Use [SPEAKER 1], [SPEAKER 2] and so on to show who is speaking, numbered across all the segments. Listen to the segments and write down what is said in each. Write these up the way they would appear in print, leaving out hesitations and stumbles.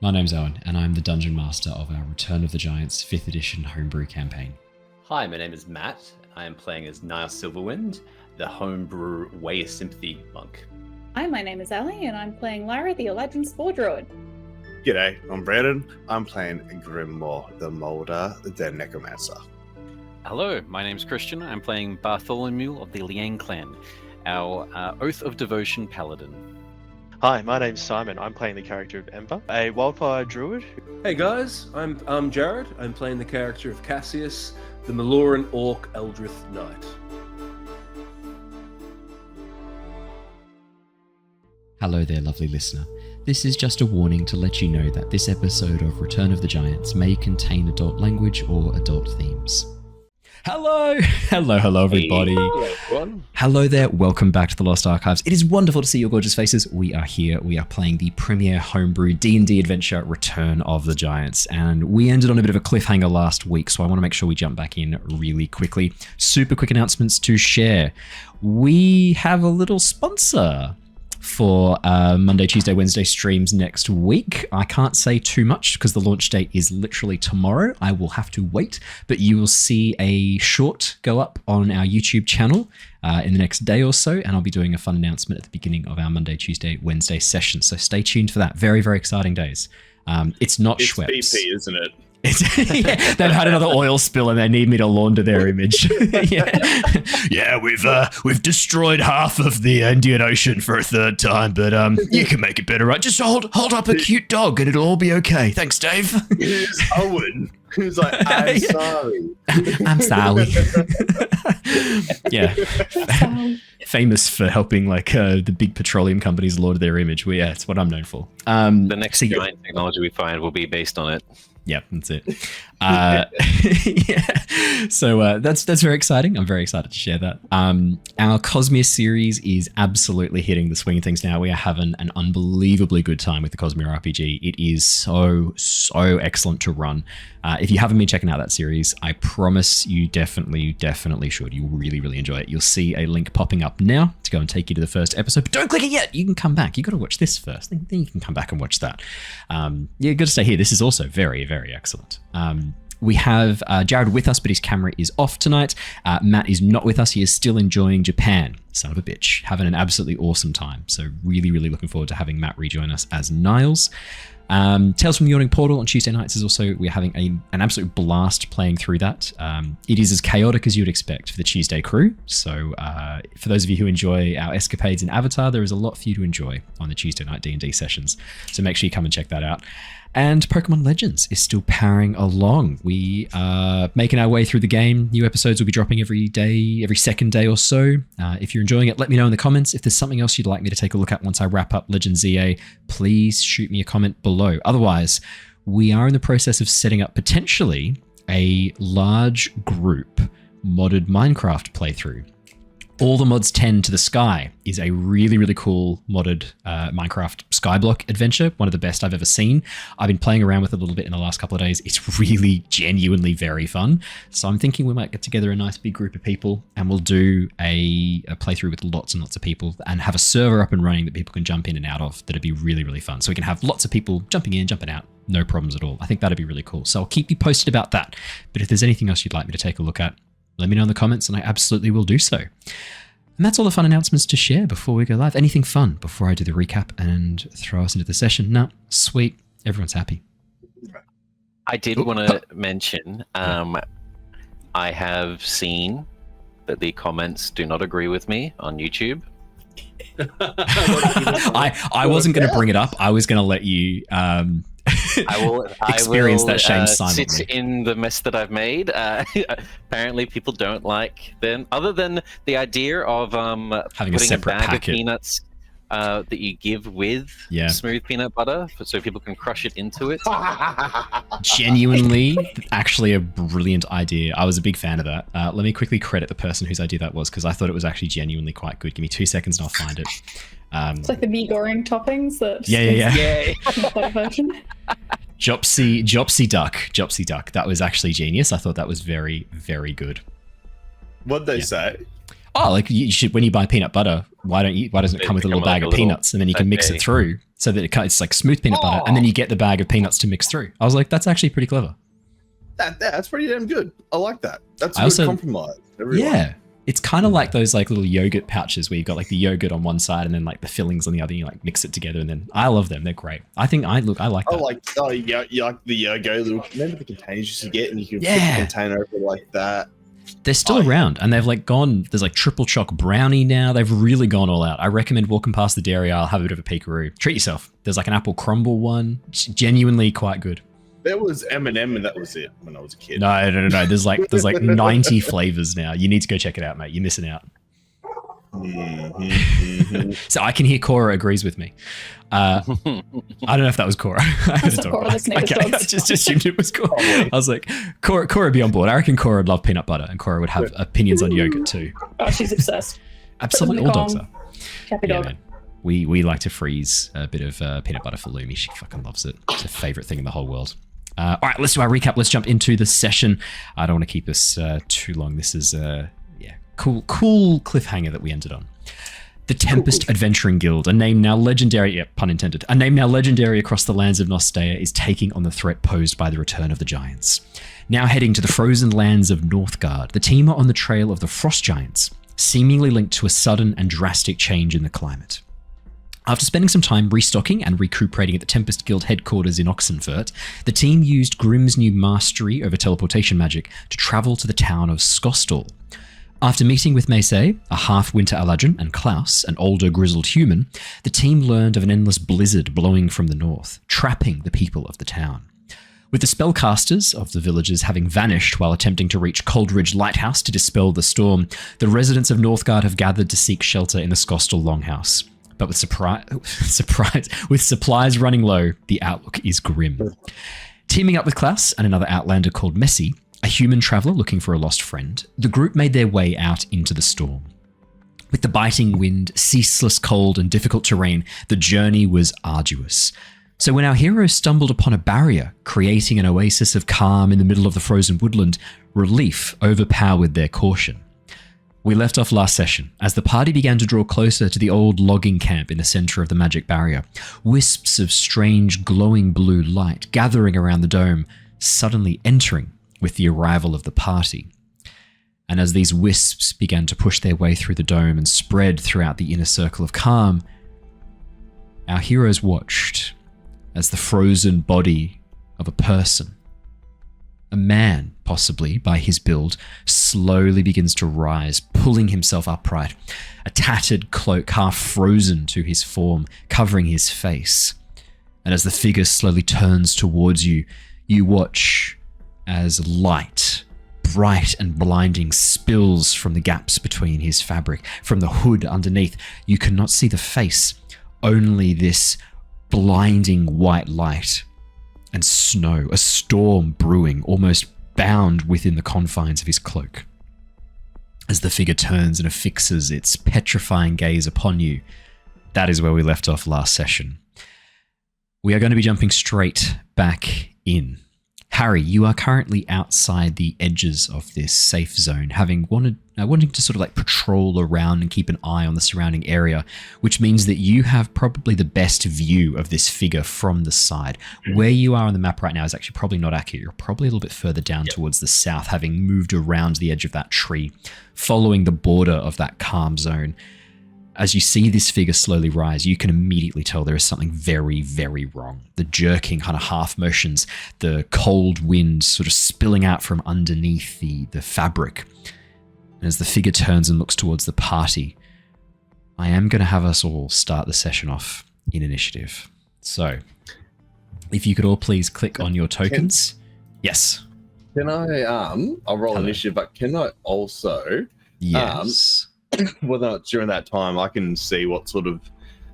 [SPEAKER 1] My name's Owen, and I'm the Dungeon Master of our Return of the Giants 5th edition homebrew campaign.
[SPEAKER 2] Hi, my name is Matt. I am playing as Niles Silverwind, the homebrew Way of Sympathy monk.
[SPEAKER 3] Hi, my name is Ali, and I'm playing Lyra, the Eladrin Spore Druid.
[SPEAKER 4] G'day, I'm Brandon. I'm playing Grimmaw, the Molder, the Necromancer.
[SPEAKER 5] Hello, my name's Christian. I'm playing Bartholomew of the Liang clan, our Oath of Devotion Paladin.
[SPEAKER 6] Hi, my name's Simon. I'm playing the character of Embark, a wildfire druid.
[SPEAKER 7] Hey guys, I'm Jared. I'm playing the character of Cassius, the Meloran Orc Eldritch Knight.
[SPEAKER 1] Hello there, lovely listener. This is just a warning to let you know that this episode of Return of the Giants may contain adult language or adult themes. Hello, everybody.
[SPEAKER 7] Hello, everyone.
[SPEAKER 1] Hello there, welcome back to the Lost Archives. It is wonderful to see your gorgeous faces. We are here, we are playing the premier homebrew D&D adventure, Return of the Giants, and we ended on a bit of a cliffhanger last week, so I want to make sure we jump back in really quickly. Super quick announcements to share. We have a little sponsor for Monday, Tuesday, Wednesday streams next week. I can't say too much because the launch date is literally tomorrow. I will have to wait, but you will see a short go up on our YouTube channel in the next day or so, and I'll be doing a fun announcement at the beginning of our Monday, Tuesday, Wednesday session. So stay tuned for that. Very, very exciting days. It's not Schweppes.
[SPEAKER 4] It's BP, isn't it?
[SPEAKER 1] Yeah, they've had another oil spill and they need me to launder their image. Yeah, we've destroyed half of the Indian Ocean for a third time, but you can make it better, right? Just hold up a cute dog and it'll all be okay. Thanks, Dave.
[SPEAKER 4] Here's Owen, who's like, I'm sorry.
[SPEAKER 1] I'm sorry. Yeah. Famous for helping the big petroleum companies launder their image. Well, yeah, it's what I'm known for.
[SPEAKER 5] The next giant technology we find will be based on it.
[SPEAKER 1] Yeah, that's it. Yeah. So that's very exciting. I'm very excited to share that. Our Cosmere series is absolutely hitting the swing of things now. We are having an unbelievably good time with the Cosmere RPG. It is so excellent to run. If you haven't been checking out that series, I promise you definitely should. You'll really enjoy it. You'll see a link popping up now to go and take you to the first episode. But don't click it yet. You can come back. You got to watch this first. Then you can come back and watch that. Yeah, got to stay here. This is also very excellent. We have Jared with us, but his camera is off tonight. Matt is not with us. He is still enjoying Japan. Son of a bitch. Having an absolutely awesome time. So really looking forward to having Matt rejoin us as Niles. Tales from the Yawning Portal on Tuesday nights is also, we're having an absolute blast playing through that. It is as chaotic as you'd expect for the Tuesday crew. So for those of you who enjoy our escapades in Avatar, there is a lot for you to enjoy on the Tuesday night D&D sessions. So make sure you come and check that out. And Pokemon Legends is still powering along. We are making our way through the game. New episodes will be dropping every day, every second day or so. If you're enjoying it, let me know in the comments. If there's something else you'd like me to take a look at once I wrap up Legends EA, please shoot me a comment below. Otherwise, we are in the process of setting up potentially a large group modded Minecraft playthrough. All the Mods Tend to the Sky is a really cool modded Minecraft Skyblock adventure, one of the best I've ever seen. I've been playing around with it a little bit in the last couple of days. It's really genuinely very fun. So I'm thinking we might get together a nice big group of people and we'll do a playthrough with lots and lots of people and have a server up and running that people can jump in and out of. That'd be really fun. So we can have lots of people jumping in, jumping out. No problems at all. I think that'd be really cool. So I'll keep you posted about that. But if there's anything else you'd like me to take a look at, let me know in the comments and I absolutely will do so. And that's all the fun announcements to share before we go live. Anything fun before I do the recap and throw us into the session? No, sweet. Everyone's happy.
[SPEAKER 5] I did want to mention, I have seen that the comments do not agree with me on YouTube.
[SPEAKER 1] I wasn't going to bring it up. I was going to let you experience that shame silently.
[SPEAKER 5] Sit in the mess that I've made. Apparently, people don't like them. Other than the idea of
[SPEAKER 1] having
[SPEAKER 5] putting
[SPEAKER 1] a bag
[SPEAKER 5] of peanuts that you give with smooth peanut butter, so people can crush it into it.
[SPEAKER 1] Genuinely, actually a brilliant idea. I was a big fan of that. Let me quickly credit the person whose idea that was, because I thought it was actually genuinely quite good. Give me 2 seconds and I'll find it.
[SPEAKER 3] It's like the meat goreng toppings that
[SPEAKER 1] yeah.
[SPEAKER 3] version.
[SPEAKER 1] Jopsy duck. That was actually genius. I thought that was very good.
[SPEAKER 4] What'd they say?
[SPEAKER 1] oh, like you should, when you buy peanut butter, why doesn't it come with a little bag of peanuts and then you can mix it through so that it's like smooth peanut butter and then you get the bag of peanuts to mix through. I was like, that's actually pretty clever.
[SPEAKER 4] That's pretty damn good. I like that. That's a good compromise. Everyone.
[SPEAKER 1] Yeah. It's kind of like those like little yogurt pouches where you've got like the yogurt on one side and then like the fillings on the other. And you like mix it together, and then I love them. They're great. I like that.
[SPEAKER 4] You like the yogo. Remember the containers you used to get, and you can put the container over like that.
[SPEAKER 1] They're still around, and they've like gone. There's like triple choc brownie now. They've really gone all out. I recommend walking past the dairy aisle, have a bit of a peekaroo. Treat yourself. There's like an apple crumble one. It's genuinely quite good.
[SPEAKER 4] There was M&M and that was it when I was a kid.
[SPEAKER 1] No. There's like 90 flavors now. You need to go check it out, mate. You're missing out. So I can hear Cora agrees with me. I don't know if that was Cora. I just assumed it was Cora. I was like, Cora would be on board. I reckon Cora would love peanut butter, and Cora would have opinions on yogurt too.
[SPEAKER 3] Oh, she's obsessed.
[SPEAKER 1] Absolutely, all dogs are.
[SPEAKER 3] Happy dog.
[SPEAKER 1] Man. We like to freeze a bit of peanut butter for Lumi. She fucking loves it. It's her favorite thing in the whole world. All right, let's do our recap. Let's jump into the session. I don't want to keep this too long. This is cool cliffhanger that we ended on. The Tempest Adventuring Guild, a name now legendary, pun intended, a name now legendary across the lands of Nostea, is taking on the threat posed by the return of the Giants. Now heading to the frozen lands of Northgard, the team are on the trail of the Frost Giants, seemingly linked to a sudden and drastic change in the climate. After spending some time restocking and recuperating at the Tempest Guild headquarters in Oxenfurt, the team used Grimm's new mastery over teleportation magic to travel to the town of Skostal. After meeting with Mace, a half-winter Eladrin, and Klaus, an older grizzled human, the team learned of an endless blizzard blowing from the north, trapping the people of the town. With the spellcasters of the villagers having vanished while attempting to reach Coldridge Lighthouse to dispel the storm, the residents of Northgard have gathered to seek shelter in the Skostal Longhouse. But with supplies running low, the outlook is grim. Teaming up with Klaus and another outlander called Messi, a human traveller looking for a lost friend, the group made their way out into the storm. With the biting wind, ceaseless cold, and difficult terrain, the journey was arduous. So when our heroes stumbled upon a barrier, creating an oasis of calm in the middle of the frozen woodland, relief overpowered their caution. We left off last session as the party began to draw closer to the old logging camp in the center of the magic barrier, wisps of strange glowing blue light gathering around the dome, suddenly entering with the arrival of the party. And as these wisps began to push their way through the dome and spread throughout the inner circle of calm, our heroes watched as the frozen body of a person, a man, possibly by his build, slowly begins to rise, pulling himself upright, a tattered cloak half frozen to his form, covering his face. And as the figure slowly turns towards you, you watch as light, bright and blinding, spills from the gaps between his fabric. From the hood underneath, you cannot see the face, only this blinding white light and snow, a storm brewing, almost bound within the confines of his cloak. As the figure turns and affixes its petrifying gaze upon you, that is where we left off last session. We are going to be jumping straight back in. Harry, you are currently outside the edges of this safe zone, having wanting to sort of like patrol around and keep an eye on the surrounding area, which means that you have probably the best view of this figure from the side. Where you are on the map right now is actually probably not accurate. You're probably a little bit further down towards the south, having moved around the edge of that tree, following the border of that calm zone. As you see this figure slowly rise, you can immediately tell there is something very, very wrong. The jerking kind of half motions, the cold wind sort of spilling out from underneath the fabric. And as the figure turns and looks towards the party, I am going to have us all start the session off in initiative. So, if you could all please click on your tokens. Yes.
[SPEAKER 4] Can I, I'll roll initiative, but can I also...
[SPEAKER 1] Yes.
[SPEAKER 4] Whether or not during that time I can see what sort of,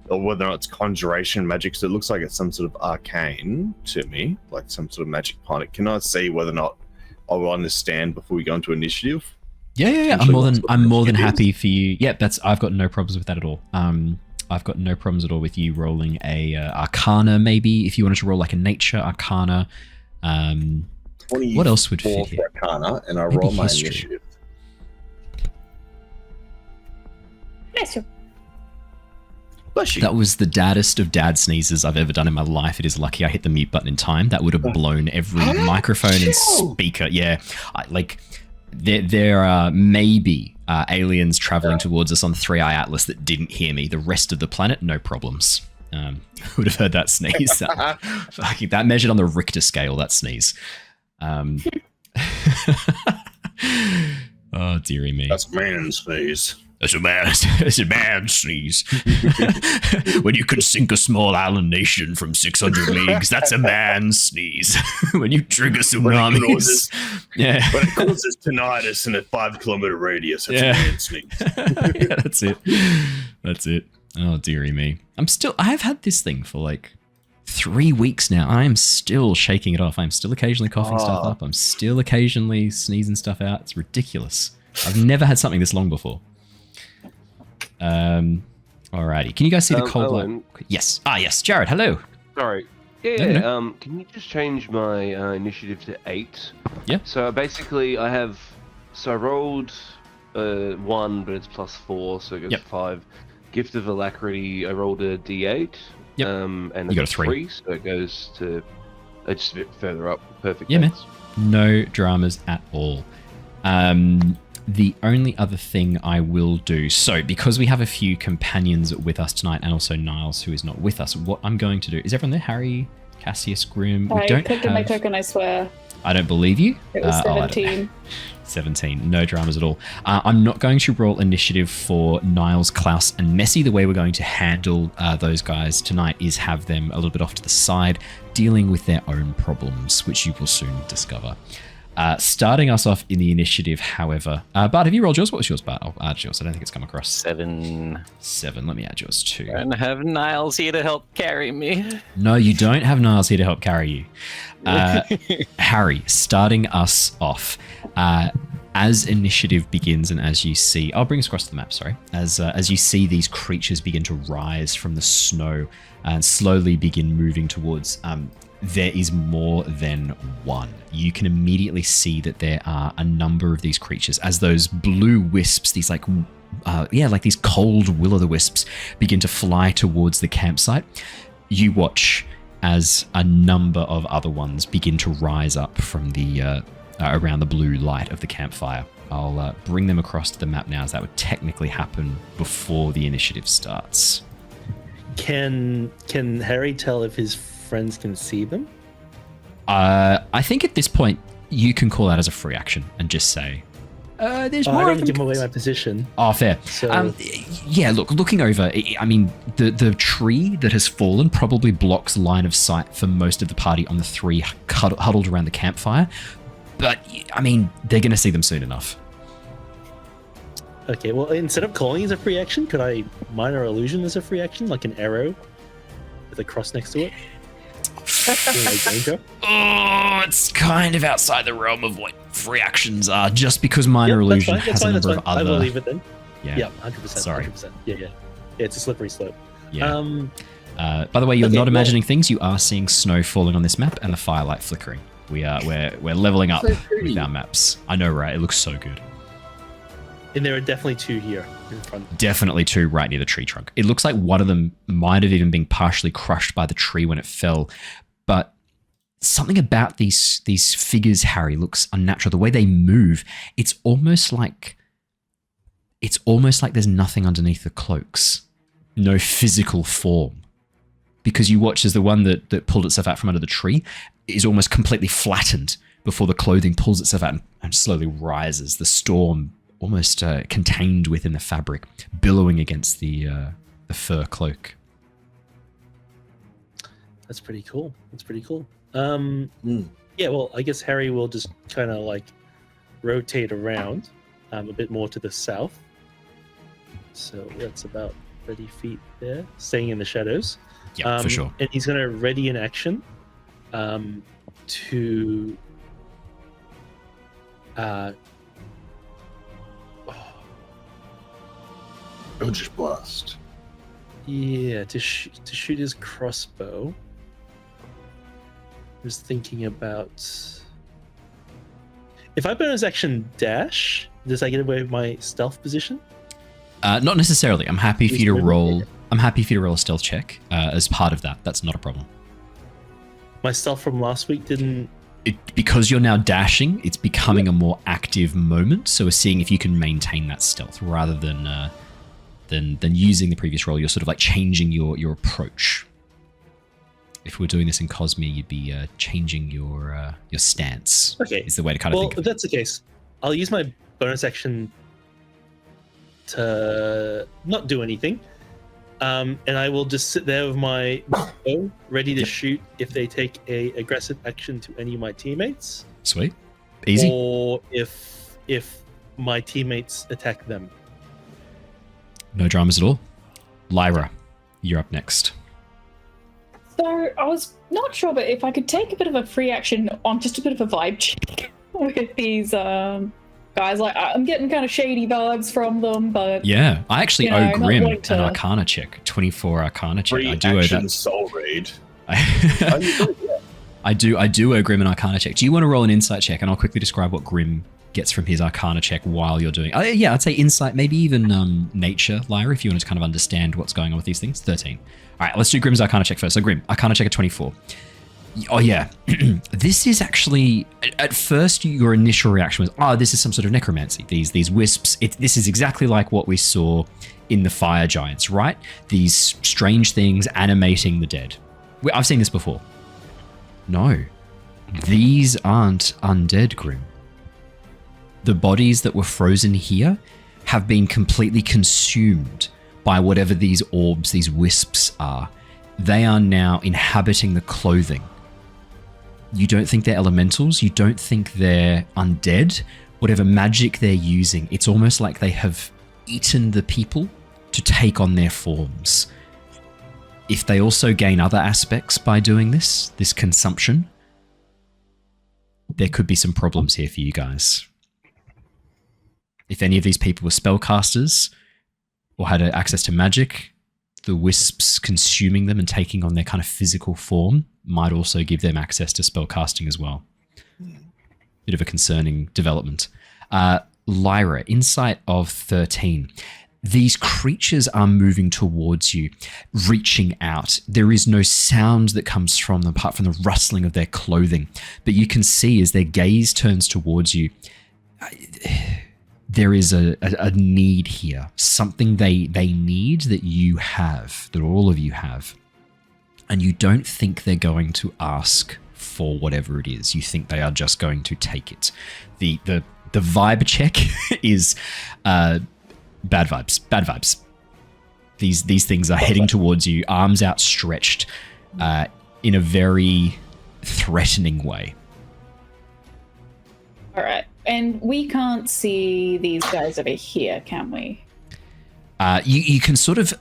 [SPEAKER 4] or whether or not it's conjuration magic, so it looks like it's some sort of arcane to me, like some sort of magic behind it. Can I see whether or not I will understand before we go into initiative?
[SPEAKER 1] Yeah. I'm more than happy for you. Yeah, I've got no problems with that at all. I've got no problems at all with you rolling a Arcana, maybe if you wanted to roll like a Nature Arcana. What else would fit here?
[SPEAKER 4] Arcana, and I roll my
[SPEAKER 1] history.
[SPEAKER 4] initiative.
[SPEAKER 3] Bless you.
[SPEAKER 4] Bless you.
[SPEAKER 1] That was the daddest of dad sneezes I've ever done in my life. It is lucky I hit the mute button in time. That would have blown every microphone and speaker. Yeah, there are maybe aliens traveling towards us on the 3i Atlas that didn't hear me. The rest of the planet, no problems. Would have heard that sneeze. That measured on the Richter scale, that sneeze. Oh, dearie me.
[SPEAKER 4] That's a man sneeze.
[SPEAKER 1] That's a man sneeze. When you can sink a small island nation from 600 leagues, that's a man sneeze. When you trigger tsunamis. Yeah.
[SPEAKER 4] When it causes tinnitus in a 5-kilometer radius, it's a man sneeze.
[SPEAKER 1] Yeah, that's it. That's it. Oh, dearie me. I've had this thing for like 3 weeks now. I am still shaking it off. I'm still occasionally coughing stuff up. I'm still occasionally sneezing stuff out. It's ridiculous. I've never had something this long before. Alrighty. Can you guys see the cold light? Yes. Yes. Jared, hello.
[SPEAKER 8] Sorry. Yeah.
[SPEAKER 1] No.
[SPEAKER 8] Can you just change my initiative to 8?
[SPEAKER 1] Yeah.
[SPEAKER 8] So basically, I rolled 1, but it's +4, so it goes 5. Gift of Alacrity, I rolled a D8.
[SPEAKER 1] Yep.
[SPEAKER 8] And
[SPEAKER 1] You got a
[SPEAKER 8] it's
[SPEAKER 1] 3.
[SPEAKER 8] so it goes to just a bit further up. Perfect.
[SPEAKER 1] Yeah, man.
[SPEAKER 8] Thanks.
[SPEAKER 1] No dramas at all. The only other thing I will do, so because we have a few companions with us tonight and also Niles who is not with us, what I'm going to do, is everyone there? Harry, Cassius, Grim?
[SPEAKER 3] I clicked in my token, I swear.
[SPEAKER 1] I don't believe you.
[SPEAKER 3] It was 17.
[SPEAKER 1] 17. No dramas at all. I'm not going to roll initiative for Niles, Klaus, and Messy. The way we're going to handle those guys tonight is have them a little bit off to the side, dealing with their own problems, which you will soon discover. Starting us off in the initiative, however. Bart, have you rolled yours? What was yours, Bart? I'll add yours. I don't think it's come across.
[SPEAKER 5] 7.
[SPEAKER 1] 7. Let me add yours too.
[SPEAKER 5] I don't have Niles here to help carry me.
[SPEAKER 1] No, you don't have Niles here to help carry you. Harry, starting us off. As initiative begins and as you see... I'll bring us across the map, sorry. As you see these creatures begin to rise from the snow and slowly begin moving towards... there is more than one. You can immediately see that there are a number of these creatures as those blue wisps, these like these cold will-o'-the-wisps begin to fly towards the campsite. You watch as a number of other ones begin to rise up from the around the blue light of the campfire. I'll bring them across to the map now, as that would technically happen before the initiative starts.
[SPEAKER 9] Can Harry tell if his friends can see them?
[SPEAKER 1] I think at this point you can call that as a free action and just say, "There's more." I
[SPEAKER 9] don't want to give away my position.
[SPEAKER 1] Oh, fair.
[SPEAKER 9] So...
[SPEAKER 1] yeah. Looking over, I mean, the tree that has fallen probably blocks line of sight for most of the party on the 3 huddled around the campfire. But I mean, they're going to see them soon enough.
[SPEAKER 9] Okay. Well, instead of calling it a free action, could I minor illusion as a free action, like an arrow with a cross next to it?
[SPEAKER 1] Oh, it's kind of outside the realm of what free actions are, just because minor illusion has a number of other...
[SPEAKER 9] I will leave it then.
[SPEAKER 1] Yeah,
[SPEAKER 9] 100%.
[SPEAKER 1] Sorry.
[SPEAKER 9] 100%. Yeah, it's a slippery slope.
[SPEAKER 1] Yeah. By the way, you're not imagining things. You are seeing snow falling on this map and the firelight flickering. We're leveling up with our maps. I know, right? It looks so good.
[SPEAKER 9] And there are definitely 2 here in front.
[SPEAKER 1] Definitely 2 right near the tree trunk. It looks like one of them might have even been partially crushed by the tree when it fell. But something about these figures, Harry, looks unnatural. The way they move, it's almost like there's nothing underneath the cloaks. No physical form. Because you watch as the one that pulled itself out from under the tree is almost completely flattened before the clothing pulls itself out and slowly rises. The storm almost contained within the fabric, billowing against the fur cloak.
[SPEAKER 9] That's pretty cool. Yeah, well, I guess Harry will just kind of like rotate around a bit more to the south. So that's about 30 feet there, staying in the shadows.
[SPEAKER 1] Yeah, for sure.
[SPEAKER 9] And he's going to ready an action to...
[SPEAKER 4] Eldritch Blast.
[SPEAKER 9] Yeah, to shoot his crossbow. I was thinking about... If I bonus action dash, does I get away with my stealth position?
[SPEAKER 1] Not necessarily. I'm happy for you to
[SPEAKER 9] Use
[SPEAKER 1] roll.
[SPEAKER 9] movement?
[SPEAKER 1] I'm happy for you to roll a stealth check as part of that. That's not a problem.
[SPEAKER 9] My stealth from last week didn't.
[SPEAKER 1] Because you're now dashing, it's becoming a more active moment. So we're seeing if you can maintain that stealth rather than using the previous roll. You're sort of like changing your approach. If we're doing this in Cosmere, you'd be changing your stance.
[SPEAKER 9] Okay.
[SPEAKER 1] Is the way to kind of
[SPEAKER 9] Well,
[SPEAKER 1] think
[SPEAKER 9] if
[SPEAKER 1] of it.
[SPEAKER 9] that's the case, I'll use my bonus action to not do anything. And I will just sit there with my bow, ready to shoot if they take a aggressive action to any of my teammates,
[SPEAKER 1] Sweet. Easy.
[SPEAKER 9] or if my teammates attack them.
[SPEAKER 1] No dramas at all. Lyra, you're up next.
[SPEAKER 3] So I was not sure, but if I could take a bit of a free action on just a bit of a vibe check with these guys, like I'm getting kind of shady vibes from them, but
[SPEAKER 1] Yeah, I actually
[SPEAKER 3] You know,
[SPEAKER 1] owe
[SPEAKER 3] not
[SPEAKER 1] Grim
[SPEAKER 3] wanting
[SPEAKER 1] an
[SPEAKER 3] to-
[SPEAKER 1] Arcana check, 24 Arcana check.
[SPEAKER 4] Free
[SPEAKER 1] I do owe
[SPEAKER 4] action
[SPEAKER 1] that.
[SPEAKER 4] soul read.
[SPEAKER 1] I do owe Grim an Arcana check. Do you want to roll an Insight check, and I'll quickly describe what Grim gets from his Arcana check while you're doing. Yeah, I'd say Insight, maybe even Nature, Lyra, if you want to kind of understand what's going on with these things. 13. All right, let's do Grim's Arcana check first. So Grim, Arcana check at 24. Oh yeah, this is actually, at first your initial reaction was, this is some sort of necromancy. These wisps. This is exactly like what we saw in the Fire Giants, right? These strange things animating the dead. I've seen this before. No, these aren't undead, Grim. The bodies that were frozen here have been completely consumed by whatever these orbs, these wisps are. They are now inhabiting the clothing. You don't think they're elementals. You don't think they're undead. Whatever magic they're using, it's almost like they have eaten the people to take on their forms. If they also gain other aspects by doing this consumption, there could be some problems here for you guys. If any of these people were spellcasters or had access to magic, the wisps consuming them and taking on their kind of physical form might also give them access to spellcasting as well. Bit of a concerning development. Lyra, Insight of 13. These creatures are moving towards you, reaching out. There is no sound that comes from them apart from the rustling of their clothing. But you can see as their gaze turns towards you, there is a need here. Something they need that you have, that all of you have. And you don't think they're going to ask for whatever it is. You think they are just going to take it. The vibe check is bad vibes. These things are heading towards you, arms outstretched, in a very threatening way.
[SPEAKER 3] all right. And we can't see these guys over here, can we?
[SPEAKER 1] You can sort of,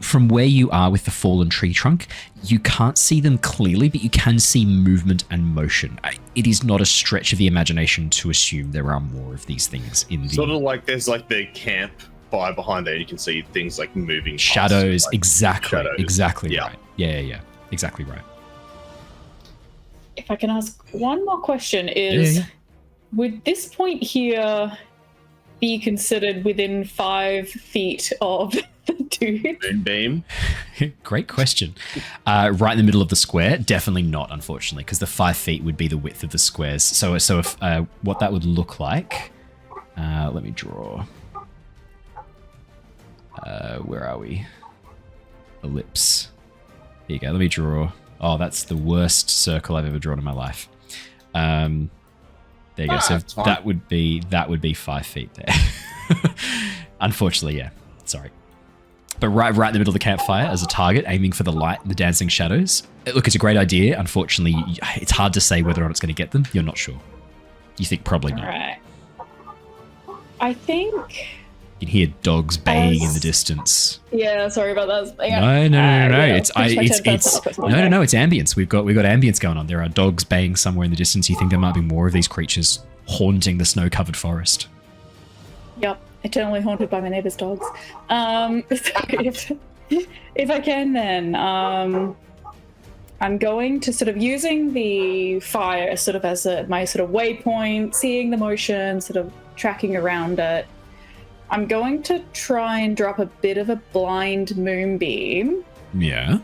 [SPEAKER 1] from where you are with the fallen tree trunk, you can't see them clearly, but you can see movement and motion. It is not a stretch of the imagination to assume there are more of these things in the
[SPEAKER 4] Sort of like there's like the camp by behind there. You can see things like moving. past,
[SPEAKER 1] shadows.
[SPEAKER 4] like,
[SPEAKER 1] Exactly.
[SPEAKER 4] shadows.
[SPEAKER 1] Exactly
[SPEAKER 4] Yeah.
[SPEAKER 1] right. Yeah. Exactly right.
[SPEAKER 3] If I can ask one more question, is
[SPEAKER 1] Yeah.
[SPEAKER 3] would this point here be considered within 5 feet of the dude?
[SPEAKER 4] Moonbeam.
[SPEAKER 1] Great question. Right in the middle of the square? Definitely not, unfortunately, because the 5 feet would be the width of the squares. So if what that would look like, let me draw. Where are we? Ellipse. Here you go. Let me draw. Oh, that's the worst circle I've ever drawn in my life. There you go. So
[SPEAKER 4] it's fine.
[SPEAKER 1] that would be 5 feet there. Unfortunately, yeah. Sorry. But right in the middle of the campfire as a target, aiming for the light and the dancing shadows. Look, it's a great idea. Unfortunately, it's hard to say whether or not it's going to get them. You're not sure. You think probably not.
[SPEAKER 3] Right. I think.
[SPEAKER 1] You can hear dogs baying in the distance.
[SPEAKER 3] Yeah, sorry about that.
[SPEAKER 1] No.
[SPEAKER 3] Yeah,
[SPEAKER 1] It's
[SPEAKER 3] finish my 10
[SPEAKER 1] it's
[SPEAKER 3] up with my
[SPEAKER 1] no.
[SPEAKER 3] phone.
[SPEAKER 1] It's ambience. We've got ambience going on. There are dogs baying somewhere in the distance. You think there might be more of these creatures haunting the snow-covered forest.
[SPEAKER 3] Yep, eternally haunted by my neighbor's dogs. If I can, then I'm going to sort of using the fire sort of as my sort of waypoint, seeing the motion, sort of tracking around it. I'm going to try and drop a bit of a blind moonbeam.
[SPEAKER 1] Yeah.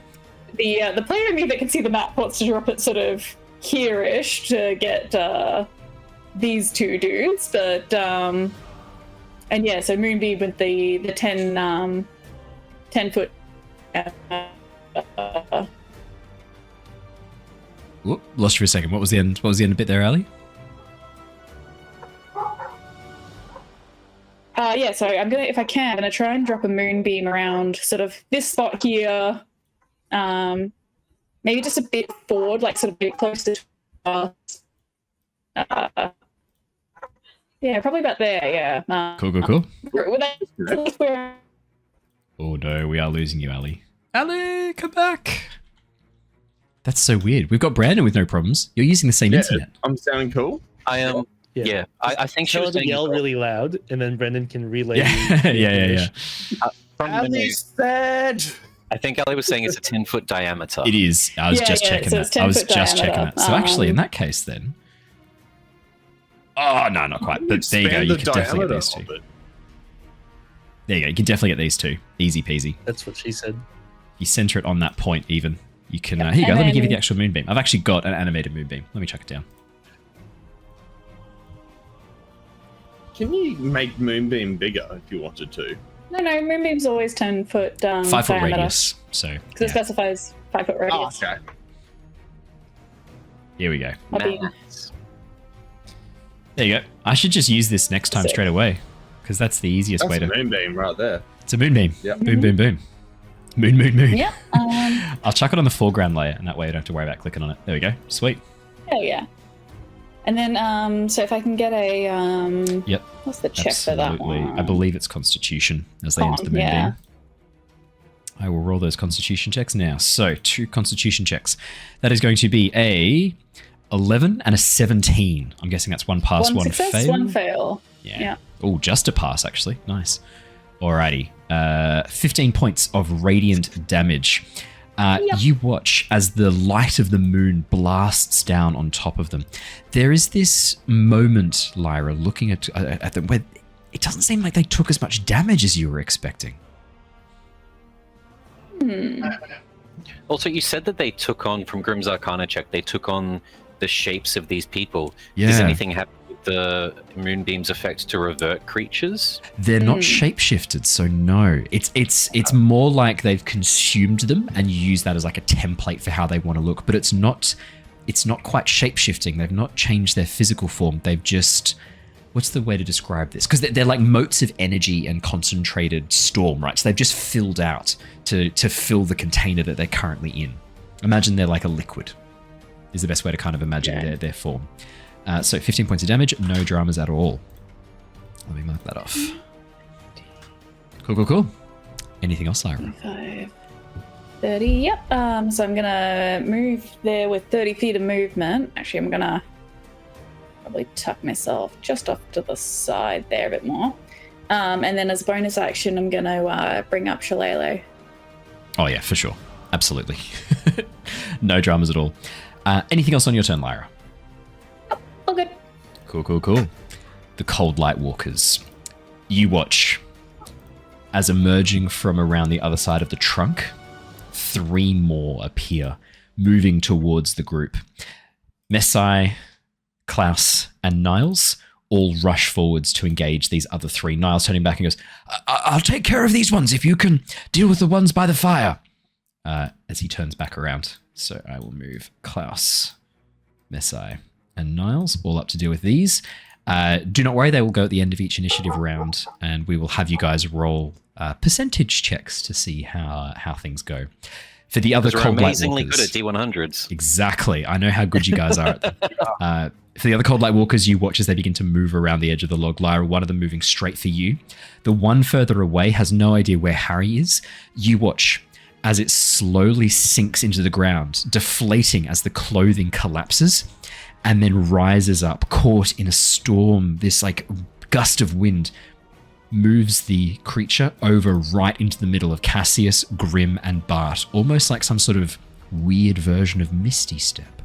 [SPEAKER 3] The player in me that can see the map wants to drop it sort of here-ish to get these two dudes, but and yeah, so moonbeam with the 10 foot.
[SPEAKER 1] Whoop, lost you for a second. What was the end? What was the end bit there, Ali?
[SPEAKER 3] Yeah, so if I can, I'm gonna try and drop a moonbeam around sort of this spot here. Maybe just a bit forward, like sort of a bit closer to us. Yeah, probably about there, yeah.
[SPEAKER 1] Cool.
[SPEAKER 3] Where
[SPEAKER 1] Oh no, we are losing you, Ali. Ali, come back! That's so weird. We've got Brandon with no problems. You're using the same internet.
[SPEAKER 4] I'm sounding cool.
[SPEAKER 5] I am. Yeah, I think she
[SPEAKER 9] Tell
[SPEAKER 5] was
[SPEAKER 9] her to
[SPEAKER 5] saying
[SPEAKER 9] yell really loud, and then Brendan can relay.
[SPEAKER 1] Yeah, yeah.
[SPEAKER 5] From memory,
[SPEAKER 4] said.
[SPEAKER 5] I think Ali was saying it's a 10-foot diameter.
[SPEAKER 1] It is. I was just checking
[SPEAKER 3] so
[SPEAKER 1] that.
[SPEAKER 3] it's 10
[SPEAKER 1] I was
[SPEAKER 3] foot
[SPEAKER 1] just checking
[SPEAKER 3] diameter.
[SPEAKER 1] that. So actually, in that case, then. Oh no, not quite. But there you go. You can definitely get these two. There you go. You can definitely get these two. Easy peasy.
[SPEAKER 9] That's what she said.
[SPEAKER 1] You center it on that point even. You can, here you go, let me give you the actual moonbeam. I've actually got an animated moonbeam. Let me chuck it down.
[SPEAKER 4] Can you make moonbeam bigger if you wanted to?
[SPEAKER 3] No, moonbeam's always 10 foot
[SPEAKER 1] 5 foot
[SPEAKER 3] diameter.
[SPEAKER 1] radius. So,
[SPEAKER 3] Because it specifies 5 foot radius.
[SPEAKER 4] Oh, okay.
[SPEAKER 1] Here we go.
[SPEAKER 3] I'll be-
[SPEAKER 1] There you go. I should just use this next time
[SPEAKER 3] Sick.
[SPEAKER 1] straight away. Because that's the easiest
[SPEAKER 4] That's
[SPEAKER 1] way
[SPEAKER 4] a
[SPEAKER 1] to...
[SPEAKER 4] moonbeam right there.
[SPEAKER 1] It's a moonbeam.
[SPEAKER 4] Yep.
[SPEAKER 1] Boom, boom, boom. Moon.
[SPEAKER 3] Yeah.
[SPEAKER 1] I'll chuck it on the foreground layer, and that way I don't have to worry about clicking on it. There we go. Sweet.
[SPEAKER 3] Yeah. And then, so if I can get a,
[SPEAKER 1] Yep.
[SPEAKER 3] what's the check for that
[SPEAKER 1] Absolutely.
[SPEAKER 3] one?
[SPEAKER 1] I believe it's Constitution as they enter the moonbeam.
[SPEAKER 3] yeah.
[SPEAKER 1] I will roll those Constitution checks now. So, 2 Constitution checks. That is going to be a 11 and a 17. I'm guessing that's one pass, one
[SPEAKER 3] success,
[SPEAKER 1] fail.
[SPEAKER 3] one fail. Yeah.
[SPEAKER 1] Oh, just a pass, actually. Nice. Alrighty. 15 points of radiant damage. You watch as the light of the moon blasts down on top of them. There is this moment, Lyra, looking at them, where it doesn't seem like they took as much damage as you were expecting.
[SPEAKER 5] Also, you said that they took on, from Grimm's Arcana check, they took on the shapes of these people.
[SPEAKER 1] Yeah.
[SPEAKER 5] Does anything happen with the moonbeam's effect to revert creatures?
[SPEAKER 1] They're not shapeshifted, so no. It's more like they've consumed them and use that as like a template for how they want to look. But it's not quite shapeshifting. They've not changed their physical form. They've just, what's the way to describe this? Because they're like motes of energy and concentrated storm, right? So they've just filled out to fill the container that they're currently in. Imagine they're like a liquid. Is the best way to kind of imagine their form. So 15 points of damage, no dramas at all. Let me mark that off. Cool. Anything else, Lyra?
[SPEAKER 3] 5, 30, yep. So I'm gonna move there with 30 feet of movement. Actually, I'm gonna probably tuck myself just off to the side there a bit more. And then as a bonus action, I'm gonna bring up Shillelagh.
[SPEAKER 1] Oh yeah, for sure. Absolutely. No dramas at all. Anything else on your turn, Lyra?
[SPEAKER 3] Oh, good.
[SPEAKER 1] Cool. The Coldlight Walkers. You watch as emerging from around the other side of the trunk, 3 more appear, moving towards the group. Messai, Klaus, and Niles all rush forwards to engage these other 3. Niles turning back and goes, I'll take care of these ones if you can deal with the ones by the fire. As he turns back around. So I will move Klaus, Messai, and Niles all up to deal with these. Do not worry, they will go at the end of each initiative round, and we will have you guys roll percentage checks to see how things go. For the other Coldlight
[SPEAKER 5] amazingly
[SPEAKER 1] Walkers,
[SPEAKER 5] good at D100s.
[SPEAKER 1] Exactly. I know how good you guys are at them. For the other Coldlight Walkers, you watch as they begin to move around the edge of the log. Lyra, one of them moving straight for you. The one further away has no idea where Harry is. You watch as it slowly sinks into the ground, deflating as the clothing collapses, and then rises up, caught in a storm. This like gust of wind moves the creature over right into the middle of Cassius, Grim, and Bart, almost like some sort of weird version of Misty Step.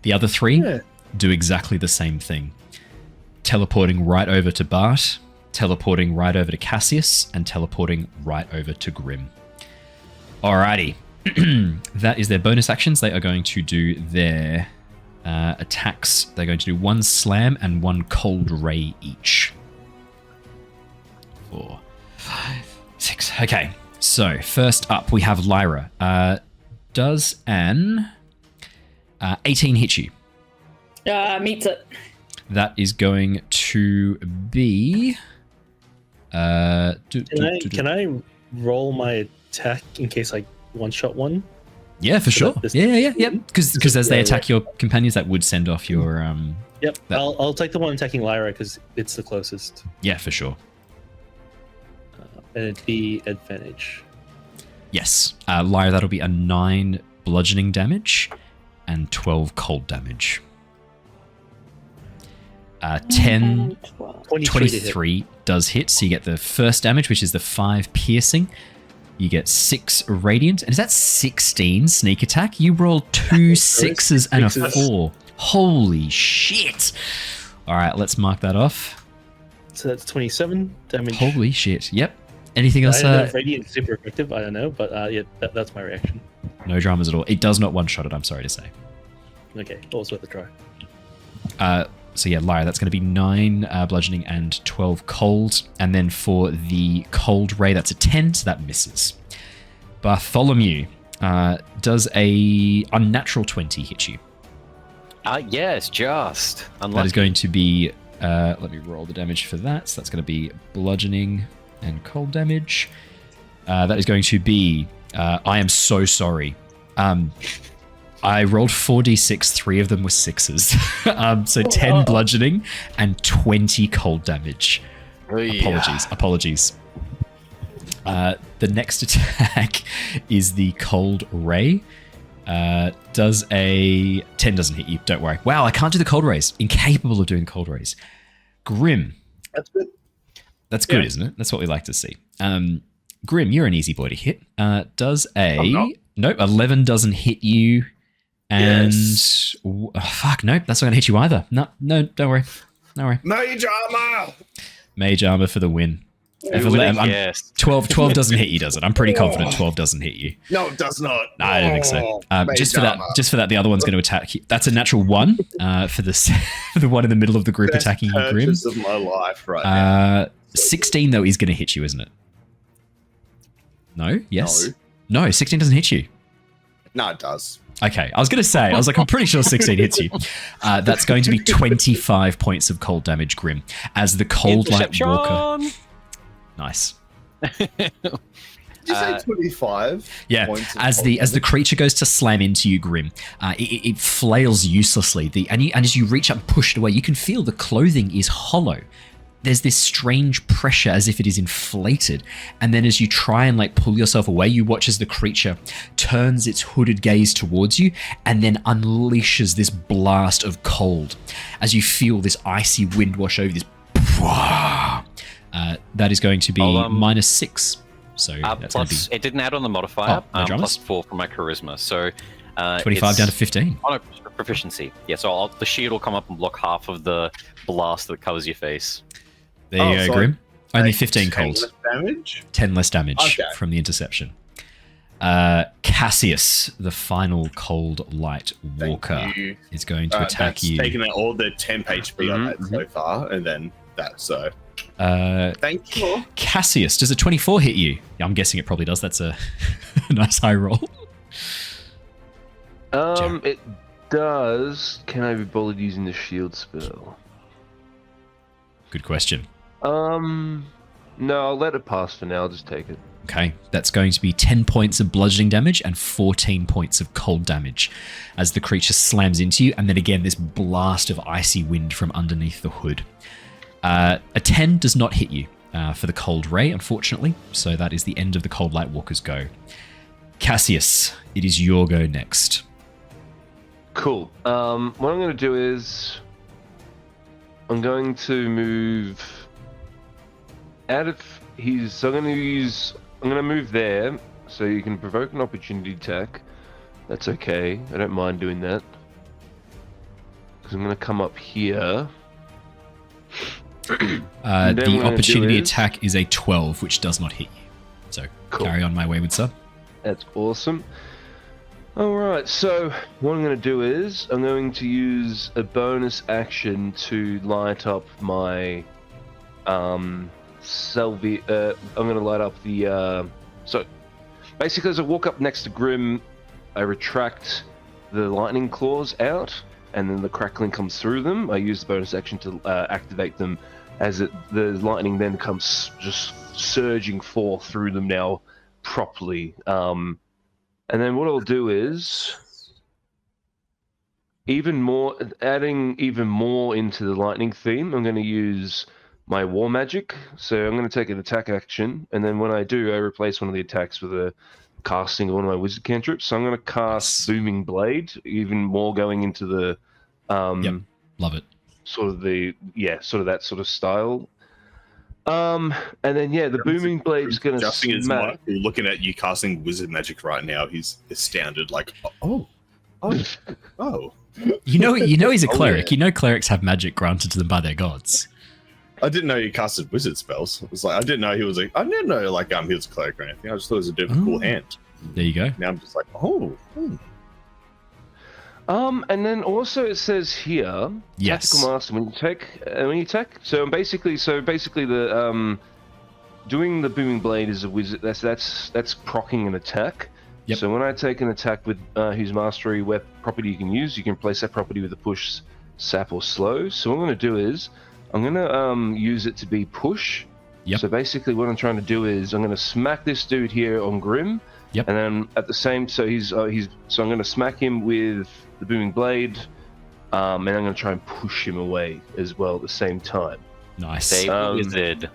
[SPEAKER 1] The other 3 do exactly the same thing, teleporting right over to Bart, teleporting right over to Cassius, and teleporting right over to Grim. Alrighty. That is their bonus actions. They are going to do their attacks. They're going to do 1 slam and 1 cold ray each. 4, 5, 6. Okay, so first up we have Lyra. Does an 18 hit you?
[SPEAKER 3] Meets it.
[SPEAKER 1] That is going to be...
[SPEAKER 9] Can I roll my attack in case I one-shot one?
[SPEAKER 1] Yeah, for sure. Yeah. Because as they attack your companions, that would send off your...
[SPEAKER 9] Yep, I'll take the one attacking Lyra because it's the closest.
[SPEAKER 1] Yeah, for sure.
[SPEAKER 9] And it'd be advantage.
[SPEAKER 1] Yes. Lyra, that'll be a 9 bludgeoning damage and 12 cold damage. 10, 23 does hit, so you get the first damage, which is the 5 piercing. You get 6 radiant. And is that 16 sneak attack? You rolled 2 6s and a 4. Holy shit. All right, let's mark that off.
[SPEAKER 9] So that's 27 damage.
[SPEAKER 1] Holy shit. Yep. Anything else?
[SPEAKER 9] I don't know if radiant's super effective. I don't know, but yeah, that's my reaction.
[SPEAKER 1] No dramas at all. It does not one-shot it, I'm sorry to say.
[SPEAKER 9] Okay, always worth a try.
[SPEAKER 1] So yeah, Lyra, that's going to be 9 bludgeoning and 12 cold. And then for the cold ray, that's a 10, so that misses. Bartholomew, does a unnatural 20 hit you?
[SPEAKER 5] Yes, just. Unlucky.
[SPEAKER 1] That is going to be, let me roll the damage for that. So that's going to be bludgeoning and cold damage. That is going to be, I am so sorry. I rolled 4d6, 3 of them were 6s. So 10 bludgeoning and 20 cold damage. Apologies. The next attack is the cold ray. Does a 10 doesn't hit you, don't worry. Wow, I can't do the cold rays. Incapable of doing cold rays. Grim.
[SPEAKER 4] That's good.
[SPEAKER 1] That's good, isn't it? That's what we like to see. Grim, you're an easy boy to hit. Does a... Nope, 11 doesn't hit you. And... Yes. Fuck, nope, that's not going to hit you either. No, don't worry. Don't worry.
[SPEAKER 4] Mage armor!
[SPEAKER 1] Mage armor for the win. 12 doesn't hit you, does it? I'm pretty confident 12 doesn't hit you.
[SPEAKER 4] No, it does not.
[SPEAKER 1] No, I don't think so. Just for that, the other one's going to attack you. That's a natural 1 for the one in the middle of the group attacking you, Grim.
[SPEAKER 4] Best purchase of my life right now.
[SPEAKER 1] 16 though is going to hit you, isn't it? No? Yes? No, 16 doesn't hit you.
[SPEAKER 4] No, it does.
[SPEAKER 1] Okay, I was going to say, I'm pretty sure 16 hits you. That's going to be 25 points of cold damage, Grim, as the Coldlight Walker... Nice.
[SPEAKER 4] Did you say 25?
[SPEAKER 1] Yeah, as the creature goes to slam into you, Grim, it flails uselessly. And as you reach up and push it away, you can feel the clothing is hollow. There's this strange pressure as if it is inflated. And then as you try and pull yourself away, you watch as the creature turns its hooded gaze towards you and then unleashes this blast of cold. As you feel this icy wind wash over this. That is going to be -6. So that's going to be...
[SPEAKER 5] It didn't add on the modifier.
[SPEAKER 1] No dramas?
[SPEAKER 5] +4 for my charisma. So
[SPEAKER 1] 25 down to 15.
[SPEAKER 5] On a proficiency. Yeah, so the shield will come up and block half of the blast that covers your face.
[SPEAKER 1] There you go, Grim. Only 15 cold.
[SPEAKER 4] 10 less damage?
[SPEAKER 1] 10 less damage from the interception. Cassius, the final Cold Light Walker, is going to attack you.
[SPEAKER 4] Taking out all the temp HP I've had so far, and then that, so... thank you.
[SPEAKER 1] Cassius, does a 24 hit you? Yeah, I'm guessing it probably does. That's a nice high roll.
[SPEAKER 8] It does. Can I be bullied using the shield spell?
[SPEAKER 1] Good question.
[SPEAKER 8] No, I'll let it pass for now. I'll just take it.
[SPEAKER 1] Okay, that's going to be 10 points of bludgeoning damage and 14 points of cold damage as the creature slams into you, and then again this blast of icy wind from underneath the hood. A 10 does not hit you for the cold ray, unfortunately, so that is the end of the Cold Light Walker's go. Cassius, it is your go next.
[SPEAKER 8] Cool. What I'm going to do is I'm going to move out of his... So I'm going to move there, so you can provoke an opportunity attack. That's okay. I don't mind doing that. Because I'm going to come up here. And then
[SPEAKER 1] The
[SPEAKER 8] what I'm gonna
[SPEAKER 1] opportunity
[SPEAKER 8] do is-
[SPEAKER 1] attack is a 12, which does not hit you. So
[SPEAKER 8] Cool.
[SPEAKER 1] carry on, my wayward sir.
[SPEAKER 8] That's awesome. Alright, so what I'm going to do is I'm going to use a bonus action to light up my I'm going to light up the so basically as I walk up next to Grim, I retract the lightning claws out, and then the crackling comes through them. I use the bonus action to activate them as the lightning then comes just surging forth through them now properly. And then what I'll do is adding even more into the lightning theme. I'm going to use my war magic. So I'm going to take an attack action, and then when I do, I replace one of the attacks with a casting of one of my wizard cantrips. So I'm going to cast Booming Blade, even more going into the
[SPEAKER 1] Love it.
[SPEAKER 8] sort of that sort of style. And then the Booming Blade's going to
[SPEAKER 4] Adjusting his
[SPEAKER 8] smack.
[SPEAKER 4] mic, looking at you casting wizard magic right now, he's astounded. Like, oh.
[SPEAKER 1] You know he's a
[SPEAKER 4] Oh,
[SPEAKER 1] cleric.
[SPEAKER 4] yeah.
[SPEAKER 1] You know clerics have magic granted to them by their gods.
[SPEAKER 4] I didn't know you casted wizard spells. It was like I didn't know he was a cleric or anything. I just thought it was a bit of a cool hand.
[SPEAKER 1] There you go.
[SPEAKER 4] Now I'm just like, oh.
[SPEAKER 8] And then also it says here,
[SPEAKER 1] Yes.
[SPEAKER 8] Tactical Master, when you attack. So basically the doing the Booming Blade is a wizard. That's proccing an attack.
[SPEAKER 1] Yep.
[SPEAKER 8] So when I take an attack with whose mastery property you can use, you can replace that property with a push, sap, or slow. So what I'm going to do is I'm going to use it to be push.
[SPEAKER 1] Yep.
[SPEAKER 8] So basically what I'm trying to do is I'm going to smack this dude here on Grim.
[SPEAKER 1] Yep.
[SPEAKER 8] And then at the same, so I'm going to smack him with the Booming Blade, and I'm going to try and push him away as well at the same time.
[SPEAKER 1] Nice.
[SPEAKER 5] Save the wizard.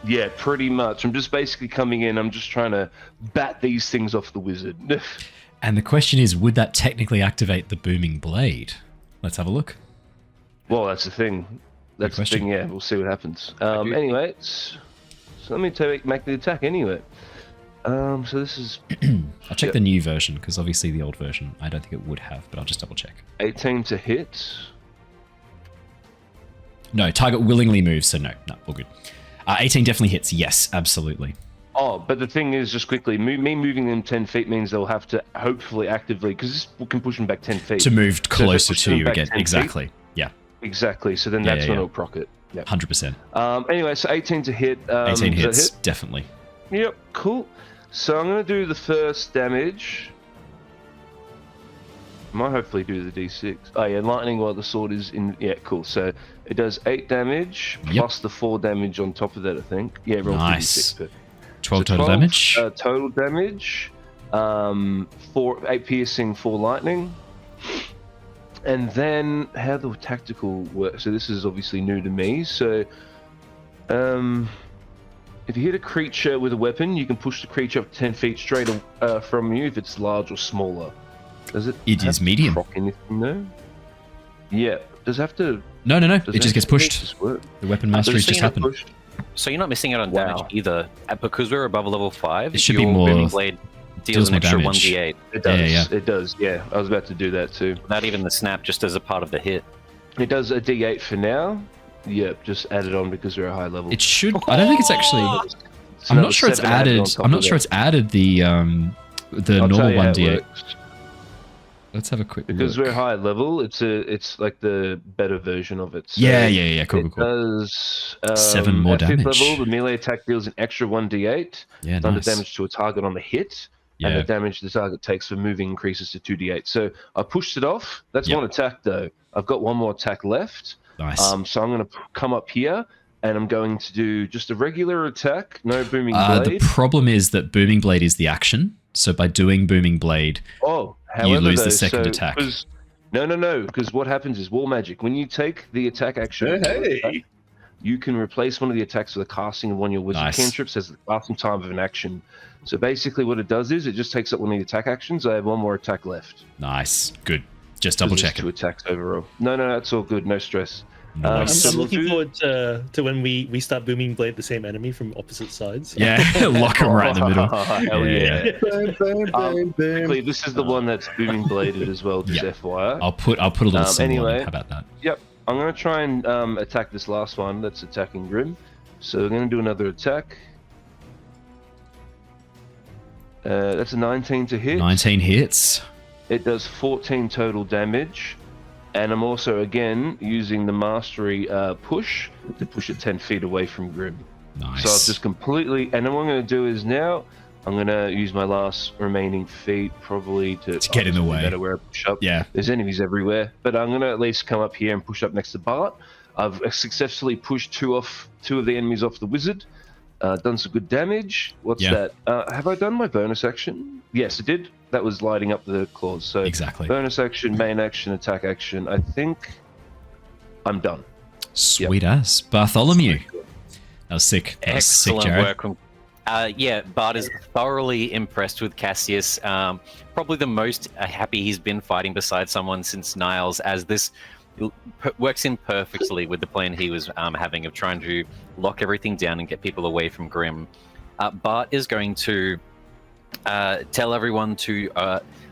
[SPEAKER 8] Yeah, pretty much. I'm just basically coming in. I'm just trying to bat these things off the wizard.
[SPEAKER 1] And the question is, would that technically activate the Booming Blade? Let's have a look.
[SPEAKER 8] Well, that's the thing. That's the
[SPEAKER 1] question.
[SPEAKER 8] thing. Yeah, we'll see what happens. Anyway, so let me make the attack anyway. So this is
[SPEAKER 1] I'll check the new version, because obviously the old version, I don't think it would have, but I'll just double check.
[SPEAKER 8] 18 to hit.
[SPEAKER 1] No, target willingly moves, so no, all good. 18 definitely hits, yes, absolutely.
[SPEAKER 8] Oh, but the thing is, just quickly, me moving them 10 feet means they'll have to hopefully actively, because this can push them back 10 feet.
[SPEAKER 1] To move
[SPEAKER 8] So if
[SPEAKER 1] closer
[SPEAKER 8] they push
[SPEAKER 1] to
[SPEAKER 8] them
[SPEAKER 1] you
[SPEAKER 8] back
[SPEAKER 1] again,
[SPEAKER 8] 10 feet,
[SPEAKER 1] exactly. Yeah,
[SPEAKER 8] Exactly. So then
[SPEAKER 1] Yeah,
[SPEAKER 8] that's
[SPEAKER 1] yeah,
[SPEAKER 8] when
[SPEAKER 1] yeah.
[SPEAKER 8] it'll proc it. Yep.
[SPEAKER 1] 100%.
[SPEAKER 8] Anyway, so 18 to hit.
[SPEAKER 1] 18
[SPEAKER 8] does that
[SPEAKER 1] hits,
[SPEAKER 8] hit?
[SPEAKER 1] definitely.
[SPEAKER 8] Yep, cool. So I'm going to do the first damage. Might hopefully do the d6. Oh yeah, lightning while the sword is in. Yeah, cool. So it does 8 damage
[SPEAKER 1] Yep.
[SPEAKER 8] plus the 4 damage on top of that, I think. Yeah, roll
[SPEAKER 1] Nice.
[SPEAKER 8] 2d6.
[SPEAKER 1] 12
[SPEAKER 8] So
[SPEAKER 1] total damage.
[SPEAKER 8] Total damage. 8 piercing, 4 lightning. And then how the tactical works. So this is obviously new to me. So, if you hit a creature with a weapon, you can push the creature up 10 feet straight from you if it's large or smaller. Does it?
[SPEAKER 1] It
[SPEAKER 8] have
[SPEAKER 1] is
[SPEAKER 8] to
[SPEAKER 1] medium.
[SPEAKER 8] proc anything though? Yeah. Does it have to?
[SPEAKER 1] No,
[SPEAKER 8] Does
[SPEAKER 1] it just gets pushed.
[SPEAKER 8] just work?
[SPEAKER 1] The weapon mastery's just happened.
[SPEAKER 8] Pushed?
[SPEAKER 5] So you're not missing out on
[SPEAKER 8] Wow.
[SPEAKER 5] damage either. Because we're above level 5,
[SPEAKER 1] It should be
[SPEAKER 5] your
[SPEAKER 1] more-
[SPEAKER 5] Booming Blade deals an
[SPEAKER 1] more
[SPEAKER 5] extra
[SPEAKER 1] damage.
[SPEAKER 5] 1d8
[SPEAKER 8] It does.
[SPEAKER 1] Yeah.
[SPEAKER 8] It does. Yeah. I was about to do that too.
[SPEAKER 5] without even the snap, just as a part of the hit.
[SPEAKER 8] It does a D8 for now. Yep. Just add it on because we're a high level.
[SPEAKER 1] It should. I don't think it's actually.
[SPEAKER 8] It's
[SPEAKER 1] I'm
[SPEAKER 8] another
[SPEAKER 1] not sure it's
[SPEAKER 8] 7 added on
[SPEAKER 1] added.
[SPEAKER 8] top
[SPEAKER 1] I'm
[SPEAKER 8] of
[SPEAKER 1] not sure
[SPEAKER 8] that.
[SPEAKER 1] it's added the
[SPEAKER 8] I'll tell
[SPEAKER 1] normal
[SPEAKER 8] you how it
[SPEAKER 1] 1d8.
[SPEAKER 8] works.
[SPEAKER 1] Let's have a quick
[SPEAKER 8] Because
[SPEAKER 1] look.
[SPEAKER 8] we're high level, it's like the better version of it. So
[SPEAKER 1] Yeah. Cool.
[SPEAKER 8] It does
[SPEAKER 1] 7 more
[SPEAKER 8] at 5th
[SPEAKER 1] damage.
[SPEAKER 8] level, the melee attack deals an extra 1d8
[SPEAKER 1] Yeah,
[SPEAKER 8] thunder
[SPEAKER 1] nice.
[SPEAKER 8] damage to a target on the hit, and
[SPEAKER 1] Yeah.
[SPEAKER 8] the damage the target takes for moving increases to 2d8. So I pushed it off. That's
[SPEAKER 1] Yep.
[SPEAKER 8] one attack though. I've got one more attack left.
[SPEAKER 1] Nice.
[SPEAKER 8] So I'm going to come up here, and I'm going to do just a regular attack, no booming
[SPEAKER 1] The
[SPEAKER 8] blade.
[SPEAKER 1] problem is that Booming Blade is the action. So by doing Booming Blade,
[SPEAKER 8] However,
[SPEAKER 1] lose the
[SPEAKER 8] though,
[SPEAKER 1] second attack.
[SPEAKER 8] No, because what happens is war magic. When you take the attack action,
[SPEAKER 4] Hey.
[SPEAKER 8] you can replace one of the attacks with a casting of one of your wizard
[SPEAKER 1] Nice.
[SPEAKER 8] cantrips as the casting time of an action. So basically what it does is it just takes up one of the attack actions. I have one more attack left.
[SPEAKER 1] nice, good. Just
[SPEAKER 8] 'Cause
[SPEAKER 1] double
[SPEAKER 8] there's
[SPEAKER 1] check
[SPEAKER 8] 2
[SPEAKER 1] it.
[SPEAKER 8] attacks overall. No, that's all good. No stress.
[SPEAKER 1] Nice.
[SPEAKER 8] So
[SPEAKER 9] I'm
[SPEAKER 8] we'll
[SPEAKER 9] looking
[SPEAKER 8] do-
[SPEAKER 9] forward to when we start booming blade the same enemy from opposite sides.
[SPEAKER 1] Yeah, lock him right in the middle.
[SPEAKER 8] Hell
[SPEAKER 1] Yeah.
[SPEAKER 8] yeah. Quickly, this is the one that's booming bladed as well, just
[SPEAKER 1] Yeah.
[SPEAKER 8] FYI.
[SPEAKER 1] I'll put a little symbol on
[SPEAKER 8] anyway.
[SPEAKER 1] it. How about that?
[SPEAKER 8] Yep. I'm going to try and attack this last one that's attacking Grim. So we're going to do another attack. That's a 19 to hit.
[SPEAKER 1] 19 hits.
[SPEAKER 8] It does 14 total damage. And I'm also, again, using the mastery push to push it 10 feet away from Grim.
[SPEAKER 1] Nice.
[SPEAKER 8] So I've just completely... And then what I'm going to do is now, I'm going to use my last remaining feet probably to
[SPEAKER 1] get in the way.
[SPEAKER 8] Better where I push up.
[SPEAKER 1] Yeah.
[SPEAKER 8] There's enemies everywhere. But I'm going to at least come up here and push up next to Bart. I've successfully pushed two of the enemies off the wizard. Done some good damage. What's that? Have I done my bonus action? Yes, I did. That was lighting up the claws. So
[SPEAKER 1] exactly.
[SPEAKER 8] Bonus action, main action, attack action. I think I'm done.
[SPEAKER 1] Sweet as. Bartholomew. That was sick. That was
[SPEAKER 5] Excellent
[SPEAKER 1] sick, Jared.
[SPEAKER 5] work. Bart is thoroughly impressed with Cassius. Probably the most happy he's been fighting beside someone since Niles, as this works in perfectly with the plan he was having of trying to lock everything down and get people away from Grim. Bart is going to tell everyone to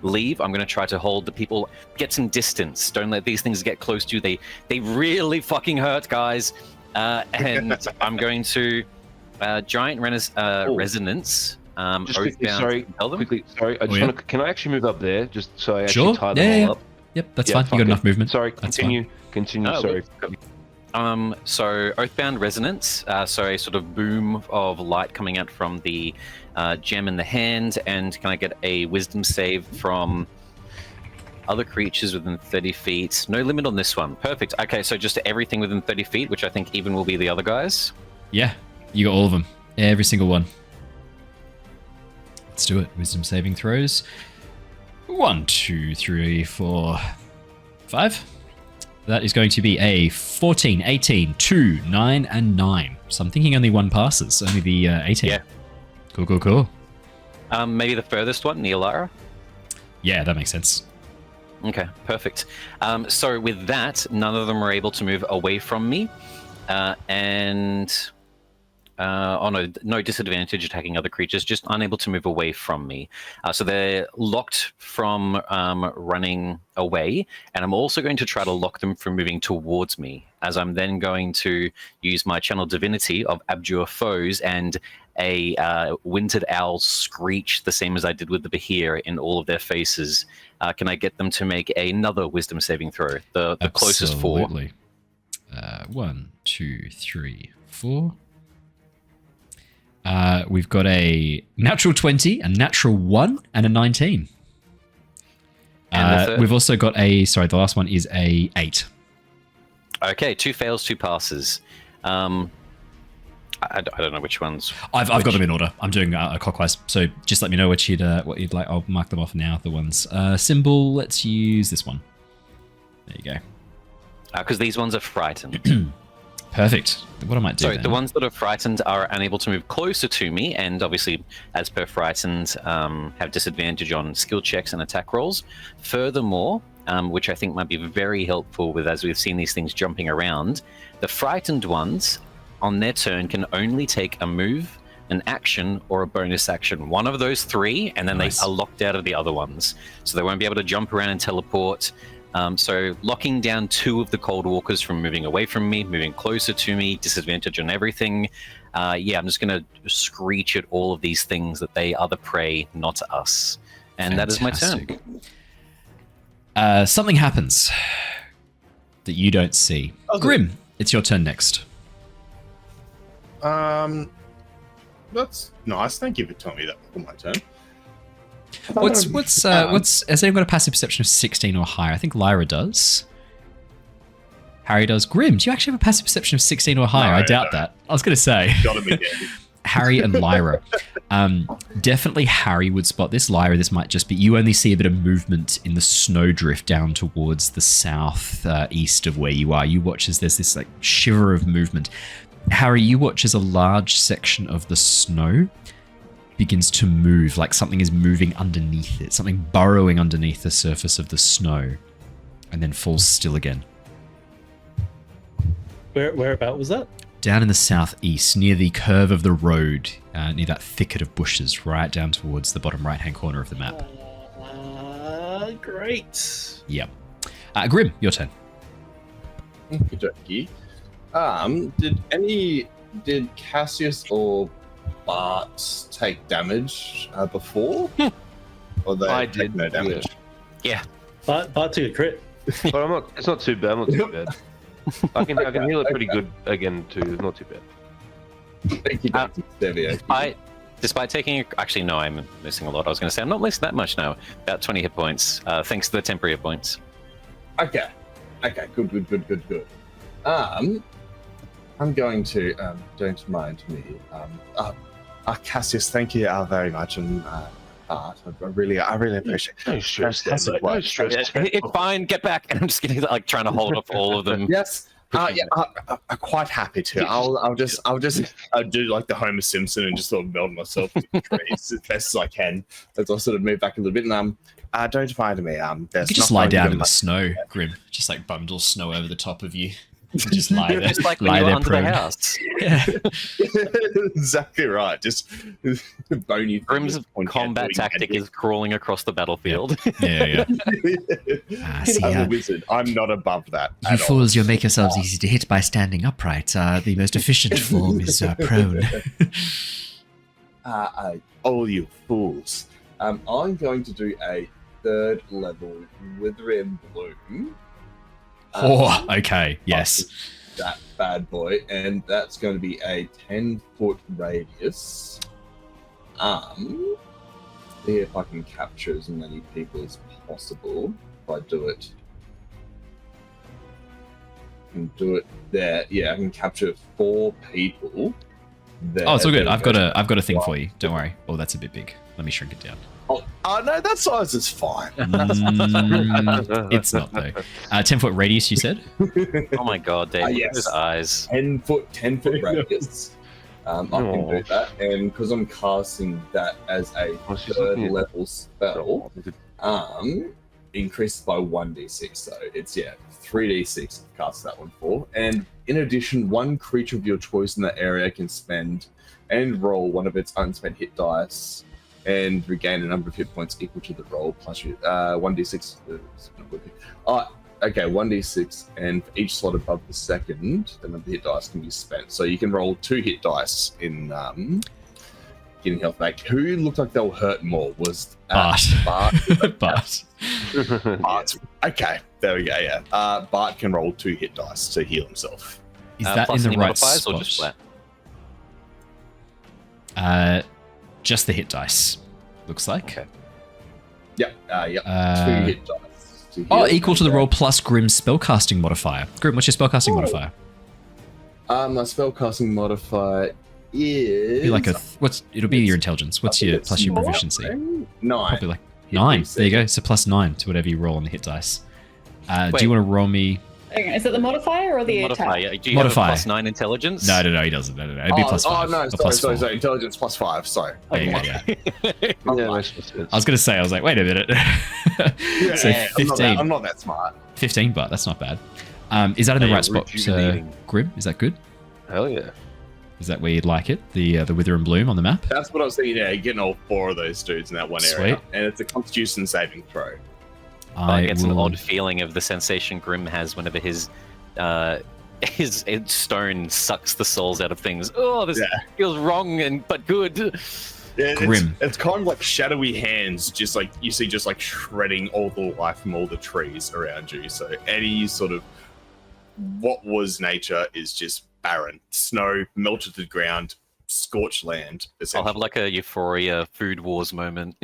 [SPEAKER 5] leave. I'm going to try to hold the people, get some distance. Don't let these things get close to you. They really fucking hurt, guys. And I'm going to giant resonance.
[SPEAKER 8] Just quickly, sorry. I just want to. Can I actually move up there? Just so I actually
[SPEAKER 1] Sure.
[SPEAKER 8] tie them all up.
[SPEAKER 1] Yep, that's fine. You got enough movement.
[SPEAKER 8] Sorry.
[SPEAKER 1] That's
[SPEAKER 8] Continue. Sorry.
[SPEAKER 5] So Oathbound Resonance, so a sort of boom of light coming out from the gem in the hand, and can I get a wisdom save from other creatures within 30 feet? No limit on this one. Perfect. Okay, so just everything within 30 feet, which I think even will be the other guys.
[SPEAKER 1] Yeah, you got all of them. Every single one. Let's do it. Wisdom saving throws. 1, 2, 3, 4, 5. That is going to be a 14, 18, 2, 9, and 9. So I'm thinking only one passes. Only the 18.
[SPEAKER 5] Yeah.
[SPEAKER 1] Cool.
[SPEAKER 5] Maybe the furthest one, near Lyra?
[SPEAKER 1] Yeah, that makes sense.
[SPEAKER 5] Okay, perfect. So with that, none of them are able to move away from me. No disadvantage attacking other creatures, just unable to move away from me. So they're locked from running away, and I'm also going to try to lock them from moving towards me, as I'm then going to use my channel divinity of Abjure Foes and a Wintered Owl screech, the same as I did with the Behir, in all of their faces. Can I get them to make another wisdom saving throw? The closest four.
[SPEAKER 1] Absolutely. 1, 2, 3, 4. We've got a natural 20, a natural 1, and a 19. We've also got the last one is a 8.
[SPEAKER 5] Okay, 2 fails, 2 passes. I don't know which ones.
[SPEAKER 1] I've got them in order. I'm doing clockwise, so just let me know what you'd like. I'll mark them off now. The ones symbol. Let's use this one. There you go.
[SPEAKER 5] Because these ones are frightened.
[SPEAKER 1] Perfect. What I might do.
[SPEAKER 5] So the ones that are frightened are unable to move closer to me, and obviously, as per frightened, have disadvantage on skill checks and attack rolls. Furthermore, which I think might be very helpful with, as we've seen these things jumping around, the frightened ones on their turn can only take a move, an action, or a bonus action. One of those 3, and then they are locked out of the other ones. So they won't be able to jump around and teleport. So locking down 2 of the Cold Walkers from moving away from me, moving closer to me, disadvantage on everything. I'm just going to screech at all of these things that they are the prey, not us. And that is my turn.
[SPEAKER 1] Something happens that you don't see. Grim, it's your turn next.
[SPEAKER 4] That's nice. Thank you for telling me that before my turn.
[SPEAKER 1] Has anyone got a passive perception of 16 or higher? I think Lyra does. Harry does. Grim, do you actually have a passive perception of 16 or higher? I doubt that. I was going to say.
[SPEAKER 4] Gotta be dead.
[SPEAKER 1] Harry and Lyra. Definitely Harry would spot this. Lyra, this might just be... You only see a bit of movement in the snowdrift down towards the south east of where you are. You watch as there's this like shiver of movement. Harry, you watch as a large section of the snow begins to move, like something is moving underneath it, something burrowing underneath the surface of the snow, and then falls still again.
[SPEAKER 9] Whereabout was that?
[SPEAKER 1] Down in the southeast, near the curve of the road, near that thicket of bushes, right down towards the bottom right-hand corner of the map.
[SPEAKER 9] Great.
[SPEAKER 1] Yep. Grim, your turn.
[SPEAKER 4] Okey-dokey. Did Cassius or Bart take damage before? Or they
[SPEAKER 8] I
[SPEAKER 4] take
[SPEAKER 8] did,
[SPEAKER 4] no damage?
[SPEAKER 9] Bart took a crit.
[SPEAKER 8] But I'm not. It's not too bad. I'm not too bad. I can heal it pretty good again too. It's not too bad.
[SPEAKER 4] Thank you, Dr. Stevia.
[SPEAKER 5] Despite taking... Actually, no, I'm missing a lot. I was going to say, I'm not missing that much now. About 20 hit points, thanks to the temporary hit points.
[SPEAKER 4] Okay. Good. I'm going to don't mind me. Cassius, thank you very much, and Bart, I really appreciate it.
[SPEAKER 8] No stress,
[SPEAKER 4] Fantastic
[SPEAKER 8] mate. No
[SPEAKER 4] work.
[SPEAKER 8] stress.
[SPEAKER 5] It's fine, get back. And I'm just getting like trying to hold up all of them.
[SPEAKER 4] Yes. I'm quite happy to. I'll just do like the Homer Simpson and just sort of meld myself into the trees as best as I can. As I sort of move back a little bit, and don't mind me.
[SPEAKER 1] You could just lie down in the snow, Grim. Just like bundle snow over the top of you. Just lie there.
[SPEAKER 5] Just like when
[SPEAKER 1] lie
[SPEAKER 5] you were
[SPEAKER 1] there
[SPEAKER 5] under
[SPEAKER 1] prone.
[SPEAKER 5] the house.
[SPEAKER 1] Yeah.
[SPEAKER 4] Exactly right. Just bony.
[SPEAKER 5] Grim's
[SPEAKER 4] fingers pointing
[SPEAKER 5] combat
[SPEAKER 4] out,
[SPEAKER 5] tactic
[SPEAKER 4] doing
[SPEAKER 5] is crawling across the battlefield.
[SPEAKER 1] Yeah.
[SPEAKER 4] magic.
[SPEAKER 1] See,
[SPEAKER 4] I'm a wizard. I'm not above that.
[SPEAKER 1] you fools, you make yourselves easy to hit by standing upright. The most efficient form is prone.
[SPEAKER 4] Oh, you fools. I'm going to do a 3rd level Withering Bloom.
[SPEAKER 1] Oh, okay. Yes.
[SPEAKER 4] That bad boy, and that's going to be a 10-foot radius. See if I can capture as many people as possible. If I do it, I can do it there. Yeah, I can capture 4 people. There.
[SPEAKER 1] Oh, it's all good. I've got a thing for you. Don't worry. Oh, that's a bit big. Let me shrink it down.
[SPEAKER 4] Oh no, that size is fine.
[SPEAKER 1] It's not though. 10-foot radius, you said?
[SPEAKER 5] Oh my god, Dave,
[SPEAKER 4] Yes.
[SPEAKER 5] his eyes.
[SPEAKER 4] 10-foot radius. I can do that, and because I'm casting that as a 3rd level spell, increased by 1d6. So it's 3d6 to cast that one for. And in addition, one creature of your choice in that area can spend and roll one of its unspent hit dice and regain a number of hit points equal to the roll plus 1d6. Okay, 1d6, and for each slot above the second, the number of hit dice can be spent. So you can roll 2 hit dice in getting health back. Who looked like they'll hurt more was
[SPEAKER 1] Bart.
[SPEAKER 4] Bart. Bart. Okay, there we go. Yeah, Bart can roll 2 hit dice to heal himself.
[SPEAKER 1] Is that in
[SPEAKER 5] Plus
[SPEAKER 1] the
[SPEAKER 5] any
[SPEAKER 1] right
[SPEAKER 5] modifiers
[SPEAKER 1] spot?
[SPEAKER 5] or just flat?
[SPEAKER 1] Just the hit dice. Looks like.
[SPEAKER 5] Okay.
[SPEAKER 4] Yep. 2 hit dice. To
[SPEAKER 1] Oh,
[SPEAKER 4] heal.
[SPEAKER 1] equal to the roll plus Grim's spellcasting modifier. Grim, what's your spellcasting modifier?
[SPEAKER 4] My spellcasting modifier is
[SPEAKER 1] Be like it'll be your intelligence. What's your plus your proficiency?
[SPEAKER 4] 9.
[SPEAKER 1] Probably like 9. There you go. So plus 9 to whatever you roll on the hit dice. Do
[SPEAKER 5] Wait.
[SPEAKER 1] you want to roll me?
[SPEAKER 3] Hang on, is it the modifier or the
[SPEAKER 5] Modifier.
[SPEAKER 3] attack?
[SPEAKER 5] Do you
[SPEAKER 1] Modifier.
[SPEAKER 5] have a plus 9 intelligence?
[SPEAKER 1] No, he doesn't. No. It'd be plus 5.
[SPEAKER 4] no,
[SPEAKER 1] or plus 4.
[SPEAKER 4] sorry. Intelligence plus 5. Sorry.
[SPEAKER 1] There you go, yeah.
[SPEAKER 8] Yeah, makes more sense.
[SPEAKER 1] I was going to say, I was like, wait a minute. So
[SPEAKER 4] Yeah,
[SPEAKER 1] 15.
[SPEAKER 4] I'm not that smart.
[SPEAKER 1] 15, but that's not bad. Is that in the
[SPEAKER 5] Hey,
[SPEAKER 1] right spot,
[SPEAKER 5] rejuvenating.
[SPEAKER 1] Grim? Is that good?
[SPEAKER 8] Hell yeah.
[SPEAKER 1] Is that where you'd like it? The Wither and Bloom on the map?
[SPEAKER 4] That's what I was thinking. Yeah, getting all 4 of those dudes in that one area,
[SPEAKER 1] Sweet.
[SPEAKER 4] and it's a Constitution saving throw.
[SPEAKER 5] I get an
[SPEAKER 1] will-
[SPEAKER 5] odd feeling of the sensation Grim has whenever his stone sucks the souls out of things. Oh, this feels wrong but good.
[SPEAKER 4] Yeah,
[SPEAKER 1] Grim.
[SPEAKER 4] It's kind of like shadowy hands, just like you see, just like shredding all the life from all the trees around you. So any sort of what was nature is just barren. Snow melted to the ground, scorched land.
[SPEAKER 5] I'll have like a Euphoria Food Wars moment.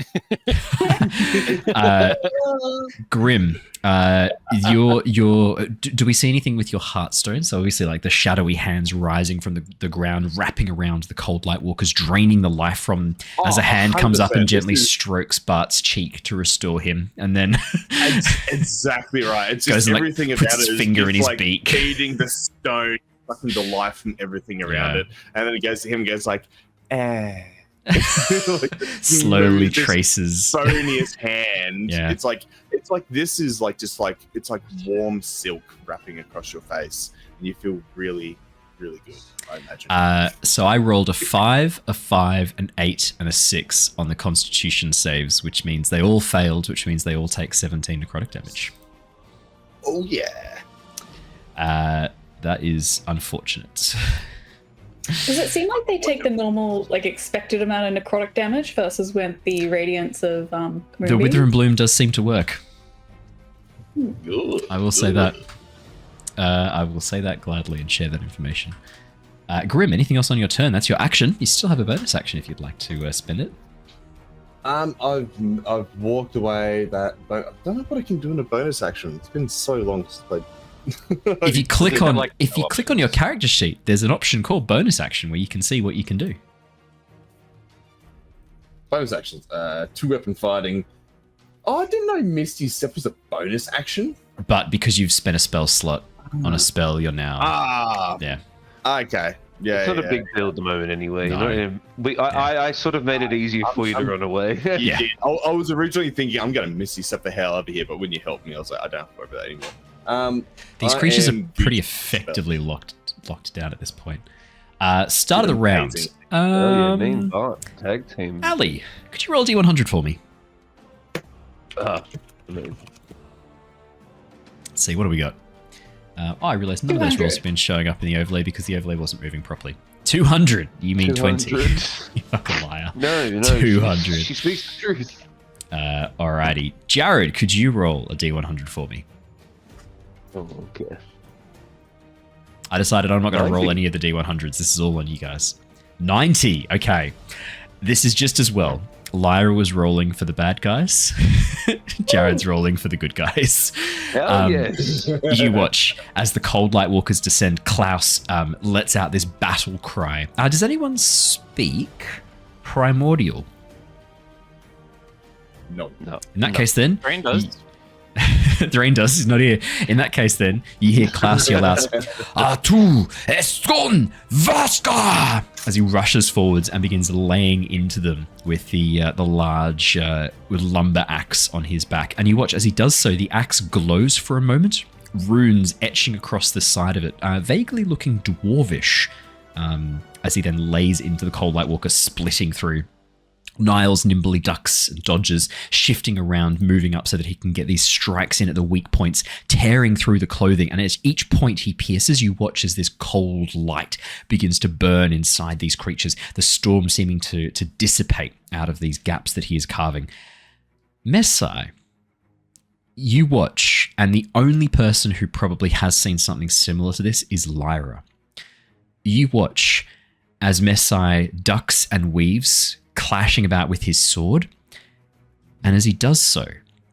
[SPEAKER 1] Grim, do we see anything with your Heartstone? So obviously like the shadowy hands rising from the ground, wrapping around the Coldlight Walkers, draining the life from as a hand comes up and
[SPEAKER 4] 100%.
[SPEAKER 1] gently
[SPEAKER 4] This is-
[SPEAKER 1] strokes Bart's cheek to restore him. And then
[SPEAKER 4] Exactly right. It's
[SPEAKER 1] Goes
[SPEAKER 4] just
[SPEAKER 1] and, like,
[SPEAKER 4] everything
[SPEAKER 1] puts
[SPEAKER 4] about
[SPEAKER 1] his
[SPEAKER 4] it is
[SPEAKER 1] finger
[SPEAKER 4] just,
[SPEAKER 1] in his
[SPEAKER 4] like,
[SPEAKER 1] beak.
[SPEAKER 4] feeding the stone, sucking the life from everything around
[SPEAKER 1] Yeah.
[SPEAKER 4] it, and then it goes to him, and goes like, Like,
[SPEAKER 1] slowly
[SPEAKER 4] this
[SPEAKER 1] traces.
[SPEAKER 4] boniest hand.
[SPEAKER 1] Yeah.
[SPEAKER 4] It's like this is like just like it's like warm silk wrapping across your face, and you feel really, really good. I imagine.
[SPEAKER 1] So I rolled a 5, a 5, an 8, and a 6 on the Constitution saves, which means they all failed, which means they all take 17 necrotic damage.
[SPEAKER 4] Oh yeah.
[SPEAKER 1] That is unfortunate.
[SPEAKER 3] Does it seem like they take the normal, like, expected amount of necrotic damage versus with the radiance of
[SPEAKER 1] The Wither and Bloom does seem to work.
[SPEAKER 4] Good.
[SPEAKER 1] I will say that. I will say that gladly and share that information. Grim, anything else on your turn? That's your action. You still have a bonus action if you'd like to spend it.
[SPEAKER 4] I've walked away. I don't know what I can do in a bonus action. It's been so long since I played.
[SPEAKER 1] If you click on
[SPEAKER 5] like,
[SPEAKER 1] if you click on your character sheet, there's an option called bonus action where you can see what you can do.
[SPEAKER 4] Bonus actions. 2-weapon fighting. Oh, I didn't know Misty Step was a bonus action.
[SPEAKER 1] But because you've spent a spell slot on a spell, you're now yeah.
[SPEAKER 4] Okay. Yeah.
[SPEAKER 8] It's not a big deal at the moment, anyway.
[SPEAKER 1] No.
[SPEAKER 8] I sort of made it easier for you to run away.
[SPEAKER 1] Yeah.
[SPEAKER 4] I was originally thinking I'm going to Misty Step the hell over here, but when you helped me, I was like, I don't have to worry about that anymore.
[SPEAKER 1] These creatures are pretty effectively locked down at this point. Start of the round.
[SPEAKER 8] Main bot, tag team.
[SPEAKER 1] Ali, could you roll D100 for me?
[SPEAKER 8] Amazing.
[SPEAKER 1] Let's see, what do we got? I realised none of those rolls have been showing up in the overlay because the overlay wasn't moving properly. 200. You mean 20? You fucking liar.
[SPEAKER 8] No.
[SPEAKER 1] 200.
[SPEAKER 8] She speaks the truth.
[SPEAKER 1] Alrighty. Jared, could you roll a D100 for me?
[SPEAKER 8] Oh, okay.
[SPEAKER 1] I decided I'm not going to roll any of the D100s. This is all on you guys. 90. Okay. This is just as well. Lyra was rolling for the bad guys. Jared's rolling for the good guys.
[SPEAKER 8] Hell yes.
[SPEAKER 1] You watch as the Coldlight Walkers descend. Klaus lets out this battle cry. Does anyone speak Primordial?
[SPEAKER 4] No.
[SPEAKER 1] In that case, then...
[SPEAKER 5] Brain does.
[SPEAKER 1] Thrain does. He's not here. In that case, then, you hear Klaus yell out, "Atu Eston Vaska!" as he rushes forwards and begins laying into them with the large with lumber axe on his back. And you watch as he does so, the axe glows for a moment, runes etching across the side of it, vaguely looking dwarvish, as he then lays into the Coldlight Walker, splitting through. Niles nimbly ducks and dodges, shifting around, moving up so that he can get these strikes in at the weak points, tearing through the clothing. And at each point he pierces, you watch as this cold light begins to burn inside these creatures, the storm seeming to dissipate out of these gaps that he is carving. Messai, you watch, and the only person who probably has seen something similar to this is Lyra. You watch as Messai ducks and weaves, clashing about with his sword, and as he does so,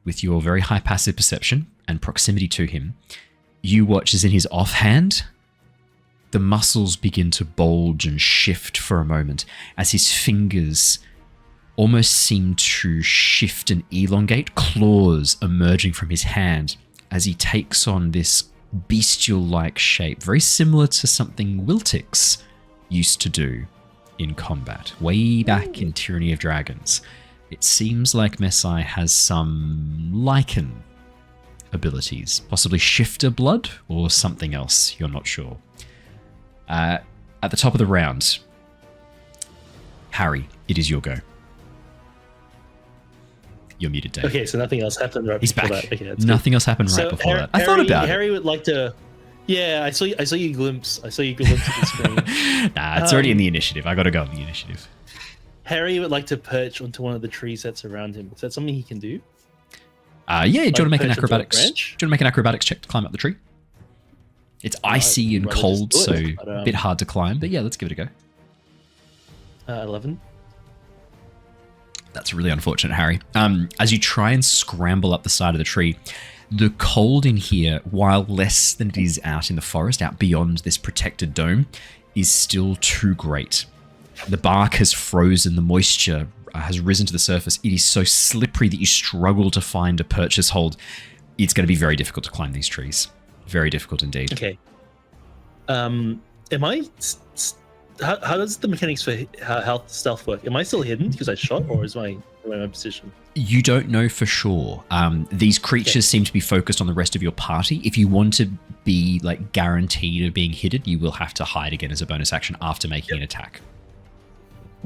[SPEAKER 1] with your very high passive perception and proximity to him, you watch as in his offhand, the muscles begin to bulge and shift for a moment as his fingers almost seem to shift and elongate, claws emerging from his hand as he takes on this bestial-like shape, very similar to something Wiltix used to do in combat, way back in Tyranny of Dragons. It seems like Messai has some Lycan abilities, possibly Shifter Blood or something else, you're not sure. At the top of the round, Harry, it is your go. You're muted, Dave.
[SPEAKER 9] Okay, so nothing else happened right
[SPEAKER 1] He's
[SPEAKER 9] before
[SPEAKER 1] back.
[SPEAKER 9] that. Okay, that's
[SPEAKER 1] Nothing else happened right before that. I thought about
[SPEAKER 9] Harry would like to... Yeah, I saw you glimpse. I saw you glimpse at the screen.
[SPEAKER 1] Nah, it's already in the initiative. I gotta go in the initiative.
[SPEAKER 9] Harry would like to perch onto one of the trees that's around him. Is that something he can do?
[SPEAKER 1] Yeah, do you want to make an
[SPEAKER 9] perch onto a
[SPEAKER 1] acrobatics? Do you
[SPEAKER 9] branch?
[SPEAKER 1] want to make an acrobatics check to climb up the tree? It's icy and
[SPEAKER 9] rather
[SPEAKER 1] cold,
[SPEAKER 9] just
[SPEAKER 1] so
[SPEAKER 9] do it,
[SPEAKER 1] a bit hard to climb. But yeah, let's give it a go.
[SPEAKER 9] 11.
[SPEAKER 1] That's really unfortunate, Harry. As you try and scramble up the side of the tree, the cold in here, while less than it is out in the forest, out beyond this protected dome, is still too great. The bark has frozen, the moisture has risen to the surface. It is so slippery that you struggle to find a purchase hold. It's going to be very difficult to climb these trees. Very difficult indeed.
[SPEAKER 9] Okay. Am I... How does the mechanics for how stealth work? Am I still hidden because I shot, or am I in my position?
[SPEAKER 1] You don't know for sure. These creatures seem to be focused on the rest of your party. If you want to be like guaranteed of being hidden, you will have to hide again as a bonus action after making an attack.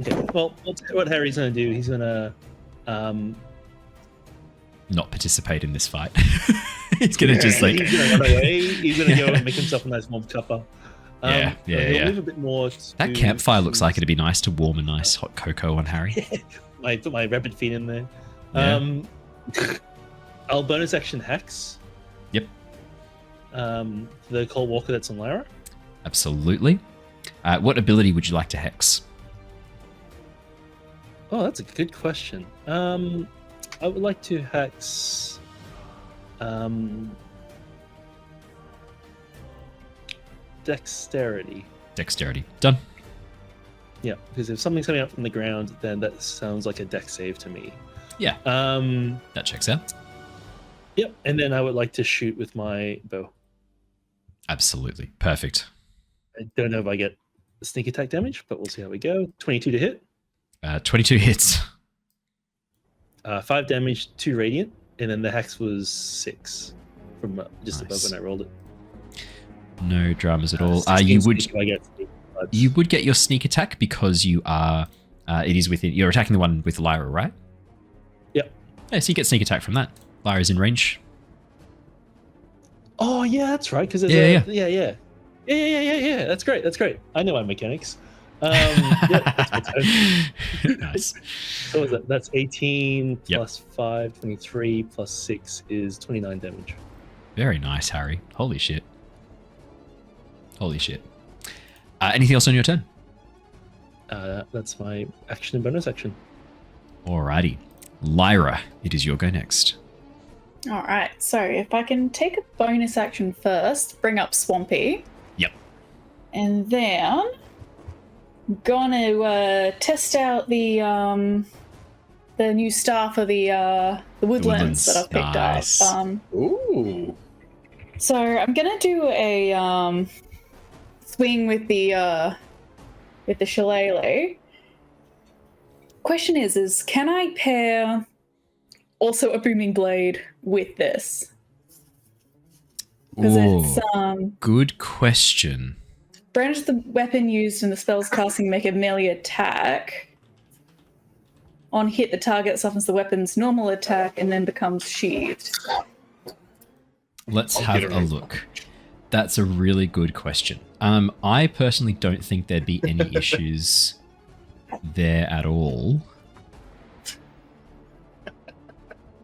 [SPEAKER 9] Okay. Well, I'll tell you what Harry's going to do. He's going to
[SPEAKER 1] Not participate in this fight. He's gonna just like
[SPEAKER 9] he's gonna run away. He's gonna go and make himself a nice warm cuppa.
[SPEAKER 1] Yeah.
[SPEAKER 9] He'll move a bit more
[SPEAKER 1] that
[SPEAKER 9] to-
[SPEAKER 1] campfire looks like it'd be nice to warm a nice hot cocoa on Harry.
[SPEAKER 9] I put my rapid feet in there.
[SPEAKER 1] Yeah.
[SPEAKER 9] I'll bonus action Hex.
[SPEAKER 1] Yep.
[SPEAKER 9] The Cold Walker that's on Lyra.
[SPEAKER 1] Absolutely. What ability would you like to hex?
[SPEAKER 9] Oh, that's a good question. I would like to hex. Dexterity.
[SPEAKER 1] Dexterity. Done.
[SPEAKER 9] Yeah, because if something's coming up from the ground, then that sounds like a dex save to me.
[SPEAKER 1] Yeah. That checks out.
[SPEAKER 9] Yep, and then I would like to shoot with my bow.
[SPEAKER 1] Absolutely. Perfect.
[SPEAKER 9] I don't know if I get sneak attack damage, but we'll see how we go. 22 to hit.
[SPEAKER 1] 22 hits.
[SPEAKER 9] 5 damage, 2 radiant, and then the hex was 6 from just above
[SPEAKER 1] Nice.
[SPEAKER 9] when I rolled it.
[SPEAKER 1] No dramas at all.
[SPEAKER 9] 16
[SPEAKER 1] You
[SPEAKER 9] sneak if I get sneak, but-
[SPEAKER 1] you would get your sneak attack because you are. It is within. You're attacking the one with Lyra, right?
[SPEAKER 9] Yep.
[SPEAKER 1] Yeah, so you get sneak attack from that. Lyra's in range.
[SPEAKER 9] Oh yeah, that's right. Because
[SPEAKER 1] Yeah.
[SPEAKER 9] yeah. That's great. That's great. I know my mechanics. Yeah, that's my turn.
[SPEAKER 1] Nice.
[SPEAKER 9] So what is that? That's 18
[SPEAKER 1] Yep.
[SPEAKER 9] plus 5, 23 plus 6 is 29 damage.
[SPEAKER 1] Very nice, Harry. Holy shit. Holy shit. Anything else on your turn?
[SPEAKER 9] That's my action and bonus action.
[SPEAKER 1] Alrighty. Lyra, it is your go next.
[SPEAKER 3] All right. So if I can take a bonus action first, bring up Swampy.
[SPEAKER 1] Yep.
[SPEAKER 3] And then gonna test out the new star for the woodlands that I've picked
[SPEAKER 1] Nice.
[SPEAKER 3] up.
[SPEAKER 4] Ooh.
[SPEAKER 3] So I'm gonna do a swing with the shillelagh. Question is can I pair also a booming blade with this? Because it's
[SPEAKER 1] good question.
[SPEAKER 3] brandish the weapon used in the spell's casting, make a melee attack. On hit, the target softens the weapon's normal attack and then becomes sheathed.
[SPEAKER 1] Let's
[SPEAKER 4] I'll
[SPEAKER 1] have
[SPEAKER 4] get
[SPEAKER 1] a
[SPEAKER 4] it.
[SPEAKER 1] look. That's a really good question. I personally don't think there'd be any issues there at all.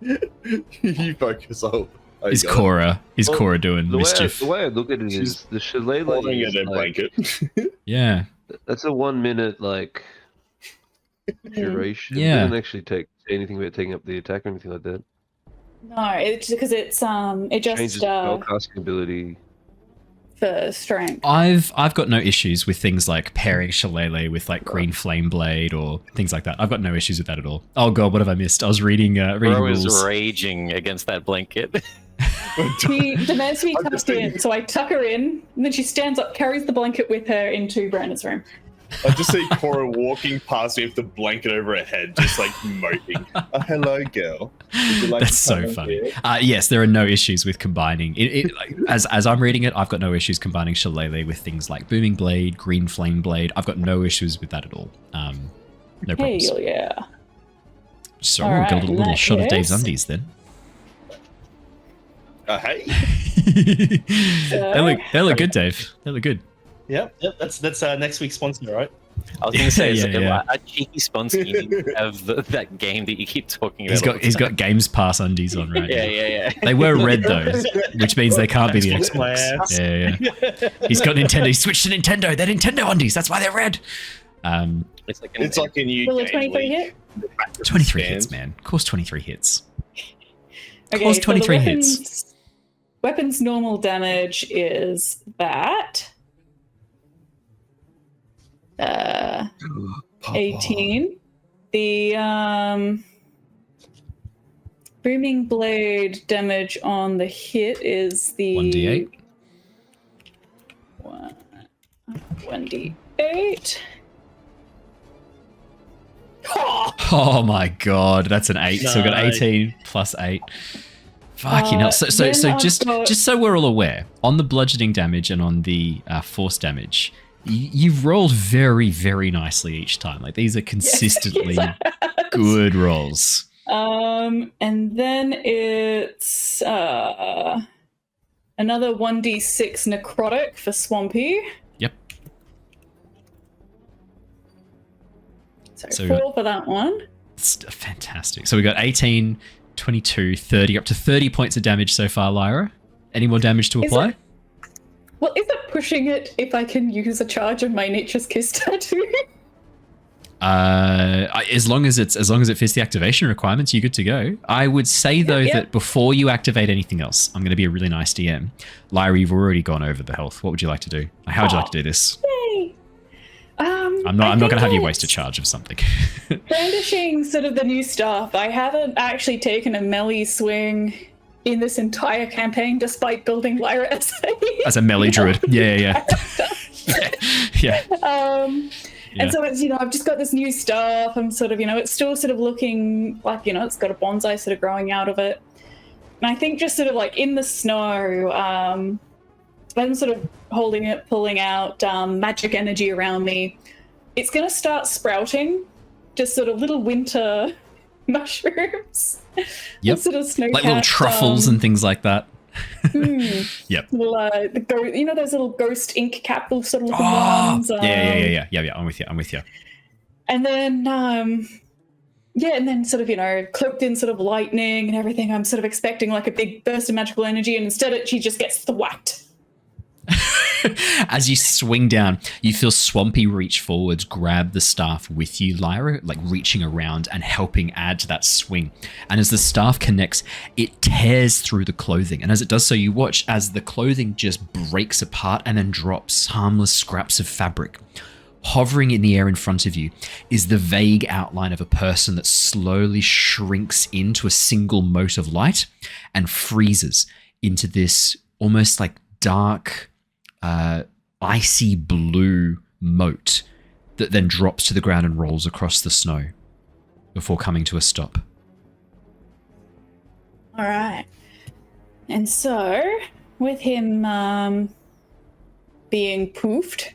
[SPEAKER 4] You focus on.
[SPEAKER 1] Is Cora
[SPEAKER 8] Well,
[SPEAKER 1] doing mischief?
[SPEAKER 8] The way I look at it
[SPEAKER 4] She's
[SPEAKER 8] is the shillelagh
[SPEAKER 4] holding
[SPEAKER 8] is
[SPEAKER 4] in a
[SPEAKER 8] like,
[SPEAKER 4] blanket.
[SPEAKER 1] Yeah.
[SPEAKER 8] that's a 1 minute like duration.
[SPEAKER 1] Yeah.
[SPEAKER 8] It doesn't actually take anything about taking up the attack or anything like that.
[SPEAKER 3] No, it's because it
[SPEAKER 8] Changes
[SPEAKER 3] just
[SPEAKER 8] spellcasting ability.
[SPEAKER 3] for strength.
[SPEAKER 1] I've got no issues with things like pairing shillelagh with like green flame blade or things like that. I've got no issues with that at all. Oh god, what have I missed? I was reading
[SPEAKER 5] Bro is
[SPEAKER 1] rules.
[SPEAKER 5] raging against that blanket.
[SPEAKER 3] She demands to be tucked in, so I tuck her in, and then she stands up, carries the blanket with her into Brandon's room.
[SPEAKER 4] I just see Cora walking past me with the blanket over her head, just like moping. Hello, girl. Would you like
[SPEAKER 1] That's
[SPEAKER 4] to
[SPEAKER 1] so
[SPEAKER 4] come in
[SPEAKER 1] funny.
[SPEAKER 4] here?"
[SPEAKER 1] Yes, there are no issues with combining it. Like, as I'm reading it, I've got no issues combining shillelagh with things like booming blade, green flame blade. I've got no issues with that at all. No problems.
[SPEAKER 3] Hell yeah.
[SPEAKER 1] So
[SPEAKER 3] All
[SPEAKER 1] we'll
[SPEAKER 3] right,
[SPEAKER 1] get a
[SPEAKER 3] in
[SPEAKER 1] little
[SPEAKER 3] that
[SPEAKER 1] shot of Dave's
[SPEAKER 3] case-
[SPEAKER 1] undies then.
[SPEAKER 4] Hey.
[SPEAKER 1] They look good, Dave. They look good.
[SPEAKER 9] Yep. That's next week's sponsor, right?
[SPEAKER 5] I was going to say,
[SPEAKER 1] Yeah.
[SPEAKER 5] a cheeky sponsor you need to have that game that you keep talking about.
[SPEAKER 1] He's got Games Pass undies on right now.
[SPEAKER 5] Yeah.
[SPEAKER 1] They were red though, which means they can't be the
[SPEAKER 9] Xbox my
[SPEAKER 1] Xbox.
[SPEAKER 9] ass.
[SPEAKER 1] Yeah. He's got Nintendo. He switched to Nintendo. They're Nintendo undies. That's why they're red.
[SPEAKER 5] It's like
[SPEAKER 4] It's like a new
[SPEAKER 3] Will a
[SPEAKER 4] game
[SPEAKER 3] 23
[SPEAKER 4] leak.
[SPEAKER 3] hit?
[SPEAKER 1] 23
[SPEAKER 4] Stands.
[SPEAKER 1] hits, man. Of course, 23 hits.
[SPEAKER 3] Okay,
[SPEAKER 1] Course
[SPEAKER 3] so the
[SPEAKER 1] 23 hits.
[SPEAKER 3] Weapon's normal damage is that. 18. The booming blade damage on the hit is the
[SPEAKER 1] 1d8.
[SPEAKER 3] 1d8.
[SPEAKER 1] Oh my god, that's an 8. So we've got
[SPEAKER 9] Nice.
[SPEAKER 1] 18 plus 8. Fucking hell. So
[SPEAKER 3] then I've
[SPEAKER 1] just
[SPEAKER 3] got-
[SPEAKER 1] so we're all aware, on the bludgeoning damage and on the force damage, you've rolled very, very nicely each time. Like these are consistently
[SPEAKER 3] Yes.
[SPEAKER 1] good rolls.
[SPEAKER 3] And then it's another 1d6 necrotic for Swampy.
[SPEAKER 1] Yep.
[SPEAKER 3] So 4 for that one.
[SPEAKER 1] It's fantastic. So we got 18, 22, 30, up to 30 points of damage so far, Lyra. Any more damage to apply?
[SPEAKER 3] Is it pushing it if I can use a charge of my Nature's Kiss tattoo?
[SPEAKER 1] As long as it fits the activation requirements, you're good to go. I would say though that before you activate anything else, I'm going to be a really nice DM. Lyra, you've already gone over the health. What would you like to do? How would you like to do this?
[SPEAKER 3] Yay!
[SPEAKER 1] I'm not going to have you waste a charge of something.
[SPEAKER 3] Brandishing sort of the new stuff. I haven't actually taken a melee swing in this entire campaign, despite building Lyra
[SPEAKER 1] as a melee druid. Yeah.
[SPEAKER 3] And so it's, I've just got this new stuff. I'm sort of, it's still sort of looking like, it's got a bonsai sort of growing out of it. And I think just sort of like in the snow, I'm sort of holding it, pulling out magic energy around me. It's going to start sprouting, just sort of little winter mushrooms.
[SPEAKER 1] Yep.
[SPEAKER 3] Sort of snow
[SPEAKER 1] like little truffles and things like that. Yep.
[SPEAKER 3] Little, those little ghost ink capsule sort of looking ones.
[SPEAKER 1] Yeah. I'm with you.
[SPEAKER 3] And then, and then sort of, cloaked in sort of lightning and everything. I'm sort of expecting like a big burst of magical energy, and instead she just gets thwacked.
[SPEAKER 1] As you swing down, you feel Swampy reach forwards, grab the staff with you, Lyra, like reaching around and helping add to that swing. And as the staff connects, it tears through the clothing. And as it does so, you watch as the clothing just breaks apart and then drops harmless scraps of fabric. Hovering in the air in front of you is the vague outline of a person that slowly shrinks into a single mote of light and freezes into this almost like dark, icy blue mote that then drops to the ground and rolls across the snow before coming to a stop.
[SPEAKER 3] All right. And so, with him being poofed,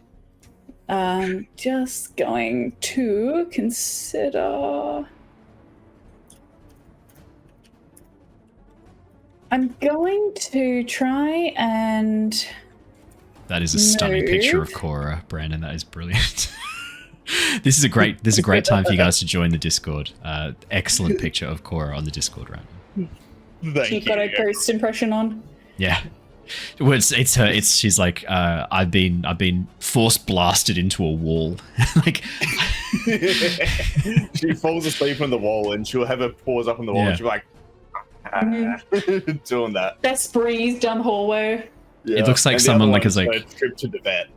[SPEAKER 3] just going to consider... I'm going to try and...
[SPEAKER 1] That is a stunning picture of Cora, Brandon. That is brilliant. This is a great time for you guys to join the Discord. Excellent picture of Cora on the Discord, right?
[SPEAKER 3] You've got a ghost impression on?
[SPEAKER 1] Yeah. Well, it's her. She's like, I've been force blasted into a wall. Like,
[SPEAKER 4] she falls asleep on the wall, and she'll have her paws up on the wall, and she'll be like, doing that.
[SPEAKER 3] Best breeze down the hallway.
[SPEAKER 4] Yeah.
[SPEAKER 1] It looks like someone like is like
[SPEAKER 4] trip to the vet.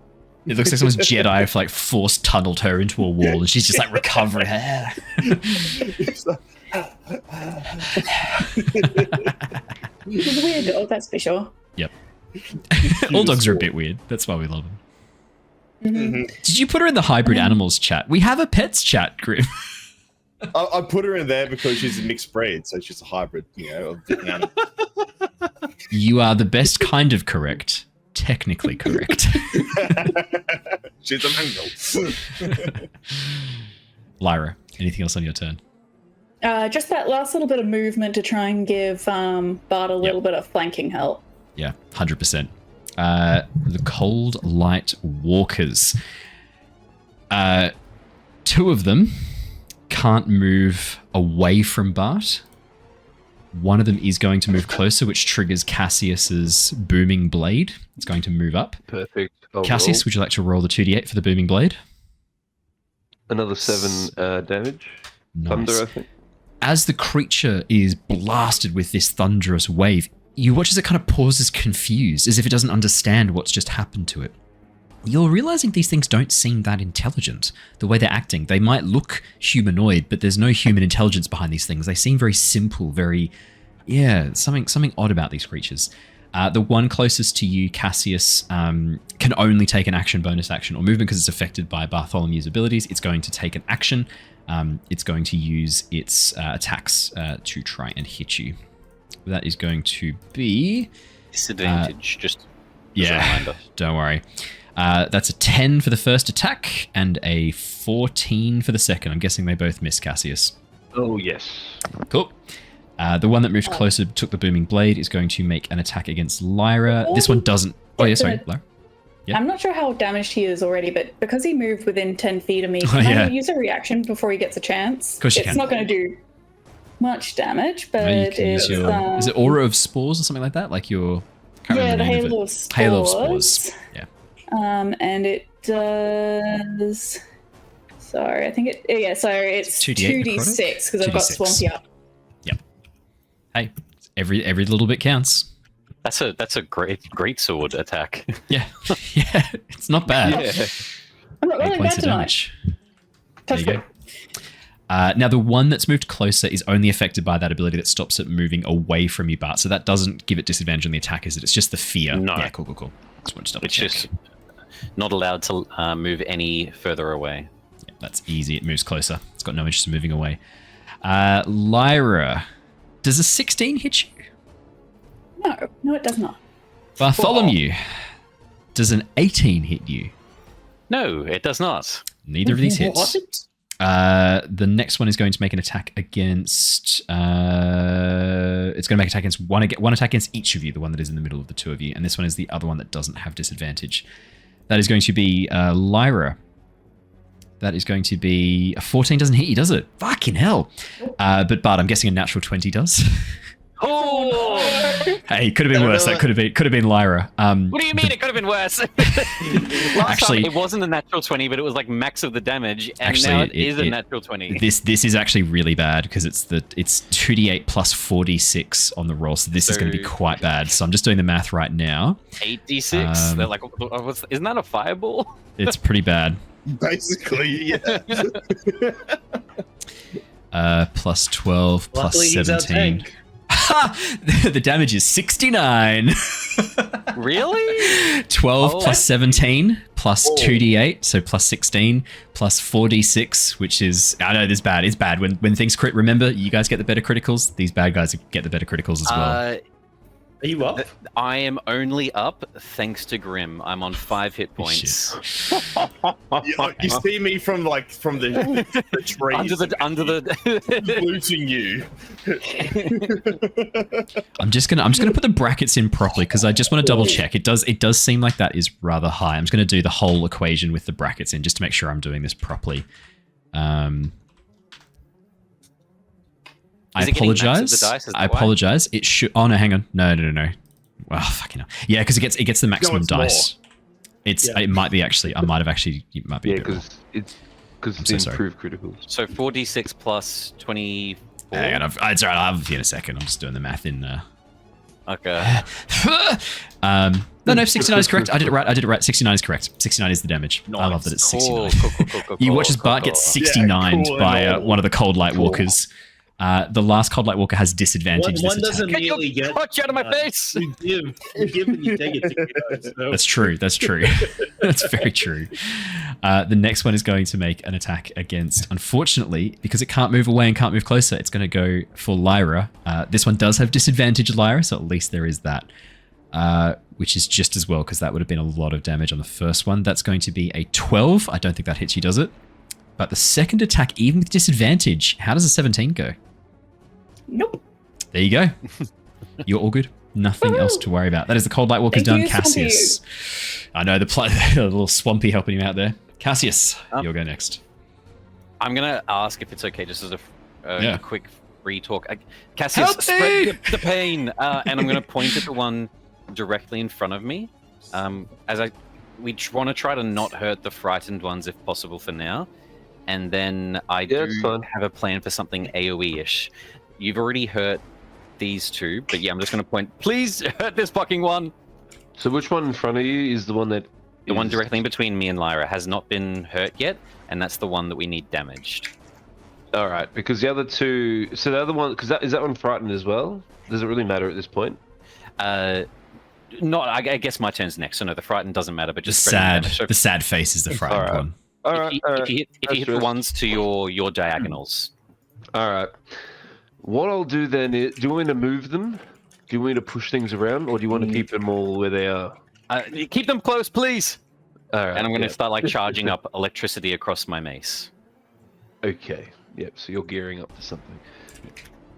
[SPEAKER 1] It looks like someone's Jedi like force tunneled her into a wall, and she's just like recovering.
[SPEAKER 3] She's a weird dog, that's for sure.
[SPEAKER 1] Yep. All dogs are a bit weird. That's why we love them.
[SPEAKER 3] Mm-hmm.
[SPEAKER 1] Did you put her in the hybrid animals chat? We have a pets chat, Grim.
[SPEAKER 4] I put her in there because she's a mixed breed, so she's a hybrid, of different animals.
[SPEAKER 1] You are the best kind of correct. Technically correct.
[SPEAKER 4] She's a mangle.
[SPEAKER 1] Lyra, anything else on your turn?
[SPEAKER 3] Just that last little bit of movement to try and give Bart a little bit of flanking help.
[SPEAKER 1] Yeah, 100%. The Coldlight Walkers. Two of them can't move away from Bart. One of them is going to move closer, which triggers Cassius's booming blade. It's going to move up.
[SPEAKER 8] Perfect.
[SPEAKER 1] Cassius, would you like to roll the 2d8 for the booming blade?
[SPEAKER 8] Another 7 damage.
[SPEAKER 1] Nice.
[SPEAKER 8] Thunder, I think.
[SPEAKER 1] As the creature is blasted with this thunderous wave, you watch as it kind of pauses confused, as if it doesn't understand what's just happened to it. You're realizing these things don't seem that intelligent, the way they're acting. They might look humanoid, but there's no human intelligence behind these things. They seem very simple, something odd about these creatures. The one closest to you, Cassius, can only take an action, bonus action, or movement because it's affected by Bartholomew's abilities. It's going to take an action. It's going to use its attacks to try and hit you. That is going to be...
[SPEAKER 5] Disadvantage, just as a reminder.
[SPEAKER 1] Don't worry. That's a 10 for the first attack and a 14 for the second. I'm guessing they both miss, Cassius.
[SPEAKER 8] Oh, yes.
[SPEAKER 1] Cool. The one that moved closer, took the booming blade, is going to make an attack against Lyra. This one doesn't. Oh, yeah, sorry, Lyra. Yeah.
[SPEAKER 3] I'm not sure how damaged he is already, but because he moved within 10 feet of me, can I use a reaction before he gets a chance?
[SPEAKER 1] Of course you
[SPEAKER 3] it's
[SPEAKER 1] can.
[SPEAKER 3] not going to do much damage, but
[SPEAKER 1] You can use
[SPEAKER 3] it's...
[SPEAKER 1] is it Aura of Spores or something like that? Like your...
[SPEAKER 3] Yeah, the Halo of Spores.
[SPEAKER 1] Halo of Spores, yeah.
[SPEAKER 3] And it does... Sorry, I think it... Yeah, so it's 2d6 because I've got Swampy up.
[SPEAKER 1] Yep. Hey, every little bit counts.
[SPEAKER 5] That's a great sword attack.
[SPEAKER 1] Yeah, yeah, it's not bad.
[SPEAKER 5] Yeah.
[SPEAKER 3] I'm not rolling bad tonight.
[SPEAKER 1] Damage. There you go. Now, the one that's moved closer is only affected by that ability that stops it moving away from you, Bart. So that doesn't give it disadvantage on the attack, is it? It's just the fear.
[SPEAKER 5] No.
[SPEAKER 1] Yeah, cool. Just want to double check.
[SPEAKER 5] It's just not allowed to move any further away.
[SPEAKER 1] Yeah, that's easy. It moves closer. It's got no interest in moving away. Lyra, does a 16 hit you?
[SPEAKER 3] No, it does not.
[SPEAKER 1] Bartholomew, does an 18 hit you?
[SPEAKER 5] No, it does not.
[SPEAKER 1] Neither of these hits. The next one is going to make an attack against... it's going to make an attack against one attack against each of you, the one that is in the middle of the two of you. And this one is the other one that doesn't have disadvantage. That is going to be Lyra. That is going to be... A 14 doesn't hit you, does it? Fucking hell. But Bart, I'm guessing a natural 20 does.
[SPEAKER 5] Oh!
[SPEAKER 1] Hey, could have been worse. That could have been Lyra.
[SPEAKER 5] What do you mean? It could have been worse. Last time it wasn't a natural 20, but it was like max of the damage, and now it is a natural 20.
[SPEAKER 1] This is actually really bad because it's 2d8 plus 4d6 on the roll, so this is going to be quite bad. So I'm just doing the math right now.
[SPEAKER 5] 8d6. They're like, isn't that a fireball?
[SPEAKER 1] It's pretty bad.
[SPEAKER 4] Basically, yeah.
[SPEAKER 1] Plus 12, plus
[SPEAKER 9] Luckily, he's our
[SPEAKER 1] 17.
[SPEAKER 9] tank.
[SPEAKER 1] The damage is 69.
[SPEAKER 5] Really?
[SPEAKER 1] 12 plus 17 plus 2d8, so plus 16 plus 4d6, which is... I know this is bad. It's bad. When things crit, remember, you guys get the better criticals. These bad guys get the better criticals as well.
[SPEAKER 9] Are you up?
[SPEAKER 5] I am only up thanks to Grim. I'm on 5 hit points.
[SPEAKER 4] You see me from the trees
[SPEAKER 5] under the
[SPEAKER 4] looting you.
[SPEAKER 1] I'm just gonna put the brackets in properly because I just want to double check. It does seem like that is rather high. I'm just gonna do the whole equation with the brackets in just to make sure I'm doing this properly. I apologize. I apologize. It should. Oh no, hang on. No. Well, fucking hell. Yeah, because it gets the maximum dice. It might be actually. I might have actually. It might be.
[SPEAKER 8] Yeah, because it's improved criticals.
[SPEAKER 5] So 4d6 plus 24.
[SPEAKER 1] Hang on. It's alright. I'll have you in a second. I'm just doing the math in.
[SPEAKER 5] Okay.
[SPEAKER 1] No, 69 is correct. I did it right. 69 is correct. 69 is the damage. Nice. I love that it's 69.
[SPEAKER 5] Cool,
[SPEAKER 1] You watch as Bart gets 69'd by one of the Coldlight Walkers. The last Coldlight Walker has disadvantage.
[SPEAKER 9] One doesn't
[SPEAKER 5] Get
[SPEAKER 9] immediately get...
[SPEAKER 5] Touch out of my face!
[SPEAKER 9] You give and you take it. So.
[SPEAKER 1] That's true. That's very true. The next one is going to make an attack against, unfortunately, because it can't move away and can't move closer, it's going to go for Lyra. This one does have disadvantage, Lyra, so at least there is that. Which is just as well, because that would have been a lot of damage on the first one. That's going to be a 12. I don't think that hits you, does it? But the second attack, even with disadvantage, how does a 17 go?
[SPEAKER 3] Nope.
[SPEAKER 1] There you go. You're all good. Nothing else to worry about. That is the Coldlight Walkers done. Cassius. I know, the little Swampy helping him out there. Cassius, you'll go next.
[SPEAKER 5] I'm going to ask if it's okay, just as a quick free talk. Cassius, spread the pain. And I'm going to point at the one directly in front of me. We want to try to not hurt the frightened ones if possible for now. And then I do have a plan for something AoE-ish. You've already hurt these two, but yeah, I'm just going to point. Please hurt this fucking one.
[SPEAKER 8] So which one in front of you is the one that...
[SPEAKER 5] The one directly in between me and Lyra has not been hurt yet, and that's the one that we need damaged.
[SPEAKER 8] All right, because the other two... So the other one... Because is that one frightened as well? Does it really matter at this point?
[SPEAKER 5] I guess my turn's next, so no, the frightened doesn't matter, but just...
[SPEAKER 1] The sad face is the frightened one.
[SPEAKER 8] All right.
[SPEAKER 5] If you hit the ones to your diagonals.
[SPEAKER 8] All right. What I'll do then is, do you want me to move them? Do you want me to push things around, or do you want to keep them all where they are?
[SPEAKER 5] Keep them close, please.
[SPEAKER 8] All right.
[SPEAKER 5] And I'm going to start charging up electricity across my mace.
[SPEAKER 8] Okay. Yep. So you're gearing up for something.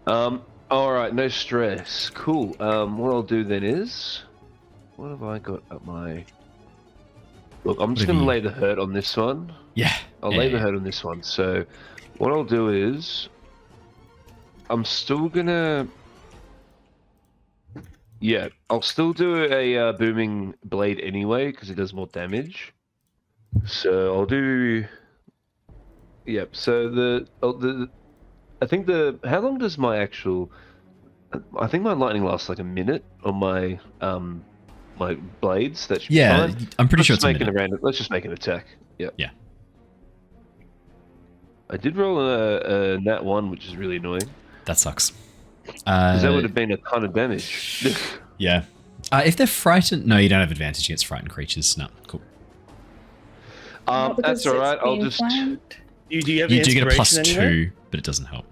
[SPEAKER 8] All right. No stress. Cool. What I'll do then is, what have I got up my? Look, I'm just going to lay the hurt on this one.
[SPEAKER 1] Yeah.
[SPEAKER 8] I'll lay the hurt on this one. So, what I'll do is, I'm still gonna. Yeah, I'll still do a booming blade anyway because it does more damage. So I'll do. Yep. So I think how long does my actual? I think my lightning lasts like a minute on my my blades. That should be fine.
[SPEAKER 1] I'm pretty sure it's a minute.
[SPEAKER 8] Let's just make an attack. Yep.
[SPEAKER 1] Yeah.
[SPEAKER 8] I did roll a nat 1, which is really annoying.
[SPEAKER 1] That sucks.
[SPEAKER 8] Because that would have been a ton of damage.
[SPEAKER 1] Yeah. If they're frightened... No, you don't have advantage against frightened creatures. No, cool.
[SPEAKER 8] That's alright, I'll just...
[SPEAKER 9] You do
[SPEAKER 1] get a +2, but it doesn't help.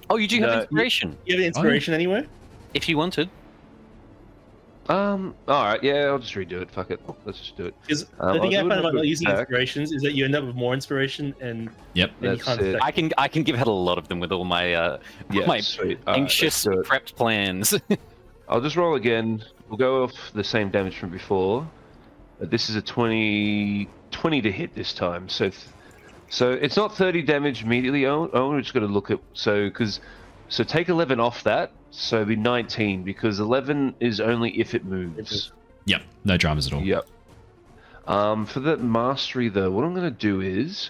[SPEAKER 5] Oh, you do have inspiration.
[SPEAKER 9] You have inspiration anywhere?
[SPEAKER 5] If you wanted.
[SPEAKER 8] Alright, yeah, I'll just redo it. Fuck it. Let's just do it.
[SPEAKER 9] Because the thing I find about not using inspirations is that you end up with more inspiration and...
[SPEAKER 1] Yep.
[SPEAKER 8] That's it.
[SPEAKER 5] I can give out a lot of them with all my anxious prepped plans.
[SPEAKER 8] I'll just roll again. We'll go off the same damage from before. This is a 20 to hit this time. So it's not 30 damage immediately. Owen, we just got to look at so take 11 off that. So it'd be 19 because 11 is only if it moves.
[SPEAKER 1] Yep. No dramas at all.
[SPEAKER 8] Yep. For the mastery though, what I'm going to do is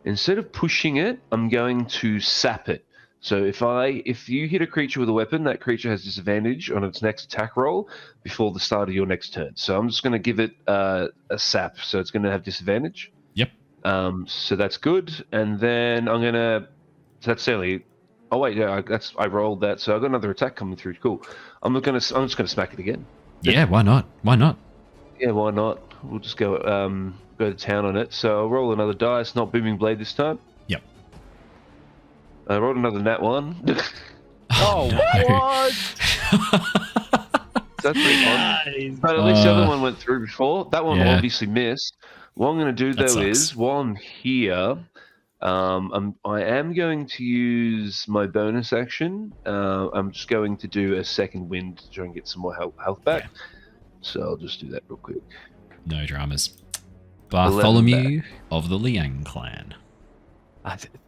[SPEAKER 8] instead of pushing it, I'm going to sap it. So if you hit a creature with a weapon, that creature has disadvantage on its next attack roll before the start of your next turn. So I'm just going to give it a sap. So it's going to have disadvantage.
[SPEAKER 1] Yep.
[SPEAKER 8] So that's good. And then I'm going to... So that's silly. Oh wait, yeah, I rolled that. So I got another attack coming through. Cool. I'm just going to smack it again.
[SPEAKER 1] Yeah, why not? Why not?
[SPEAKER 8] Yeah, why not? We'll just go to town on it. So I'll roll another dice, not booming blade this time.
[SPEAKER 1] Yep.
[SPEAKER 8] I rolled another nat 1.
[SPEAKER 1] Oh,
[SPEAKER 8] what? That's pretty fun. But at least the other one went through before. That one obviously missed. What I'm going to do though is, while I'm here, I am going to use my bonus action. I'm just going to do a second wind to try and get some more health back. Yeah. So I'll just do that real quick.
[SPEAKER 1] No dramas. Bartholomew of the Liang clan.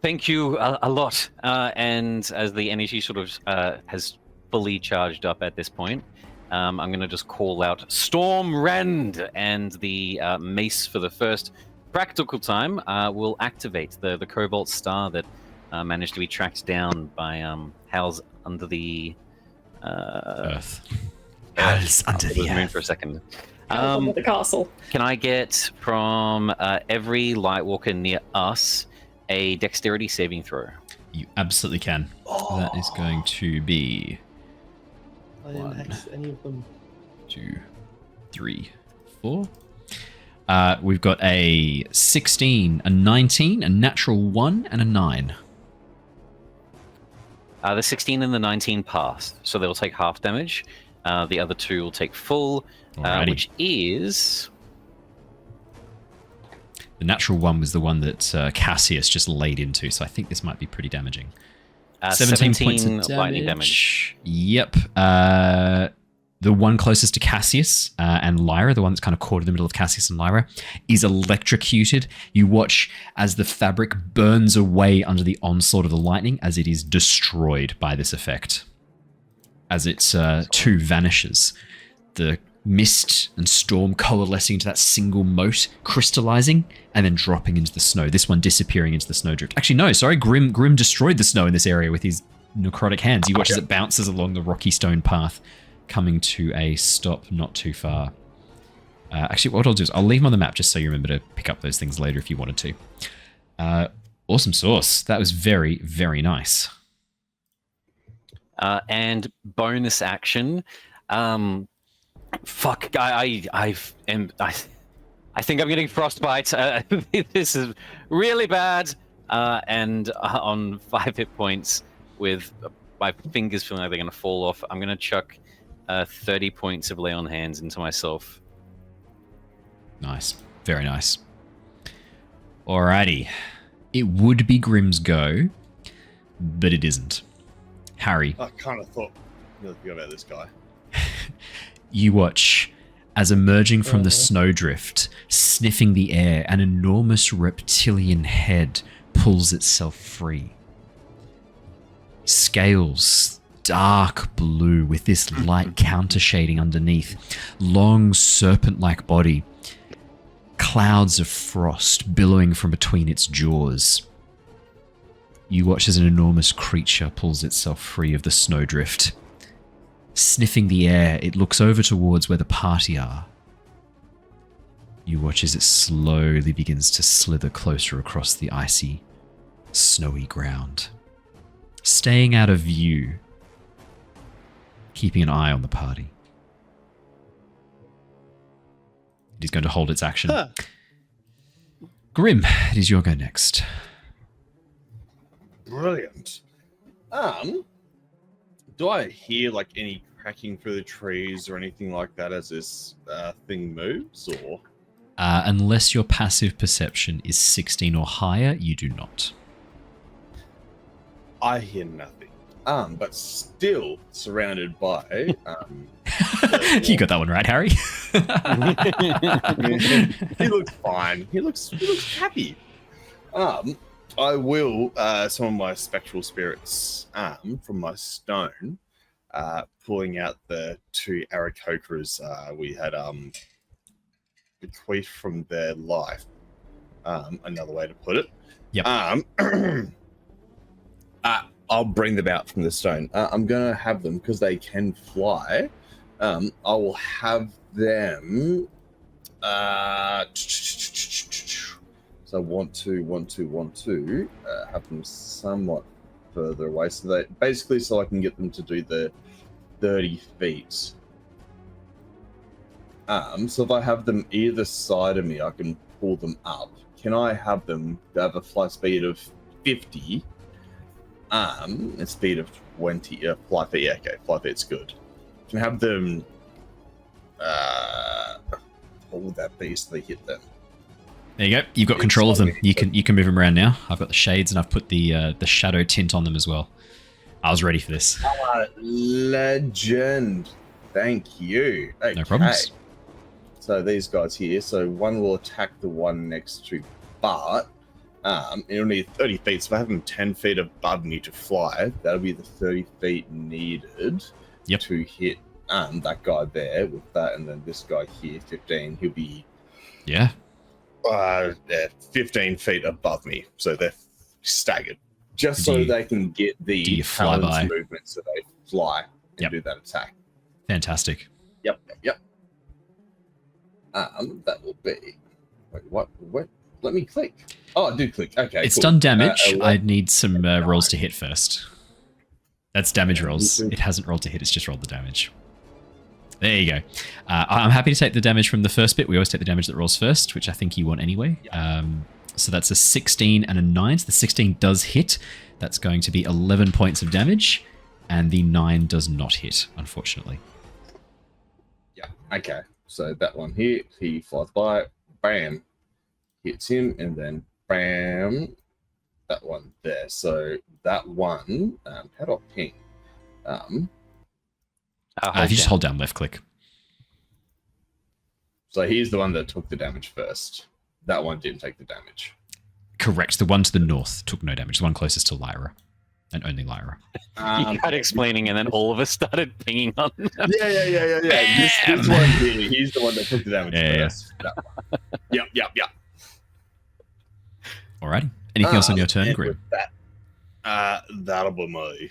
[SPEAKER 5] Thank you a lot. And as the energy sort of has fully charged up at this point, I'm going to just call out Storm Rend, and the mace for the first practical time will activate the Cobalt Star that managed to be tracked down by Howls under the
[SPEAKER 1] Earth. Howls under the
[SPEAKER 5] moon
[SPEAKER 1] Earth.
[SPEAKER 5] For a second.
[SPEAKER 3] Under the castle.
[SPEAKER 5] Can I get from every Lightwalker near us a dexterity saving throw?
[SPEAKER 1] You absolutely can. Oh. That is going to be...
[SPEAKER 9] I didn't hex any of them.
[SPEAKER 1] 2, 3, 4. We've got a 16, a 19, a natural 1, and a 9.
[SPEAKER 5] The 16 and the 19 pass, so they'll take half damage. The other two will take full, which is...
[SPEAKER 1] The natural 1 was the one that Cassius just laid into, so I think this might be pretty damaging. 17 points of
[SPEAKER 5] lightning damage.
[SPEAKER 1] Yep. The one closest to Cassius and Lyra, the one that's kind of caught in the middle of Cassius and Lyra, is electrocuted. You watch as the fabric burns away under the onslaught of the lightning as it is destroyed by this effect. As it too vanishes. The mist and storm coalescing into that single mote, crystallizing, and then dropping into the snow. This one disappearing into the snowdrift. Actually, no, sorry. Grim destroyed the snow in this area with his necrotic hands. You watch as it bounces along the rocky stone path, coming to a stop not too far. Actually, what I'll do is I'll leave them on the map just so you remember to pick up those things later if you wanted to. Awesome sauce. That was very, very nice.
[SPEAKER 5] And bonus action. Fuck, I think I'm getting frostbite. This is really bad. And on 5 hit points, with my fingers feeling like they're going to fall off, I'm going to chuck 30 points of lay on hands into myself.
[SPEAKER 1] Nice. Very nice. Alrighty. It would be Grim's go. but it isn't. Harry,
[SPEAKER 4] I kind of thought about this guy.
[SPEAKER 1] you watch as emerging from the snowdrift, sniffing the air, an enormous reptilian head pulls itself free. Scales, dark blue with this light countershading underneath, long serpent-like body, clouds of frost billowing from between its jaws. You watch as an enormous creature pulls itself free of the snowdrift. Sniffing the air, it looks over towards where the party are. You watch as it slowly begins to slither closer across the icy, snowy ground. Staying out of view, keeping an eye on the party. It is going to hold its action.
[SPEAKER 9] Huh.
[SPEAKER 1] Grim, it is your go next.
[SPEAKER 4] Brilliant. Do I hear like any cracking through the trees or anything like that as this thing moves, or?
[SPEAKER 1] Unless your passive perception is 16 or higher, you do not.
[SPEAKER 4] I hear nothing. But still surrounded by.
[SPEAKER 1] You got that one right, Harry.
[SPEAKER 4] He looks fine. He looks happy. I will summon my spectral spirits from my stone, pulling out the 2 Aarakocras we had bequeathed from their life. Another way to put it.
[SPEAKER 1] Yep.
[SPEAKER 4] I'll bring them out from the stone. I'm gonna have them because they can fly. I will have them. So I want to have them somewhat further away, so that basically, so I can get them to do the 30 feet. So if I have them either side of me, I can pull them up. Can I have them have a fly speed of 50? And speed of 20, fly feet, yeah, okay, fly feet's good. Can have them, what would that be so they hit them?
[SPEAKER 1] There you go. You've got control of them. You can move them around now. I've got the shades and I've put the shadow tint on them as well. I was ready for this.
[SPEAKER 4] Legend. Thank you. Okay.
[SPEAKER 1] No problems.
[SPEAKER 4] So these guys here, so one will attack the one next to Bart. It'll need 30 feet, so if I have them 10 feet above me to fly, that'll be the 30 feet needed to hit that guy there with that, and then this guy here, 15, he'll be 15 feet above me, so they're staggered. Just so they can get the Paladin's movement, so they fly and do that attack.
[SPEAKER 1] Fantastic.
[SPEAKER 4] Yep. That will be... Wait, what? Let me click. Oh, I did click. Okay,
[SPEAKER 1] it's done damage. I need some rolls to hit first. That's damage rolls. It hasn't rolled to hit. It's just rolled the damage. There you go. I'm happy to take the damage from the first bit. We always take the damage that rolls first, which I think you want anyway. So that's a 16 and a 9. So the 16 does hit. That's going to be 11 points of damage. And the 9 does not hit, unfortunately.
[SPEAKER 4] Yeah, okay. So that one here, he flies by. Bam. Hits him, and then bam, that one there. So that one, how do I ping?
[SPEAKER 1] If you just hold down left click.
[SPEAKER 4] So he's the one that took the damage first. That one didn't take the damage.
[SPEAKER 1] Correct. The one to the north took no damage. The one closest to Lyra, and only Lyra.
[SPEAKER 5] You tried explaining, and then all of us started pinging on them.
[SPEAKER 4] Yeah. This one here, he's the one that took the damage first. Yeah. Yep.
[SPEAKER 1] Alrighty. Anything else on your turn, Grim?
[SPEAKER 4] That'll be me.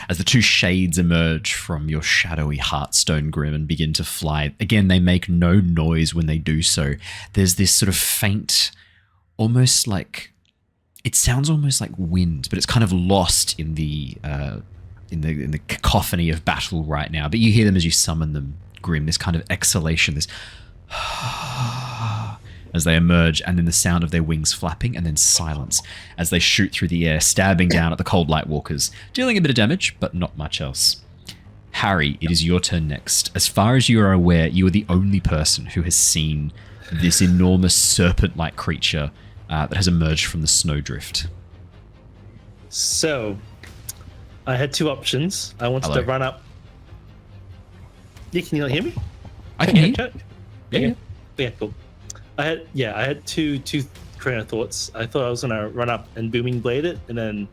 [SPEAKER 1] As the 2 shades emerge from your shadowy Heartstone, Grim, and begin to fly, again, they make no noise when they do so. There's this sort of faint, almost like... It sounds almost like wind, but it's kind of lost in the cacophony of battle right now. But you hear them as you summon them, Grim, this kind of exhalation, this... as they emerge, and then the sound of their wings flapping, and then silence as they shoot through the air, stabbing down at the Coldlight Walkers, dealing a bit of damage, but not much else. Harry, it is your turn next. As far as you are aware, you are the only person who has seen this enormous serpent-like creature that has emerged from the snowdrift.
[SPEAKER 9] So, I had two options. I wanted
[SPEAKER 1] Hello.
[SPEAKER 9] to run up. Yeah, can you not hear me?
[SPEAKER 1] I can hear you.
[SPEAKER 9] Chat?
[SPEAKER 1] Yeah.
[SPEAKER 9] Yeah, cool. I had two train of thoughts. I thought I was gonna run up and booming blade it, and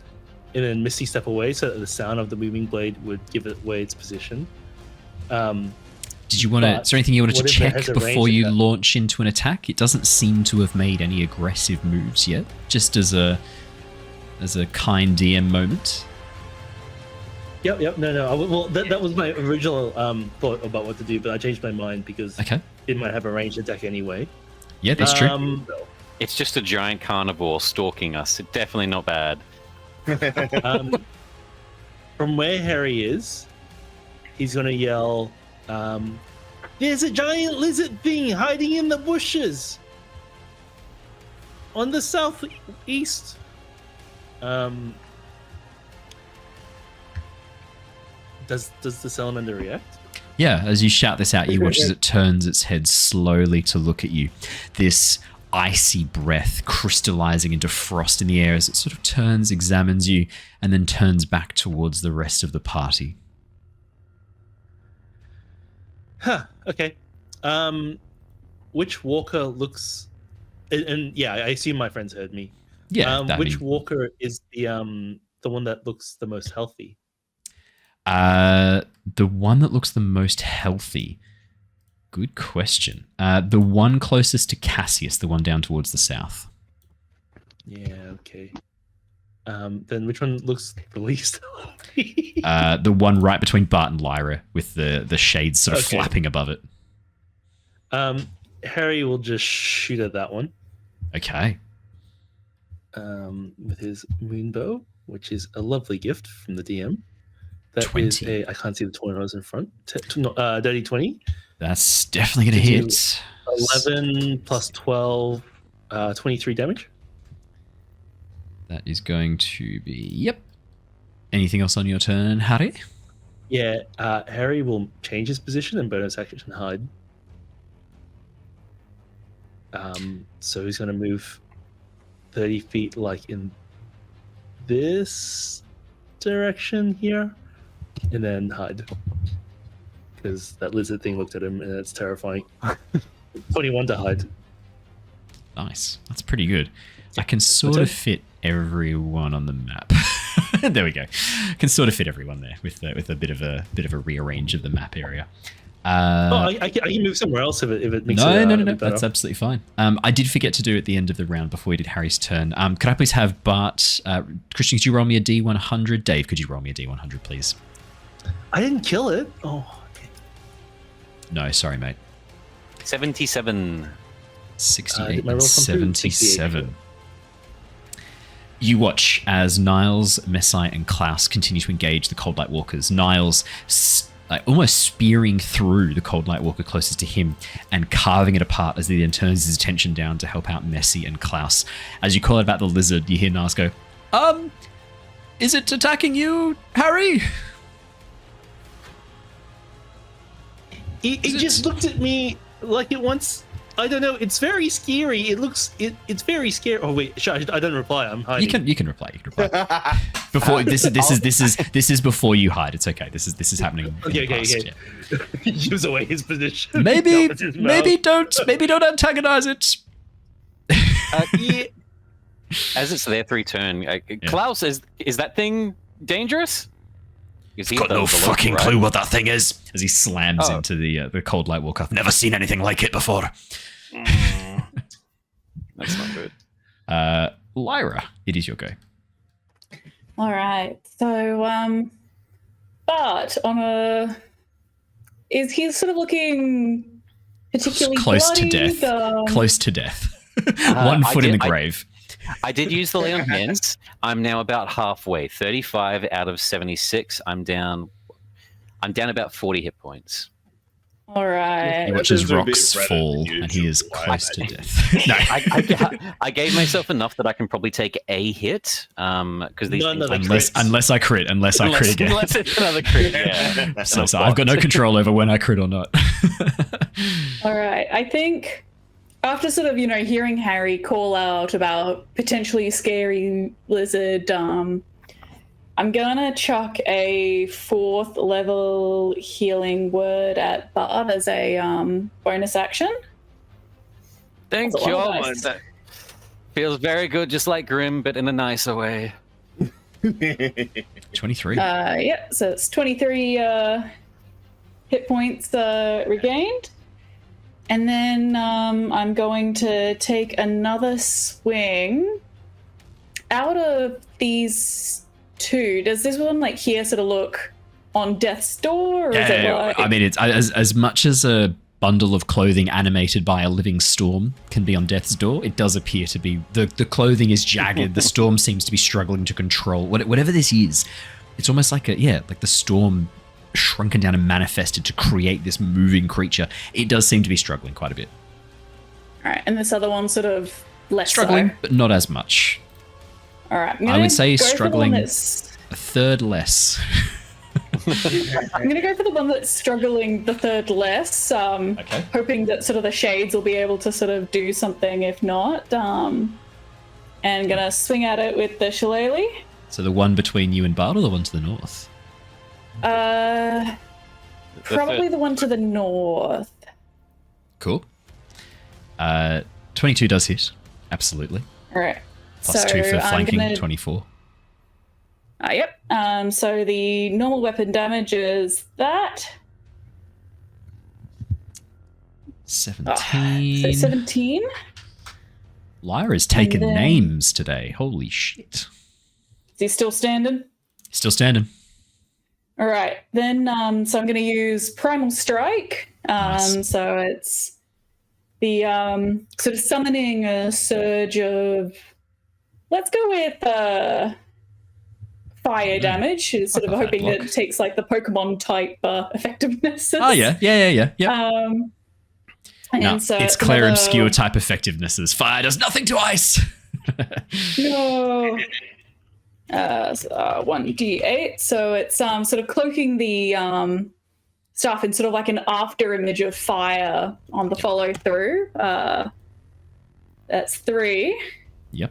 [SPEAKER 9] then misty step away so that the sound of the booming blade would give it away its position.
[SPEAKER 1] Did you want to? Is there anything you wanted to
[SPEAKER 9] what if it
[SPEAKER 1] check
[SPEAKER 9] has a
[SPEAKER 1] before
[SPEAKER 9] range
[SPEAKER 1] you
[SPEAKER 9] attack?
[SPEAKER 1] launch into an attack? It doesn't seem to have made any aggressive moves yet. Just as a kind DM moment.
[SPEAKER 9] Yep. No. Well, that was my original thought about what to do, but I changed my mind because
[SPEAKER 1] Okay.
[SPEAKER 9] it might have a ranged attack anyway.
[SPEAKER 1] Yeah, that's true.
[SPEAKER 5] It's just a giant carnivore stalking us. It's definitely not bad.
[SPEAKER 9] From where Harry is, he's gonna yell, "There's a giant lizard thing hiding in the bushes on the southeast." Does the salamander react?
[SPEAKER 1] Yeah, as you shout this out, you watch as it turns its head slowly to look at you. This icy breath crystallizing into frost in the air as it sort of turns, examines you, and then turns back towards the rest of the party.
[SPEAKER 9] Huh. Okay. Which walker looks? And yeah, I assume my friends heard me.
[SPEAKER 1] Yeah.
[SPEAKER 9] Which walker is the one that looks the most healthy?
[SPEAKER 1] The one that looks the most healthy. Good question. The one closest to Cassius, the one down towards the south.
[SPEAKER 9] Yeah. Okay. Then which one looks the least healthy?
[SPEAKER 1] The one right between Bart and Lyra, with the shades sort of
[SPEAKER 9] Okay.
[SPEAKER 1] flapping above it.
[SPEAKER 9] Harry will just shoot at that one.
[SPEAKER 1] Okay.
[SPEAKER 9] With his moonbow, which is a lovely gift from the DM. That is
[SPEAKER 1] 20.
[SPEAKER 9] I can't see the 20 rows in front. Dirty 20.
[SPEAKER 1] That's definitely going to
[SPEAKER 9] Did you-
[SPEAKER 1] hit.
[SPEAKER 9] 11 plus 12, 23 damage.
[SPEAKER 1] That is going to be... Yep. Anything else on your turn, Harry?
[SPEAKER 9] Yeah, Harry will change his position and bonus action and hide. So he's going to move 30 feet, like in this direction here, and then hide. Because that lizard thing looked at him, and it's terrifying. 21 to hide.
[SPEAKER 1] Nice. That's pretty good. I can sort of fit everyone on the map. There we go. Can sort of fit everyone there with a bit of a rearrange of the map area.
[SPEAKER 9] I can move somewhere else if it makes
[SPEAKER 1] No.
[SPEAKER 9] it better.
[SPEAKER 1] That's absolutely fine. I did forget to do at the end of the round before we did Harry's turn. Could I please have Bart, Christian, could you roll me a D100? Dave, could you roll me a D100, please?
[SPEAKER 9] I didn't kill it. Oh, okay.
[SPEAKER 1] No, sorry, mate.
[SPEAKER 5] 77.
[SPEAKER 1] 68
[SPEAKER 9] did my
[SPEAKER 1] and
[SPEAKER 9] roll come through?
[SPEAKER 1] 77. You watch as Niles, Messai, and Klaus continue to engage the Coldlight Walkers. Niles almost spearing through the Coldlight Walker closest to him and carving it apart as he then turns his attention down to help out Messi and Klaus. As you call out about the lizard, you hear Niles go, is it attacking you, Harry?
[SPEAKER 9] It just looked at me like it wants. I don't know. It's very scary. It's very scary. Oh wait, I don't reply. I'm hiding.
[SPEAKER 1] You can reply. Before this is before you hide. It's okay. This is happening. In the past,
[SPEAKER 9] Okay.
[SPEAKER 1] yeah.
[SPEAKER 9] Gives away his position.
[SPEAKER 1] Maybe
[SPEAKER 9] Covers his mouth.
[SPEAKER 1] don't antagonize it.
[SPEAKER 9] Yeah.
[SPEAKER 5] As it's their 3 turn, Klaus, is that thing dangerous?
[SPEAKER 1] Got no fucking clue what that thing is. As he slams into the Coldlight Walker. I've never seen anything like it before.
[SPEAKER 5] That's not good.
[SPEAKER 1] Lyra, it is your go.
[SPEAKER 3] All right. So, Bart is he sort of looking particularly
[SPEAKER 1] Close to
[SPEAKER 3] bloodied,
[SPEAKER 1] death. Close to death. 1 foot in the grave.
[SPEAKER 5] I did use the lay on hands. I'm now about halfway. 35 out of 76. I'm down about 40 hit points.
[SPEAKER 3] All right.
[SPEAKER 1] He watches
[SPEAKER 4] That is a bit
[SPEAKER 1] rocks
[SPEAKER 4] redder
[SPEAKER 1] fall,
[SPEAKER 4] than
[SPEAKER 1] and he is
[SPEAKER 4] usual.
[SPEAKER 1] close to death. No.
[SPEAKER 5] I gave myself enough that I can probably take a hit because these
[SPEAKER 9] None
[SPEAKER 5] things
[SPEAKER 9] of
[SPEAKER 5] like
[SPEAKER 9] them.
[SPEAKER 1] Unless I crit again.
[SPEAKER 5] unless it's another crit. Yeah.
[SPEAKER 1] So I've got no control over when I crit or not.
[SPEAKER 3] All right. I think after sort of, hearing Harry call out about potentially scary lizard, I'm gonna chuck a 4th level healing word at Bard as a bonus action.
[SPEAKER 5] Thank
[SPEAKER 3] That's a
[SPEAKER 5] you.
[SPEAKER 3] lot of
[SPEAKER 5] Oh,
[SPEAKER 3] dice.
[SPEAKER 5] that feels very good, just like Grim, but in a nicer way.
[SPEAKER 1] 23.
[SPEAKER 3] Yeah, so it's 23 hit points regained. And then I'm going to take another swing. Out of these 2, does this one like here sort of look on death's door? Or is it like...
[SPEAKER 1] I mean, it's as much as a bundle of clothing animated by a living storm can be on death's door, it does appear to be the clothing is jagged. The storm seems to be struggling to control whatever this is. It's almost like like the storm shrunken down and manifested to create this moving creature. It does seem to be struggling quite a bit.
[SPEAKER 3] All right, and this other one sort of less
[SPEAKER 1] Struggling,
[SPEAKER 3] so.
[SPEAKER 1] but not as much.
[SPEAKER 3] All right,
[SPEAKER 1] I would say
[SPEAKER 3] go for the
[SPEAKER 1] struggling
[SPEAKER 3] one
[SPEAKER 1] a third less.
[SPEAKER 3] I'm going to go for the one that's struggling the third less,
[SPEAKER 1] Okay.
[SPEAKER 3] hoping that sort of the shades will be able to sort of do something if not. And going to swing at it with the shillelagh.
[SPEAKER 1] So the one between you and Bard, or the one to the north?
[SPEAKER 3] Probably the one to the north.
[SPEAKER 1] Cool. 22 does hit. Absolutely.
[SPEAKER 3] All right.
[SPEAKER 1] Plus
[SPEAKER 3] so
[SPEAKER 1] 2 for
[SPEAKER 3] I'm
[SPEAKER 1] flanking,
[SPEAKER 3] gonna...
[SPEAKER 1] 24.
[SPEAKER 3] Yep. So the normal weapon damage is that.
[SPEAKER 1] 17.
[SPEAKER 3] So 17.
[SPEAKER 1] Lyra's taken
[SPEAKER 3] then-
[SPEAKER 1] names today. Holy shit.
[SPEAKER 3] Is he still standing?
[SPEAKER 1] Still standing.
[SPEAKER 3] All right. Then, so I'm going to use Primal Strike.
[SPEAKER 1] Nice.
[SPEAKER 3] So it's the sort of summoning a surge of. Let's go with fire damage. Is sort of
[SPEAKER 1] Like a
[SPEAKER 3] hoping
[SPEAKER 1] fat
[SPEAKER 3] that
[SPEAKER 1] block.
[SPEAKER 3] it takes like the Pokemon type effectiveness.
[SPEAKER 1] Oh, yeah. Yeah.
[SPEAKER 3] And
[SPEAKER 1] No,
[SPEAKER 3] so
[SPEAKER 1] it's Claire
[SPEAKER 3] another-
[SPEAKER 1] obscure type effectivenesses. Fire does nothing to ice.
[SPEAKER 3] No. 1d8. So it's sort of cloaking the stuff in sort of like an after image of fire on the follow through. That's 3.
[SPEAKER 1] Yep.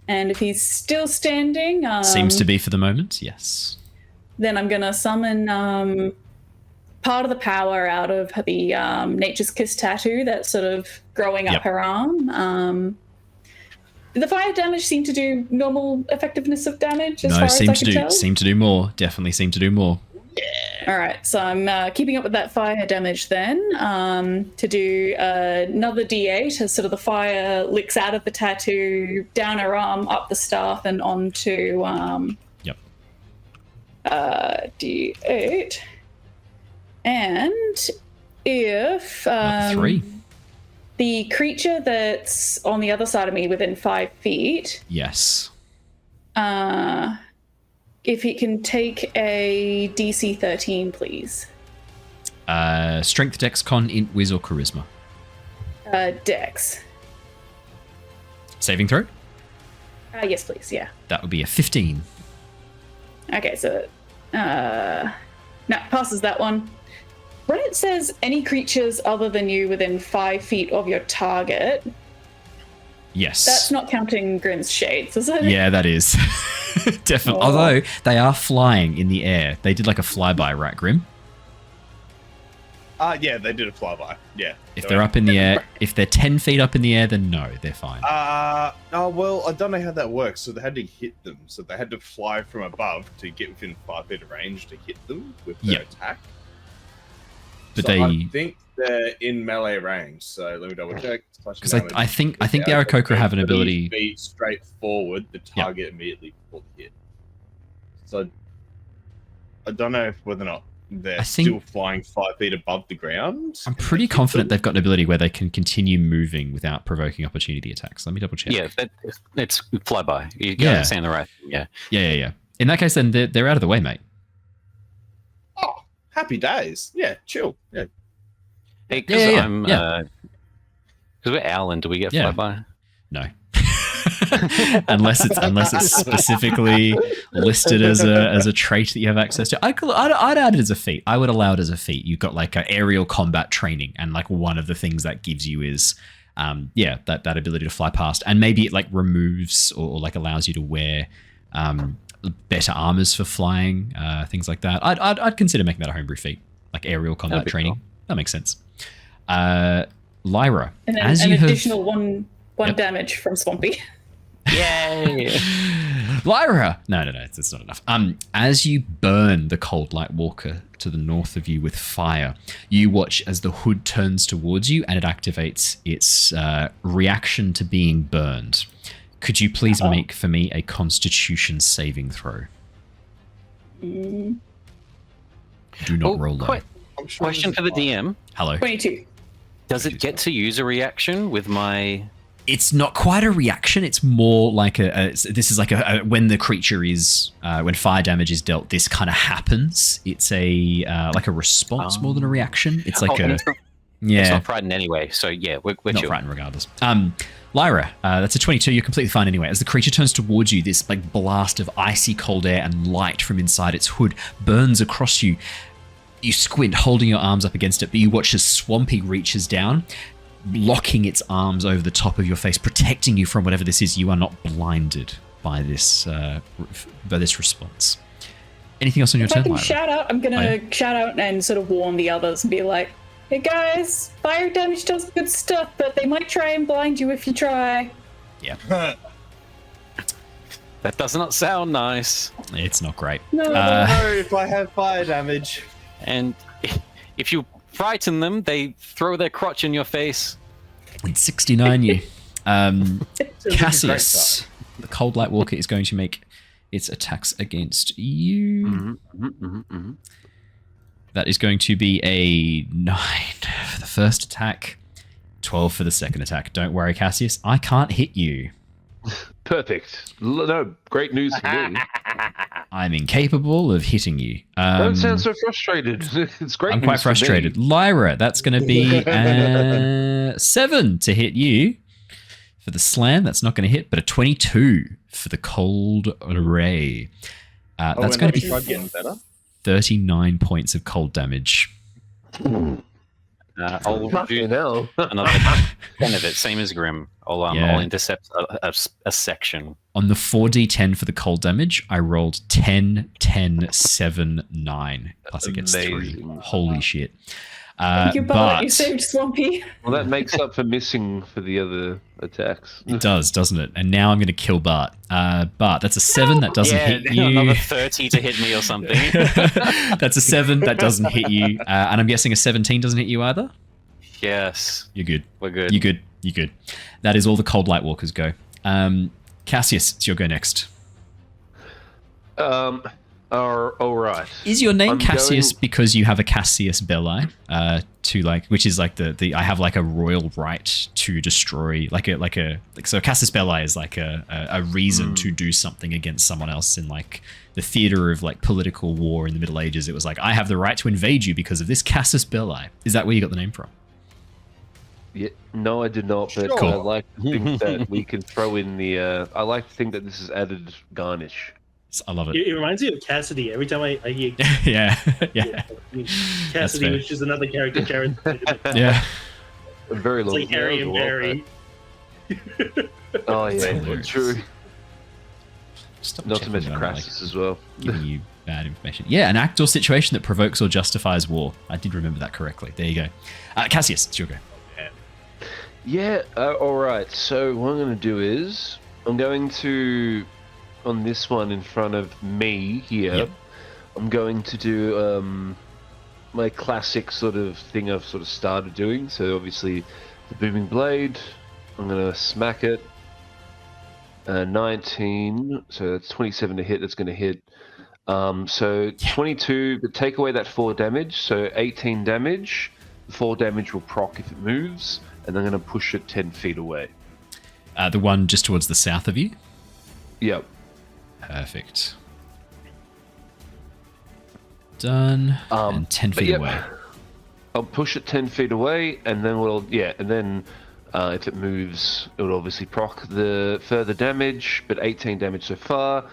[SPEAKER 3] And if he's still standing,
[SPEAKER 1] Seems to be for the moment, yes.
[SPEAKER 3] then I'm gonna summon part of the power out of the Nature's Kiss tattoo that's sort of growing up
[SPEAKER 1] Yep.
[SPEAKER 3] her arm. Did the fire damage seem to do normal effectiveness of damage as far
[SPEAKER 1] No,
[SPEAKER 3] as I
[SPEAKER 1] seem
[SPEAKER 3] can tell?
[SPEAKER 1] to do more. Definitely seem to do more.
[SPEAKER 3] All right, so I'm keeping up with that fire damage then to do another D8 as sort of the fire licks out of the tattoo, down her arm, up the staff, and onto
[SPEAKER 1] Yep.
[SPEAKER 3] D8. And if
[SPEAKER 1] 3.
[SPEAKER 3] the creature that's on the other side of me within 5 feet,
[SPEAKER 1] Yes.
[SPEAKER 3] if he can take a DC 13, please.
[SPEAKER 1] Strength, Dex, Con, Int, Wiz, or Charisma.
[SPEAKER 3] Dex.
[SPEAKER 1] Saving throw?
[SPEAKER 3] Yes, please, yeah.
[SPEAKER 1] That would be a 15.
[SPEAKER 3] Okay, so no, passes that one. When it says any creatures other than you within 5 feet of your target,
[SPEAKER 1] Yes.
[SPEAKER 3] that's not counting Grim's shades, is it?
[SPEAKER 1] Yeah, that is. Definitely.
[SPEAKER 3] Oh.
[SPEAKER 1] Although they are flying in the air. They did like a flyby, right, Grim?
[SPEAKER 4] Yeah, they did a flyby. Yeah.
[SPEAKER 1] If they're up in the air, if they're 10 feet up in the air, then no, they're fine.
[SPEAKER 4] Oh, well, I don't know how that works. So they had to hit them. So they had to fly from above to get within 5 feet of range to hit them with their
[SPEAKER 1] Yep.
[SPEAKER 4] attack.
[SPEAKER 1] But
[SPEAKER 4] So
[SPEAKER 1] they,
[SPEAKER 4] I think they're in melee range. So let me double check.
[SPEAKER 1] because I think the Aarakocra have an ability.
[SPEAKER 4] Be straight forward, the target immediately before the hit. So I don't know whether or not they're
[SPEAKER 1] I think-
[SPEAKER 4] still flying 5 feet above the ground.
[SPEAKER 1] I'm pretty confident they've got an ability where they can continue moving without provoking opportunity attacks. Let me double check.
[SPEAKER 5] Yeah, it's flyby. You
[SPEAKER 1] Yeah.
[SPEAKER 5] understand the right thing, yeah.
[SPEAKER 1] Yeah. In that case, then they're out of the way, mate.
[SPEAKER 4] Oh, happy days. Yeah, chill. Yeah.
[SPEAKER 5] Hey, because
[SPEAKER 1] Yeah,
[SPEAKER 5] I'm...
[SPEAKER 1] yeah.
[SPEAKER 5] Because we're Owlin, do we get
[SPEAKER 1] Yeah.
[SPEAKER 5] flyby?
[SPEAKER 1] No. unless it's specifically listed as a trait that you have access to. I'd add it as a feat. I would allow it as a feat. You've got like a aerial combat training, and like one of the things that gives you is that ability to fly past, and maybe it like removes or like allows you to wear better armors for flying, things like that. I'd consider making that a homebrew feat, like aerial combat training.
[SPEAKER 5] Cool.
[SPEAKER 1] That makes sense. Lyra,
[SPEAKER 3] And then
[SPEAKER 1] as
[SPEAKER 3] an
[SPEAKER 1] you have
[SPEAKER 3] additional one damage from Swampy.
[SPEAKER 5] Yay!
[SPEAKER 1] Lyra! No, it's not enough. As you burn the Coldlight Walker to the north of you with fire, you watch as the hood turns towards you and it activates its reaction to being burned. Could you please make for me a Constitution saving throw? Do not roll low.
[SPEAKER 5] Question for the DM.
[SPEAKER 1] Hello.
[SPEAKER 3] 22.
[SPEAKER 5] Does it get to use a reaction with my...
[SPEAKER 1] It's not quite a reaction. It's more like this is like a when the creature is when fire damage is dealt, this kind of happens. It's a like a response more than a reaction. It's like
[SPEAKER 5] It's not frightened anyway, so yeah, we're
[SPEAKER 1] not
[SPEAKER 5] chill.
[SPEAKER 1] frightened regardless. Lyra, that's a 22. You're completely fine anyway. As the creature turns towards you, this like blast of icy cold air and light from inside its hood burns across you. You squint, holding your arms up against it, but you watch as Swampy reaches down, locking its arms over the top of your face, protecting you from whatever this is. You are not blinded by this response. Anything else on your
[SPEAKER 3] If I
[SPEAKER 1] turn,
[SPEAKER 3] can
[SPEAKER 1] Lyra?
[SPEAKER 3] shout out, I'm gonna shout out and sort of warn the others and be like, "Hey guys, fire damage does good stuff, but they might try and blind you if you try."
[SPEAKER 1] Yeah.
[SPEAKER 5] That does not sound nice.
[SPEAKER 1] It's not great.
[SPEAKER 3] No.
[SPEAKER 4] If I have fire damage.
[SPEAKER 5] And if you frighten them, they throw their crotch in your face.
[SPEAKER 1] It's 69 you. Cassius, the Coldlight Walker, is going to make its attacks against you. That is going to be a 9 for the first attack, 12 for the second attack. Don't worry, Cassius, I can't hit you.
[SPEAKER 8] Perfect. No, great news for me.
[SPEAKER 1] I'm incapable of hitting you.
[SPEAKER 8] Don't sound so frustrated. It's great.
[SPEAKER 1] I'm quite frustrated. Lyra, that's going to be 7 to hit you for the slam. That's not going to hit, but a 22 for the cold ray. That's going to be
[SPEAKER 4] getting better.
[SPEAKER 1] 39 points of cold damage.
[SPEAKER 5] I'll do
[SPEAKER 8] Hell.
[SPEAKER 5] another 10 of it, same as Grim. I'll intercept a section.
[SPEAKER 1] On the 4d10 for the cold damage, I rolled 10, 10, 7, 9. Plus it gets 3.
[SPEAKER 8] Amazing.
[SPEAKER 1] Holy shit.
[SPEAKER 3] Thank you, Bart. You saved Swampy.
[SPEAKER 8] Well, that makes up for missing for the other attacks.
[SPEAKER 1] It does, doesn't it? And now I'm going to kill Bart. Bart, that's a 7. That doesn't hit you.
[SPEAKER 5] Another 30 to hit me or something.
[SPEAKER 1] That's a 7. That doesn't hit you. And I'm guessing a 17 doesn't hit you either?
[SPEAKER 5] Yes.
[SPEAKER 1] You're good.
[SPEAKER 5] We're good.
[SPEAKER 1] You're good. You're good. That is all the Coldlight Walkers go. Cassius, it's your go next.
[SPEAKER 8] All right.
[SPEAKER 1] Is your name
[SPEAKER 8] I'm
[SPEAKER 1] Cassius
[SPEAKER 8] going-
[SPEAKER 1] because you have a Cassius belli? To like, which is like the I have like a royal right to destroy so Cassius belli is like a reason to do something against someone else in like the theater of like political war in the Middle Ages. It was like, I have the right to invade you because of this Cassius belli. Is that where you got the name from?
[SPEAKER 8] Yeah, no, I did not. But
[SPEAKER 4] Sure.
[SPEAKER 8] I like to think that we can throw in the. I like to think that this is added garnish.
[SPEAKER 1] I love it.
[SPEAKER 9] It reminds me of Cassidy every time I hear
[SPEAKER 1] yeah.
[SPEAKER 9] Cassidy,
[SPEAKER 1] fair.
[SPEAKER 9] which is another character, Jared.
[SPEAKER 1] Yeah.
[SPEAKER 8] A very
[SPEAKER 9] It's
[SPEAKER 8] long.
[SPEAKER 9] like Harry and Barry.
[SPEAKER 8] Oh yeah,
[SPEAKER 1] hilarious.
[SPEAKER 8] true.
[SPEAKER 1] Just
[SPEAKER 8] Not to
[SPEAKER 1] double-checking
[SPEAKER 8] mention
[SPEAKER 1] that I'm not,
[SPEAKER 8] Crassus as well.
[SPEAKER 1] giving you bad information. Yeah, an act or situation that provokes or justifies war. I did remember that correctly. There you go. Cassius, it's your go.
[SPEAKER 8] Yeah, all right. So what I'm going to do is I'm going to, on this one in front of me here,
[SPEAKER 1] Yep.
[SPEAKER 8] I'm going to do my classic sort of thing I've sort of started doing. So obviously the booming blade, I'm going to smack it. 19, so that's 27 to hit. That's going to hit. So 22, but take away that 4 damage. So 18 damage. The 4 damage will proc if it moves. And I'm going to push it 10 feet away.
[SPEAKER 1] The one just towards the south of you?
[SPEAKER 8] Yep.
[SPEAKER 1] Perfect. Done. And 10
[SPEAKER 8] but
[SPEAKER 1] feet
[SPEAKER 8] yep.
[SPEAKER 1] away.
[SPEAKER 8] I'll push it 10 feet away, and then if it moves, it will obviously proc the further damage, but 18 damage so far.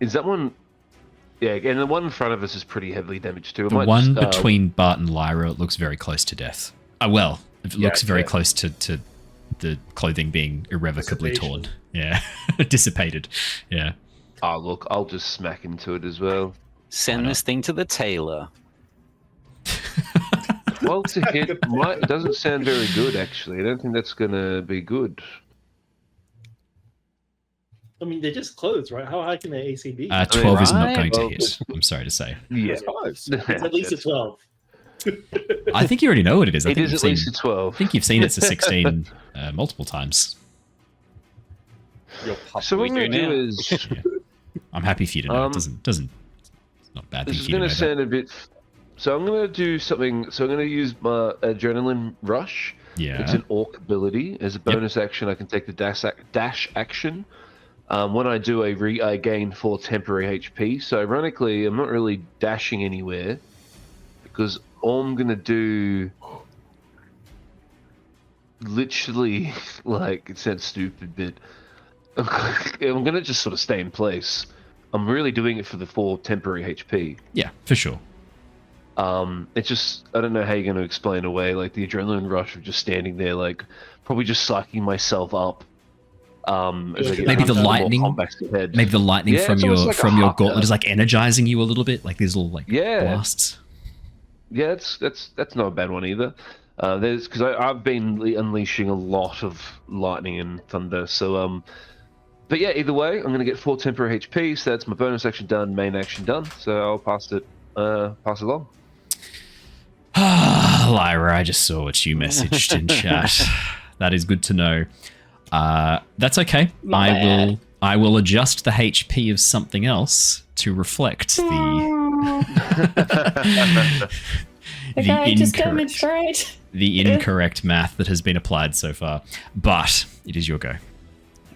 [SPEAKER 8] Is that one... Yeah, and the one in front of us is pretty heavily damaged too.
[SPEAKER 1] The one between Bart and Lyra looks very close to death. It looks very close to the clothing being irrevocably torn.
[SPEAKER 9] Dissipation.
[SPEAKER 1] Yeah, dissipated. Yeah.
[SPEAKER 8] Oh, look, I'll just smack into it as well.
[SPEAKER 5] Send this thing to the tailor.
[SPEAKER 8] Well, to hit, it doesn't sound very good, actually. I don't think that's going to be good.
[SPEAKER 9] I mean, they're just clothes, right? How high can their AC be?
[SPEAKER 1] 12 is not
[SPEAKER 5] Right.
[SPEAKER 1] going to
[SPEAKER 8] Well,
[SPEAKER 1] hit. I'm sorry to say.
[SPEAKER 8] Yeah.
[SPEAKER 4] Close.
[SPEAKER 9] It's at least a 12.
[SPEAKER 1] I think you already know what it is. I
[SPEAKER 8] It
[SPEAKER 1] think
[SPEAKER 8] is
[SPEAKER 1] you've
[SPEAKER 8] at least
[SPEAKER 1] seen-
[SPEAKER 8] a 12.
[SPEAKER 1] I think you've seen it's a 16 multiple times.
[SPEAKER 4] Your pup.
[SPEAKER 8] So what I'm
[SPEAKER 5] We
[SPEAKER 8] going to
[SPEAKER 5] do
[SPEAKER 8] do
[SPEAKER 5] now.
[SPEAKER 8] is...
[SPEAKER 1] I'm happy for you to know.
[SPEAKER 8] Um,
[SPEAKER 1] It doesn't. It's not a bad thing
[SPEAKER 8] This is
[SPEAKER 1] for you to
[SPEAKER 8] going
[SPEAKER 1] know.
[SPEAKER 8] to sound a bit... So I'm going to do something... So I'm going to use my Adrenaline Rush.
[SPEAKER 1] Yeah.
[SPEAKER 8] It's an orc ability. As a bonus action, I can take the dash action. When I do, I gain 4 temporary HP. So ironically, I'm not really dashing anywhere. Because all I'm going to do... Literally, like, it sounds stupid, but... I'm going to just sort of stay in place. I'm really doing it for the 4 temporary HP.
[SPEAKER 1] Yeah, for sure.
[SPEAKER 8] It's just, I don't know how you're going to explain away, like, the adrenaline rush of just standing there, like, probably just psyching myself up. As I get
[SPEAKER 1] Maybe the
[SPEAKER 8] more
[SPEAKER 1] lightning-
[SPEAKER 8] combats ahead.
[SPEAKER 1] Maybe the lightning
[SPEAKER 8] Yeah,
[SPEAKER 1] from
[SPEAKER 8] it's
[SPEAKER 1] your
[SPEAKER 8] almost like a
[SPEAKER 1] your
[SPEAKER 8] haka.
[SPEAKER 1] gauntlet is like energizing you a little bit, like these little like
[SPEAKER 8] Yeah.
[SPEAKER 1] blasts.
[SPEAKER 8] Yeah, that's not a bad one either. There's because I've been unleashing a lot of lightning and thunder, so but yeah, either way, I'm gonna get 4 temporary HP, so that's my bonus action done, main action done. So I'll pass it along.
[SPEAKER 1] Lyra, I just saw what you messaged in chat. That is good to know. That's okay. I will adjust the HP of something else to reflect
[SPEAKER 3] The guy just damaged, right?
[SPEAKER 1] the incorrect math that has been applied so far. But it is your go.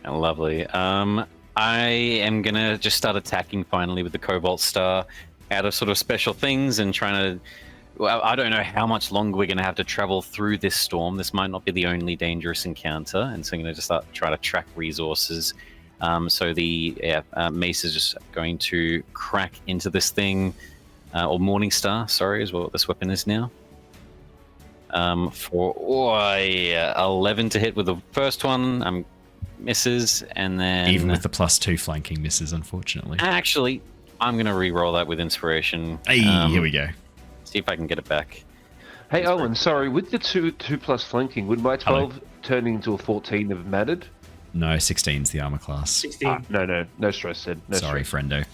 [SPEAKER 5] Lovely. I am gonna just start attacking finally with the Cobalt Star out of sort of special things and trying to. Well, I don't know how much longer we're gonna have to travel through this storm. This might not be the only dangerous encounter, and so I'm gonna just start trying to track resources. So the mace is just going to crack into this thing, or Morningstar, sorry, is what this weapon is now. For 11 to hit with the first one, misses, and then
[SPEAKER 1] Even with the +2 flanking misses, unfortunately.
[SPEAKER 5] actually, I'm gonna re-roll that with inspiration.
[SPEAKER 1] Hey, here we go.
[SPEAKER 5] See if I can get it back.
[SPEAKER 8] Hey Owen, sorry, with the 2+ flanking, would my 12 turning into a 14 have mattered?
[SPEAKER 1] No, 16's the armor class.
[SPEAKER 9] 16.
[SPEAKER 8] No stress, Sid. No
[SPEAKER 1] Sorry,
[SPEAKER 8] stress.
[SPEAKER 1] friendo.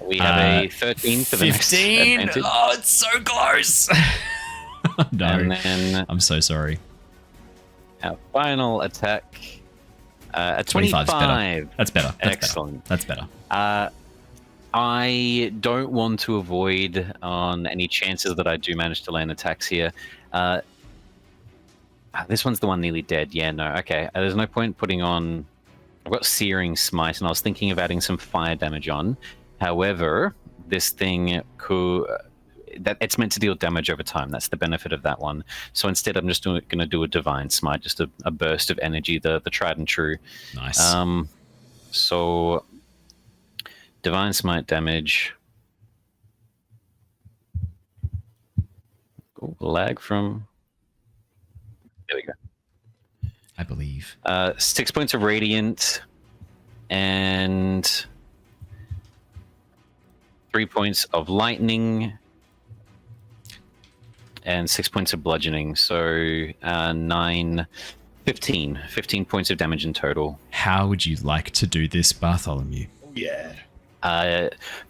[SPEAKER 5] We have a 13 for the next
[SPEAKER 1] 15.
[SPEAKER 5] advantage.
[SPEAKER 1] Oh, it's so close. No,
[SPEAKER 5] And then
[SPEAKER 1] I'm so sorry.
[SPEAKER 5] our final attack, a
[SPEAKER 1] 25 's
[SPEAKER 5] 25.
[SPEAKER 1] better. That's better. That's
[SPEAKER 5] Excellent.
[SPEAKER 1] Better. That's better.
[SPEAKER 5] I don't want to avoid on any chances that I do manage to land attacks here. This one's the one nearly dead. Yeah, no, okay. There's no point putting on... I've got Searing Smite, and I was thinking of adding some fire damage on. However, this thing could... it's meant to deal damage over time. That's the benefit of that one. So instead, I'm just going to do a Divine Smite, just a burst of energy, the tried and true.
[SPEAKER 1] Nice.
[SPEAKER 5] So... Divine Smite damage. Oh, lag from... There we go.
[SPEAKER 1] I believe.
[SPEAKER 5] 6 points of Radiant and 3 points of Lightning and 6 points of Bludgeoning. So 15 points of damage in total.
[SPEAKER 1] How would you like to do this, Bartholomew?
[SPEAKER 4] Yeah.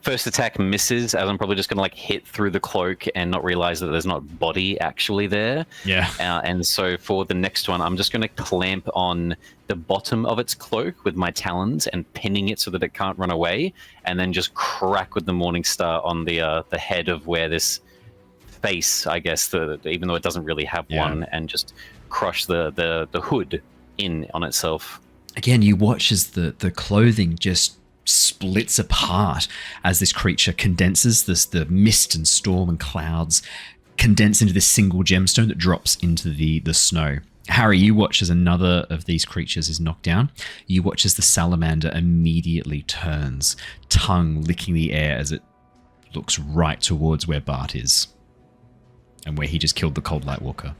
[SPEAKER 5] First attack misses, as I'm probably just going to like hit through the cloak and not realize that there's not body actually there.
[SPEAKER 1] Yeah.
[SPEAKER 5] And so for the next one, I'm just going to clamp on the bottom of its cloak with my talons and pinning it so that it can't run away, and then just crack with the Morningstar on the head of where this face, I guess, even though it doesn't really have one, and just crush the hood in on itself.
[SPEAKER 1] Again, you watch as the clothing just splits apart as this creature condenses. The mist and storm and clouds condense into this single gemstone that drops into the snow. Harry, you watch as another of these creatures is knocked down. You watch as the salamander immediately turns, tongue licking the air as it looks right towards where Bart is and where he just killed the Coldlight Walker.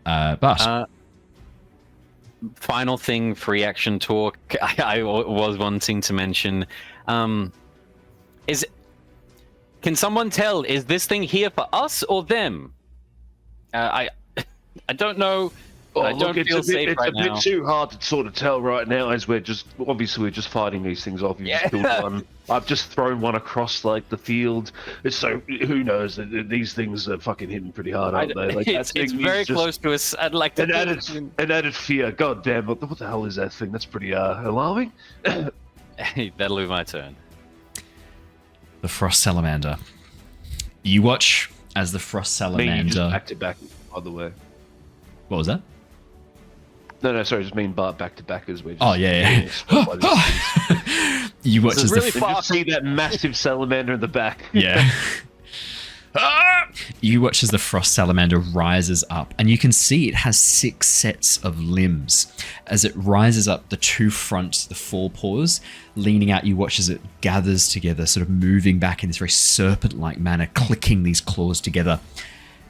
[SPEAKER 1] Bart.
[SPEAKER 5] final thing, free action talk. I was wanting to mention, can someone tell, is this thing here for us or them? I don't know. I don't feel safe right now.
[SPEAKER 8] It's a bit too hard to sort of tell right now, as we're just fighting these things off. You just killed one. I've just thrown one across like the field. So who knows? These things are fucking hitting pretty hard, aren't they? Like,
[SPEAKER 5] it's very close to us. I'd like to.
[SPEAKER 8] An added fear. God damn! What the hell is that thing? That's pretty alarming.
[SPEAKER 5] That'll be my turn.
[SPEAKER 1] The Frost Salamander. You watch as the Frost Salamander.
[SPEAKER 8] Back to back, by the way.
[SPEAKER 1] What was that?
[SPEAKER 8] No, sorry, just mean back to back as we.
[SPEAKER 1] Oh yeah. You watch as
[SPEAKER 8] really fast. See that massive salamander in the back.
[SPEAKER 1] Yeah. You watch as the Frost Salamander rises up, and you can see it has 6 sets of limbs. As it rises up, the 2 fronts, the forepaws, leaning out, you watch as it gathers together, sort of moving back in this very serpent-like manner, clicking these claws together.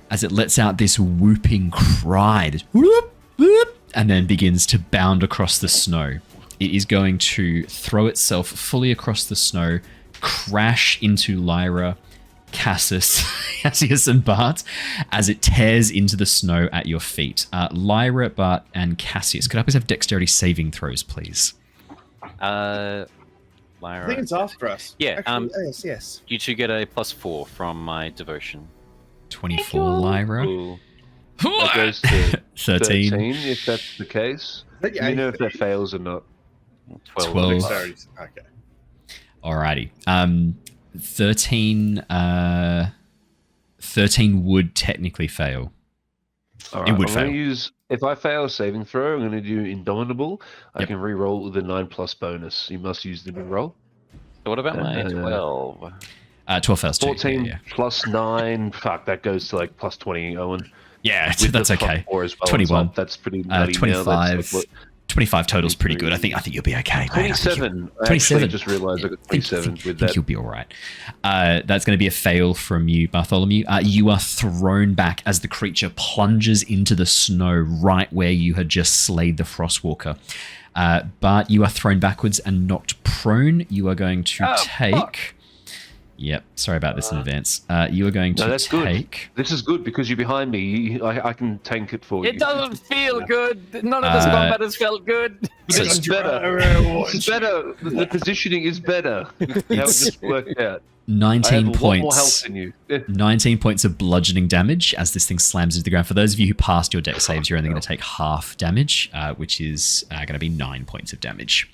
[SPEAKER 1] As it lets out this whooping cry, this whoop, whoop, and then begins to bound across the snow. It is going to throw itself fully across the snow, crash into Lyra, Cassius, and Bart as it tears into the snow at your feet. Lyra, Bart, and Cassius, could I please have dexterity saving throws, please?
[SPEAKER 5] Lyra.
[SPEAKER 4] I think it's after us.
[SPEAKER 5] Yeah.
[SPEAKER 4] Actually, yes.
[SPEAKER 5] You two get a +4 from my devotion.
[SPEAKER 1] 24, Lyra.
[SPEAKER 5] Ooh.
[SPEAKER 8] That goes to
[SPEAKER 1] 13.
[SPEAKER 8] if that's the case. You know if that fails or not.
[SPEAKER 1] 12.
[SPEAKER 4] Okay.
[SPEAKER 1] Alrighty. 13 would technically fail.
[SPEAKER 8] All right,
[SPEAKER 1] It would
[SPEAKER 8] I'm
[SPEAKER 1] fail.
[SPEAKER 8] Gonna use, if I fail a saving throw, I'm going to do Indomitable. I
[SPEAKER 1] Yep.
[SPEAKER 8] can re-roll with a 9+ bonus. You must use the re-roll.
[SPEAKER 5] So what about my 12?
[SPEAKER 1] 12 fails too.
[SPEAKER 8] 14
[SPEAKER 1] Yeah.
[SPEAKER 8] plus 9. Fuck, that goes to like +20, Owen.
[SPEAKER 1] Yeah,
[SPEAKER 8] With
[SPEAKER 1] that's
[SPEAKER 8] the
[SPEAKER 1] okay.
[SPEAKER 8] +4 as well.
[SPEAKER 1] 21.
[SPEAKER 8] That's pretty nutty.
[SPEAKER 1] 25.
[SPEAKER 8] Now. That's like,
[SPEAKER 1] 25 total's pretty good. I think you'll be okay. mate.
[SPEAKER 8] 27. I
[SPEAKER 1] 27.
[SPEAKER 8] actually just realised I got 27 with
[SPEAKER 1] I think
[SPEAKER 8] that.
[SPEAKER 1] you'll be all right. That's going to be a fail from you, Bartholomew. You are thrown back as the creature plunges into the snow right where you had just slayed the Frostwalker. But you are thrown backwards and knocked prone. You are going to take...
[SPEAKER 5] Fuck.
[SPEAKER 1] Yep, sorry about this in advance. You are going to
[SPEAKER 8] that's
[SPEAKER 1] take...
[SPEAKER 8] Good. This is good because you're behind me. I can tank it for you.
[SPEAKER 5] It doesn't feel good. None of this combat has felt good.
[SPEAKER 8] This is better. It's better. The positioning is better. How it just worked out.
[SPEAKER 1] 19
[SPEAKER 8] I have a lot
[SPEAKER 1] points.
[SPEAKER 8] more health than you.
[SPEAKER 1] 19 points of bludgeoning damage as this thing slams into the ground. For those of you who passed your dex saves, you're only going to take half damage, which is going to be 9 points of damage.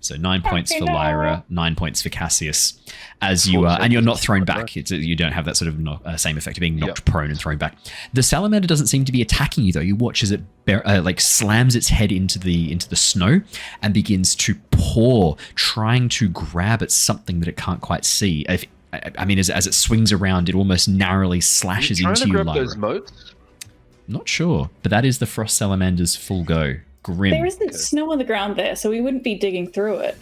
[SPEAKER 1] So 9 points for Lyra, 9 points for Cassius. As you are, and you're not thrown back. You don't have that sort of same effect of being knocked prone and thrown back. The salamander doesn't seem to be attacking you though. You watch as it slams its head into the snow and begins to paw, trying to grab at something that it can't quite see. As it swings around, it almost narrowly slashes into you, Lyra.
[SPEAKER 8] Those motes?
[SPEAKER 1] Not sure, but that is the frost salamander's full go. Grim.
[SPEAKER 3] There isn't snow on the ground there, so we wouldn't be digging through it.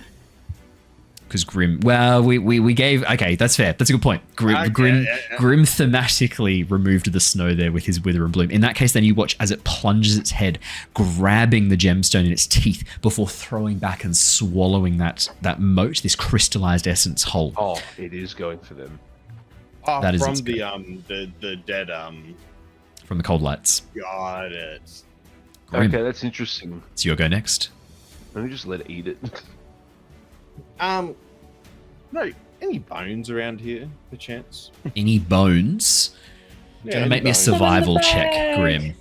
[SPEAKER 1] Because Grim, well, we gave, okay, that's fair. That's a good point. Grim thematically removed the snow there with his wither and bloom. In that case, then you watch as it plunges its head, grabbing the gemstone in its teeth before throwing back and swallowing that mote, this crystallized essence whole.
[SPEAKER 8] Oh, it is going for them.
[SPEAKER 1] That is
[SPEAKER 4] from
[SPEAKER 1] its
[SPEAKER 4] the dead
[SPEAKER 1] from the cold lights.
[SPEAKER 4] Got it.
[SPEAKER 1] Grim.
[SPEAKER 8] Okay, that's interesting.
[SPEAKER 1] It's your go next.
[SPEAKER 8] Let me just let it eat it.
[SPEAKER 4] No, any bones around here, perchance?
[SPEAKER 1] Any bones?
[SPEAKER 4] Yeah,
[SPEAKER 1] Gonna make me a
[SPEAKER 4] bones.
[SPEAKER 1] survival
[SPEAKER 3] Put 'em in the
[SPEAKER 1] check,
[SPEAKER 3] bag.
[SPEAKER 1] Grim.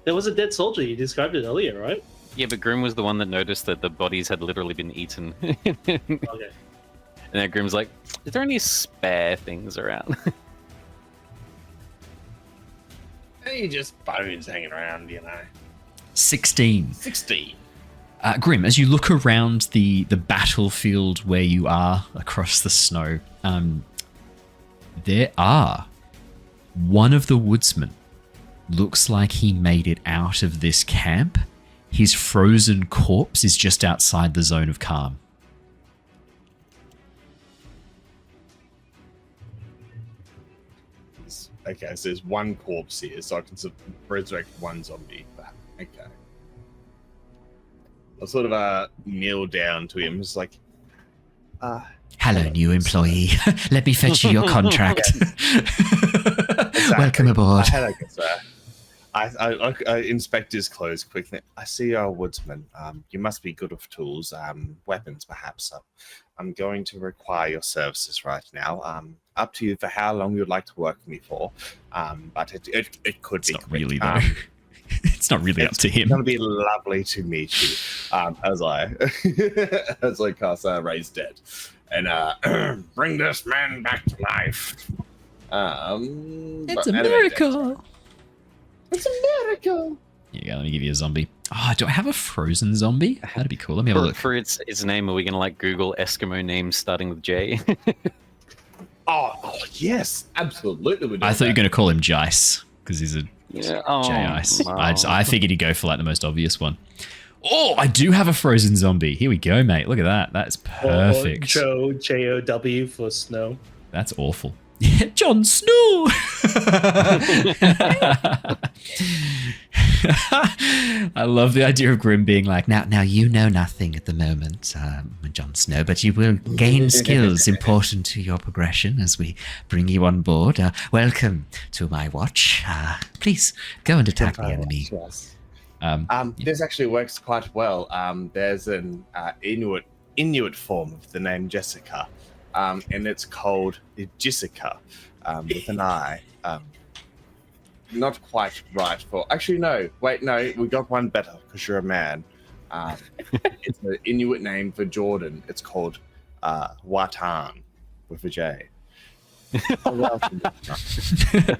[SPEAKER 9] There was a dead soldier. You described it earlier, right?
[SPEAKER 5] Yeah, but Grim was the one that noticed that the bodies had literally been eaten.
[SPEAKER 9] Okay.
[SPEAKER 5] And then Grim's like, is there any spare things around?
[SPEAKER 4] Hey, just bones hanging around,
[SPEAKER 1] 16.
[SPEAKER 4] 16.
[SPEAKER 1] Grim, as you look around the battlefield where you are across the snow, there are one of the woodsmen. Looks like he made it out of this camp. His frozen corpse is just outside the zone of calm.
[SPEAKER 4] Okay, so there's one corpse here, so I can resurrect one zombie. Okay. sort of kneel down to him, just like,
[SPEAKER 1] Hello, new employee. Let me fetch you your contract. Welcome aboard.
[SPEAKER 4] Hello, good sir. I inspect his clothes quickly. I see you're a woodsman. You must be good with tools, weapons perhaps. I'm going to require your services right now. Up to you for how long you'd like to work with me for. But it could
[SPEAKER 1] It's
[SPEAKER 4] be
[SPEAKER 1] not
[SPEAKER 4] quick.
[SPEAKER 1] really though. It's not really up to him.
[SPEAKER 4] It's going to be lovely to meet you. As I cast Raise Dead. And bring this man back to life.
[SPEAKER 1] It's a miracle.
[SPEAKER 4] It's a miracle.
[SPEAKER 1] Here you go, let me give you a zombie. Oh, do I have a frozen zombie? That'd be cool. Let me have a look.
[SPEAKER 5] For its name, are we gonna like Google Eskimo names starting with J?
[SPEAKER 4] Oh yes, absolutely.
[SPEAKER 1] I thought you were going to call him Jice, because he's a J-Ice. I figured he'd go for like the most obvious one. Oh, I do have a frozen zombie. Here we go, mate. Look at that. That's perfect.
[SPEAKER 9] Joe, J-O-W for snow.
[SPEAKER 1] That's awful. Jon Snow! I love the idea of Grim being like, now you know nothing at the moment, Jon Snow, but you will gain skills important to your progression as we bring you on board. Welcome to my watch. Please go and attack the enemy.
[SPEAKER 4] Yes.
[SPEAKER 1] Yeah.
[SPEAKER 4] This actually works quite well. There's an Inuit form of the name Jessica, and it's called Jessica, with an I. Not quite right for. Actually, no. Wait, no. We got one better because you're a man. It's an Inuit name for Jordan. It's called Watan with a J.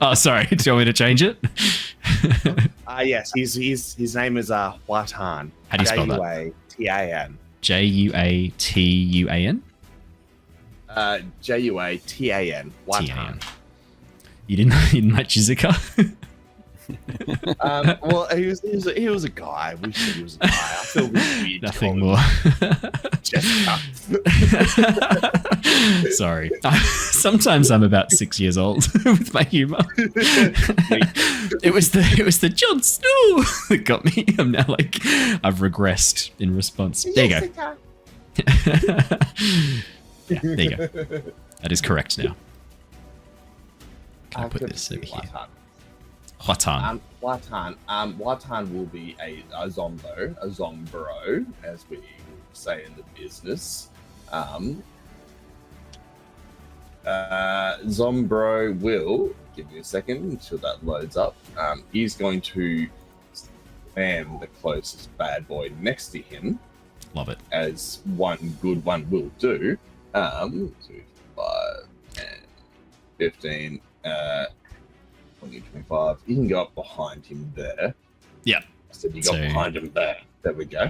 [SPEAKER 1] Oh, sorry. Do you want me to change it?
[SPEAKER 4] Yes, his name is Watan.
[SPEAKER 1] How do you spell that?
[SPEAKER 4] Juatan.
[SPEAKER 1] Juatuan?
[SPEAKER 4] Juatan. Watan.
[SPEAKER 1] You didn't like Jessica?
[SPEAKER 4] Well, he was a guy. We said he was a guy. I feel really weird.
[SPEAKER 1] Nothing more.
[SPEAKER 4] Jessica.
[SPEAKER 1] Sorry. Sometimes I'm about 6 years old with my humor. It was the Jon Snow that got me. I'm now like, I've regressed in response. There you go. Yeah, there you go. That is correct now. Can I put this over here? Watan.
[SPEAKER 4] Watan will be a zombro, as we say in the business. Zombro will, give me a second until that loads up. He's going to spam the closest bad boy next to him.
[SPEAKER 1] Love it.
[SPEAKER 4] As one good one will do. 2, 5, 10, 15, 20, 25. You can go up behind him there.
[SPEAKER 1] Yeah.
[SPEAKER 4] I said you got behind him there. There we go.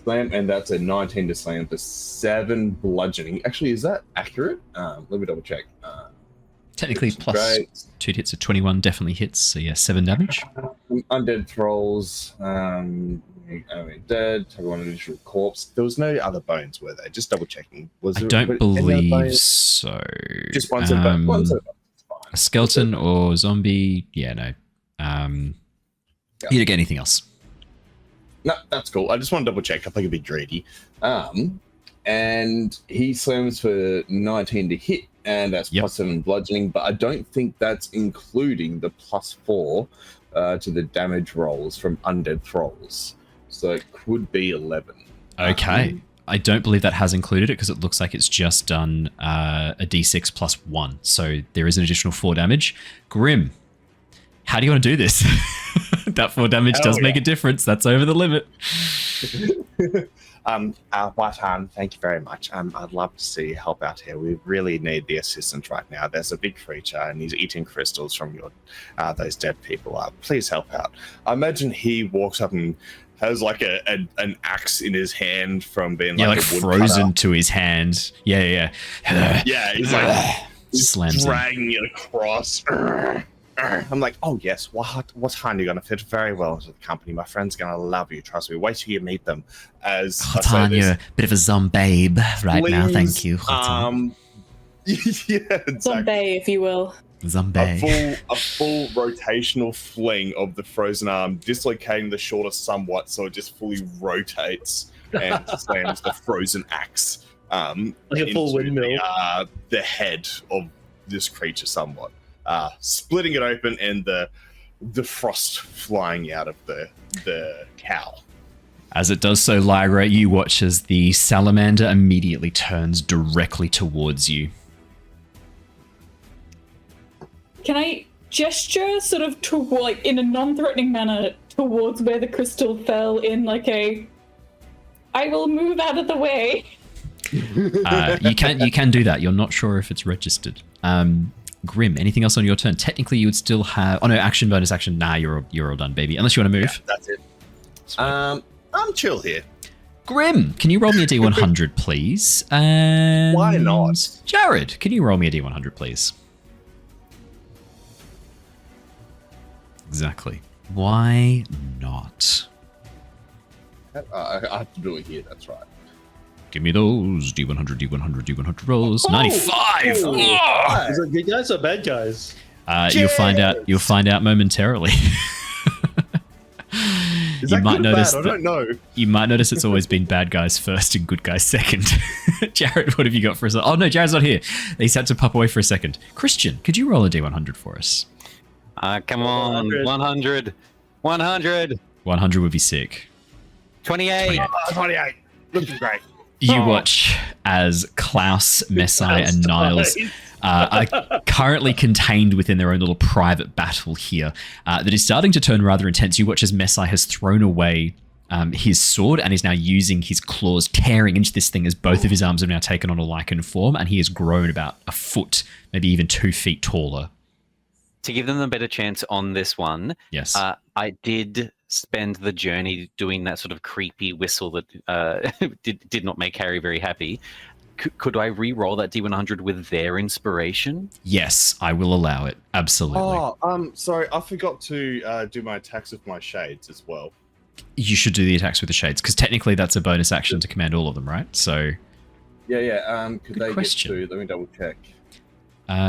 [SPEAKER 4] Slam, and that's a 19 to slam for 7 bludgeoning. Actually, is that accurate? Let me double check.
[SPEAKER 1] Technically, plus 2 hits of 21 definitely hits. So yeah, 7 damage.
[SPEAKER 4] Undead thralls. Dead. Everyone additional corpse. There was no other bones, were there? Just double checking.
[SPEAKER 1] I don't believe so.
[SPEAKER 4] Just one set of bones. One set of bones.
[SPEAKER 1] A skeleton or zombie? Yeah, no. You don't get anything else.
[SPEAKER 4] No, that's cool. I just want to double check. I think it'd be greedy. And he slams for 19 to hit, and that's plus 7 bludgeoning. But I don't think that's including the +4 to the damage rolls from undead thralls. So it could be 11.
[SPEAKER 1] Okay. I don't believe that has included it because it looks like it's just done a d6 plus 1. So there is an additional 4 damage. Grim, how do you want to do this? That 4 damage does make a difference. That's over the limit.
[SPEAKER 4] Watan, thank you very much. I'd love to see you help out here. We really need the assistance right now. There's a big creature and he's eating crystals from your those dead people. Please help out. I imagine he walks up and has like an axe in his hand from being like
[SPEAKER 1] frozen to his hand. Yeah.
[SPEAKER 4] Yeah, he's like
[SPEAKER 1] slams
[SPEAKER 4] dragging it across. I'm like, oh yes, Watan, you're gonna fit very well into the company. My friend's gonna love you. Trust me. Wait till you meet them. As
[SPEAKER 1] Watan, you're a bit of a zombie right now. Thank you,
[SPEAKER 4] Watan. Yeah, exactly.
[SPEAKER 3] Zombie, if you will.
[SPEAKER 1] Zombie.
[SPEAKER 4] a full rotational fling of the frozen arm, dislocating the shoulder somewhat, so it just fully rotates and slams the frozen axe
[SPEAKER 9] Like a full
[SPEAKER 4] into
[SPEAKER 9] windmill.
[SPEAKER 4] the head of this creature somewhat, splitting it open and the frost flying out of the cowl.
[SPEAKER 1] As it does so, Lyra, you watch as the salamander immediately turns directly towards you.
[SPEAKER 3] Can I gesture sort of in a non-threatening manner towards where the crystal fell in like a I will move out of the way?
[SPEAKER 1] You can do that. You're not sure if it's registered. Grim, anything else on your turn? Technically, you would still have... Oh, no, action, bonus action. Nah, you're all done, baby. Unless you want to move.
[SPEAKER 4] Yeah, that's it. I'm chill here.
[SPEAKER 1] Grim, can you roll me a D100, please? And
[SPEAKER 4] Why not?
[SPEAKER 1] Jared, can you roll me a D100, please? Exactly. Why not?
[SPEAKER 4] I have to do it here, that's right.
[SPEAKER 1] Give me those D100 rolls. 95!
[SPEAKER 4] Oh,
[SPEAKER 1] Oh!
[SPEAKER 9] Is it good guys or bad guys?
[SPEAKER 1] You'll find out momentarily.
[SPEAKER 4] Is that good or bad? I don't know.
[SPEAKER 1] You might notice it's always been bad guys first and good guys second. Jared, what have you got for us? Oh no, Jared's not here. He's had to pop away for a second. Christian, could you roll a D100 for us?
[SPEAKER 5] Come on, 100.
[SPEAKER 1] 100 would be sick.
[SPEAKER 5] 28.
[SPEAKER 4] 28. Looking great.
[SPEAKER 1] You watch as Klaus, Messai, and Niles are currently contained within their own little private battle here that is starting to turn rather intense. You watch as Messai has thrown away his sword and is now using his claws, tearing into this thing as both of his arms have now taken on a lichen form, and he has grown about a foot, maybe even 2 feet taller.
[SPEAKER 5] To give them a better chance on this one,
[SPEAKER 1] Yes.
[SPEAKER 5] I did spend the journey doing that sort of creepy whistle that did not make Harry very happy. Could I re-roll that D100 with their inspiration?
[SPEAKER 1] Yes, I will allow it. Absolutely.
[SPEAKER 4] Oh, sorry, I forgot to do my attacks with my shades as well.
[SPEAKER 1] You should do the attacks with the shades, because technically that's a bonus action to command all of them, right? So
[SPEAKER 4] Yeah. Could
[SPEAKER 1] Good
[SPEAKER 4] they
[SPEAKER 1] question.
[SPEAKER 4] get to? Let me double check.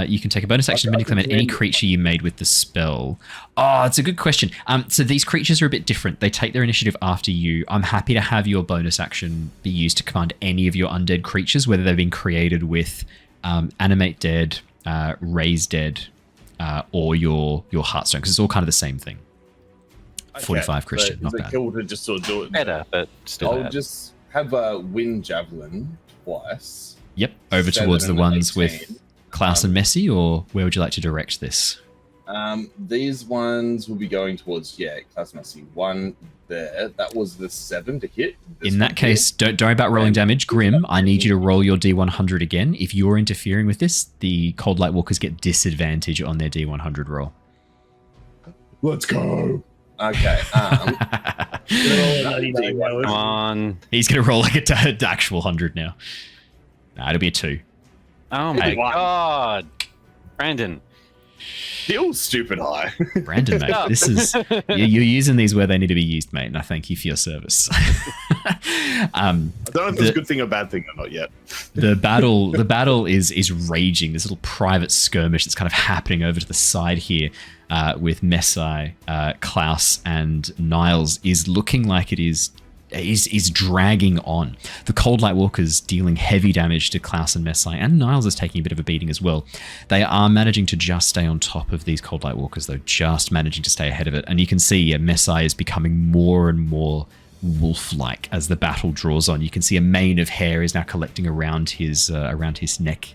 [SPEAKER 1] You can take a bonus action to mini command any creature you made with the spell. Oh, it's a good question. So these creatures are a bit different. They take their initiative after you. I'm happy to have your bonus action be used to command any of your undead creatures, whether they've been created with animate dead, raise dead, or your heartstone, because it's all kind of the same thing. 45 Christian,
[SPEAKER 4] so
[SPEAKER 1] not
[SPEAKER 4] is it
[SPEAKER 1] bad.
[SPEAKER 4] cool to just sort of do it?
[SPEAKER 5] Better, but still
[SPEAKER 4] I'll
[SPEAKER 5] bad.
[SPEAKER 4] just have a wind javelin twice.
[SPEAKER 1] Yep, over
[SPEAKER 4] 7
[SPEAKER 1] towards the
[SPEAKER 4] and
[SPEAKER 1] ones
[SPEAKER 4] 18.
[SPEAKER 1] with Klaus and Messi, or where would you like to direct this?
[SPEAKER 4] These ones will be going towards Klaus Messi. One there. That was the 7 to hit. This
[SPEAKER 1] In that
[SPEAKER 4] one
[SPEAKER 1] case, don't worry about rolling damage. Grim, I need you to roll your D100 again. If you're interfering with this, the Coldlight Walkers get disadvantage on their D100 roll.
[SPEAKER 4] here. Let's go. Okay.
[SPEAKER 5] Come on.
[SPEAKER 1] He's going to roll like an actual 100 now. Nah, it'll be a 2.
[SPEAKER 5] Oh my god. Brandon.
[SPEAKER 4] Still stupid high.
[SPEAKER 1] Brandon, mate, this is you're using these where they need to be used, mate, and I thank you for your service.
[SPEAKER 4] I don't know if it's a good thing or bad thing or not yet.
[SPEAKER 1] The battle is raging. This little private skirmish that's kind of happening over to the side here with Messai, Klaus, and Niles is looking like it is dragging on. The Coldlight Walkers dealing heavy damage to Klaus and Messai, and Niles is taking a bit of a beating as well. They are managing to just stay on top of these Coldlight Walkers, though, just managing to stay ahead of it. And you can see Messai is becoming more and more wolf-like as the battle draws on. You can see a mane of hair is now collecting around his neck.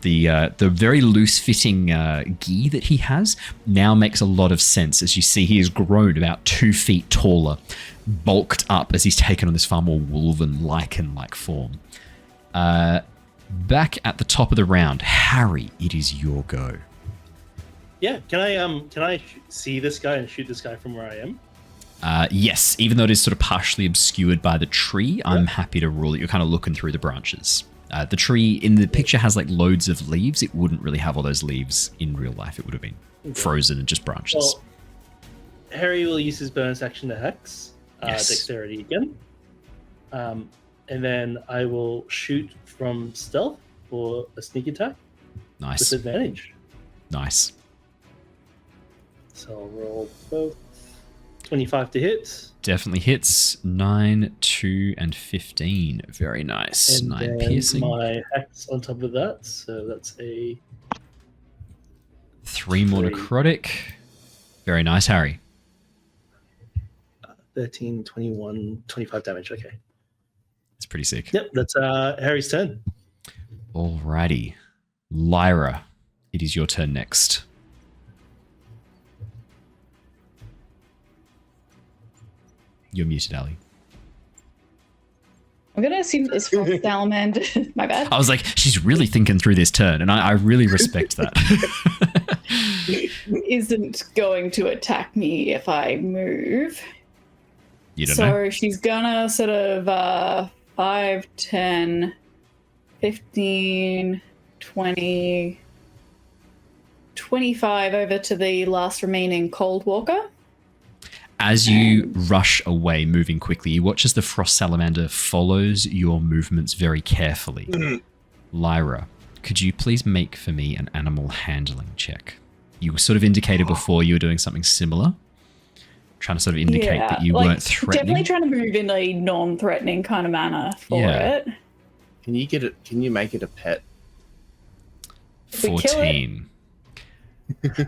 [SPEAKER 1] The very loose-fitting gi that he has now makes a lot of sense. As you see, he has grown about 2 feet taller, bulked up as he's taken on this far more wolven, lichen-like form. Back at the top of the round, Harry, it is your go.
[SPEAKER 9] Yeah, can I see this guy and shoot this guy from where I am?
[SPEAKER 1] Yes, even though it is sort of partially obscured by the tree, I'm happy to rule that you're kind of looking through the branches. The tree in the picture has like loads of leaves. It wouldn't really have all those leaves in real life. It would have been frozen and just branches.
[SPEAKER 9] Well, Harry will use his bonus action to hex, dexterity again. And then I will shoot from stealth for a sneak attack with
[SPEAKER 1] Nice.
[SPEAKER 9] advantage.
[SPEAKER 1] Nice.
[SPEAKER 9] So I'll roll both. 25 to hit.
[SPEAKER 1] Definitely hits. 9, 2, and 15. Very nice.
[SPEAKER 9] And
[SPEAKER 1] 9
[SPEAKER 9] then
[SPEAKER 1] piercing.
[SPEAKER 9] my hex on top of that. So that's a
[SPEAKER 1] 3 more necrotic. Very nice, Harry.
[SPEAKER 9] 13, 21, 25 damage. Okay.
[SPEAKER 1] It's pretty sick.
[SPEAKER 9] Yep, that's Harry's turn.
[SPEAKER 1] Alrighty. Lyra, it is your turn next. You're muted, Ali.
[SPEAKER 3] I'm gonna assume it's from Salamander. My bad.
[SPEAKER 1] I was like, she's really thinking through this turn, and I really respect that.
[SPEAKER 3] Isn't going to attack me if I move.
[SPEAKER 1] You don't
[SPEAKER 3] so
[SPEAKER 1] know.
[SPEAKER 3] she's gonna sort of 5, 10, 15, 20, 25 over to the last remaining Cold Walker.
[SPEAKER 1] As you rush away, moving quickly, you watch as the frost salamander follows your movements very carefully. Lyra, could you please make for me an animal handling check? You sort of indicated before you were doing something similar, trying to sort of indicate that you weren't threatening.
[SPEAKER 3] Definitely trying to move in a non-threatening kind of manner for it.
[SPEAKER 4] Can you get it? Can you make it a pet?
[SPEAKER 3] If we kill it-
[SPEAKER 1] 14.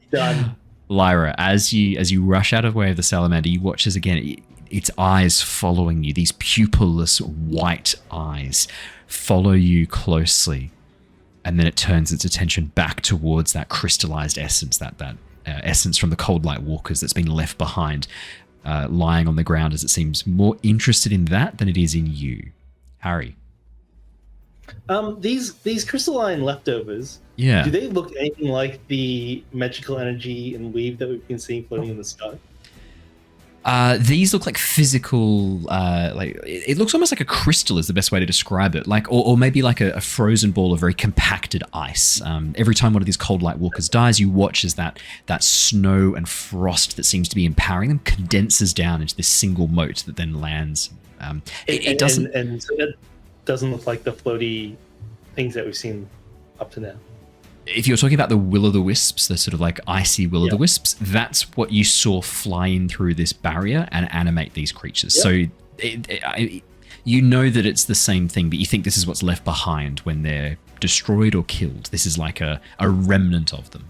[SPEAKER 9] Done.
[SPEAKER 1] Lyra, as you rush out of the way of the salamander, you watch as again its eyes following you. These pupilless white eyes follow you closely, and then it turns its attention back towards that crystallized essence, that essence from the Coldlight Walkers that's been left behind, lying on the ground. As it seems more interested in that than it is in you, Harry.
[SPEAKER 9] These crystalline leftovers.
[SPEAKER 1] Yeah.
[SPEAKER 9] Do they look anything like the magical energy and weave that we've been seeing floating in the sky?
[SPEAKER 1] These look like physical, like it looks almost like a crystal is the best way to describe it. Like, or maybe like a frozen ball of very compacted ice. Every time one of these Coldlight Walkers dies, you watch as that snow and frost that seems to be empowering them condenses down into this single mote that then lands. It doesn't,
[SPEAKER 9] and so that doesn't look like the floaty things that we've seen up to now.
[SPEAKER 1] if you're talking about the will-o'-the-wisps, the sort of like icy will-o'-the-wisps, that's what you saw fly in through this barrier and animate these creatures. So you know that it's the same thing, but you think this is what's left behind when they're destroyed or killed. This is like a remnant of them.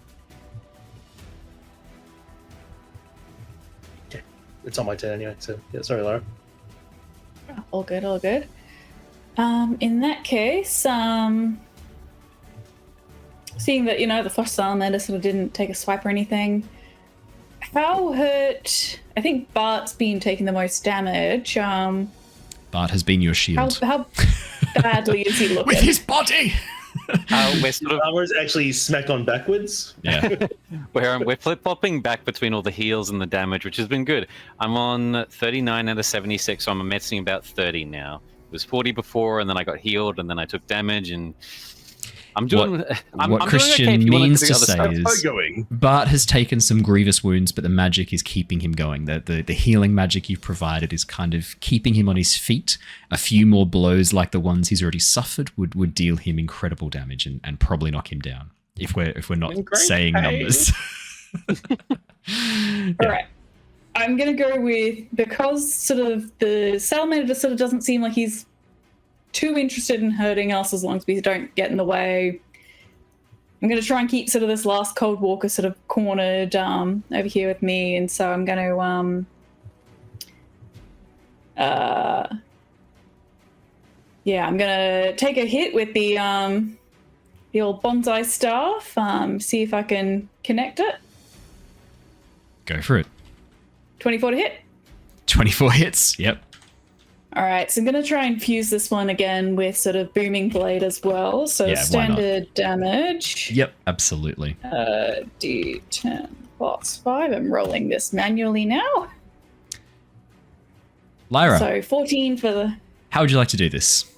[SPEAKER 9] Okay, it's on my turn anyway, so yeah, sorry, Lyra.
[SPEAKER 3] All good, all good. In that case, seeing that, the first salamander sort of didn't take a swipe or anything, how hurt... I think Bart's been taking the most damage.
[SPEAKER 1] Bart has been your shield.
[SPEAKER 3] How badly is he looking?
[SPEAKER 1] With his body!
[SPEAKER 5] We're sort of...
[SPEAKER 9] Armor's actually smacked on backwards.
[SPEAKER 1] Yeah.
[SPEAKER 5] We're flip-flopping back between all the heals and the damage, which has been good. I'm on 39 out of 76, so I'm messing about 30 now. It was 40 before, and then I got healed, and then I took damage, and I'm doing...
[SPEAKER 1] What Christian means to say is
[SPEAKER 4] going.
[SPEAKER 1] Bart has taken some grievous wounds, but the magic is keeping him going. The healing magic you've provided is kind of keeping him on his feet. A few more blows like the ones he's already suffered would deal him incredible damage and probably knock him down if we're not saying numbers.
[SPEAKER 3] All right. I'm going to go with, because sort of the salamander just sort of doesn't seem like he's too interested in hurting us as long as we don't get in the way. I'm going to try and keep sort of this last Cold Walker sort of cornered over here with me, and so I'm going to I'm going to take a hit with the old bonsai staff, see if I can connect it.
[SPEAKER 1] Go for it.
[SPEAKER 3] 24 to hit.
[SPEAKER 1] 24 hits, yep.
[SPEAKER 3] All right, so I'm going to try and fuse this one again with sort of Booming Blade as well. So
[SPEAKER 1] Yeah, why not?
[SPEAKER 3] standard damage.
[SPEAKER 1] Yep, absolutely.
[SPEAKER 3] D10 plus 5. I'm rolling this manually now.
[SPEAKER 1] Lyra,
[SPEAKER 3] So 14 for the...
[SPEAKER 1] how would you like to do this?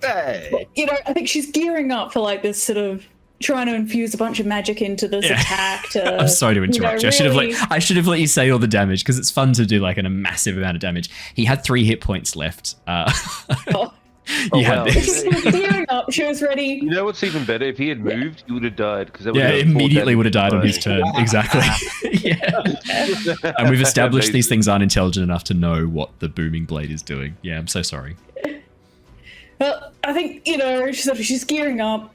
[SPEAKER 4] Hey.
[SPEAKER 3] I think she's gearing up for like this sort of trying to infuse a bunch of magic into this attack. To,
[SPEAKER 1] I'm sorry to interrupt you. I
[SPEAKER 3] really-
[SPEAKER 1] I should have let you say all the damage because it's fun to do like a massive amount of damage. He had 3 hit points left.
[SPEAKER 3] Oh.
[SPEAKER 8] Oh,
[SPEAKER 1] You had
[SPEAKER 8] wow.
[SPEAKER 1] this.
[SPEAKER 3] She was gearing up. She was ready.
[SPEAKER 8] You know what's even better? If he had moved, he would have died. Because
[SPEAKER 1] Yeah, immediately would have died on his turn. Exactly. Yeah. And we've established these things aren't intelligent enough to know what the booming blade is doing. Yeah, I'm so sorry.
[SPEAKER 3] Well, I think, she's gearing up.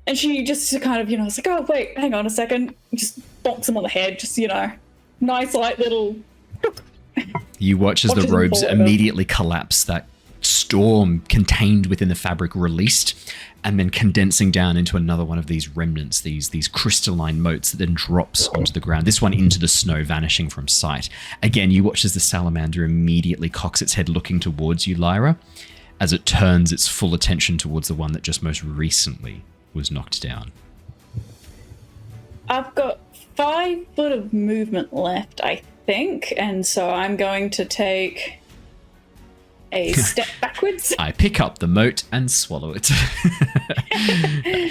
[SPEAKER 3] And she just kind of, it's like, oh, wait, hang on a second. Just bonks him on the head. Just, nice, light little...
[SPEAKER 1] You watch as the
[SPEAKER 3] Watches him
[SPEAKER 1] robes
[SPEAKER 3] fall over.
[SPEAKER 1] immediately collapse, that storm contained within the fabric released, and then condensing down into another one of these remnants, these crystalline motes that then drops onto the ground, this one into the snow, vanishing from sight. Again, you watch as the salamander immediately cocks its head looking towards you, Lyra, as it turns its full attention towards the one that just most recently was knocked down.
[SPEAKER 3] I've got 5 foot of movement left, I think, and so I'm going to take a step backwards.
[SPEAKER 1] I pick up the mote and swallow it.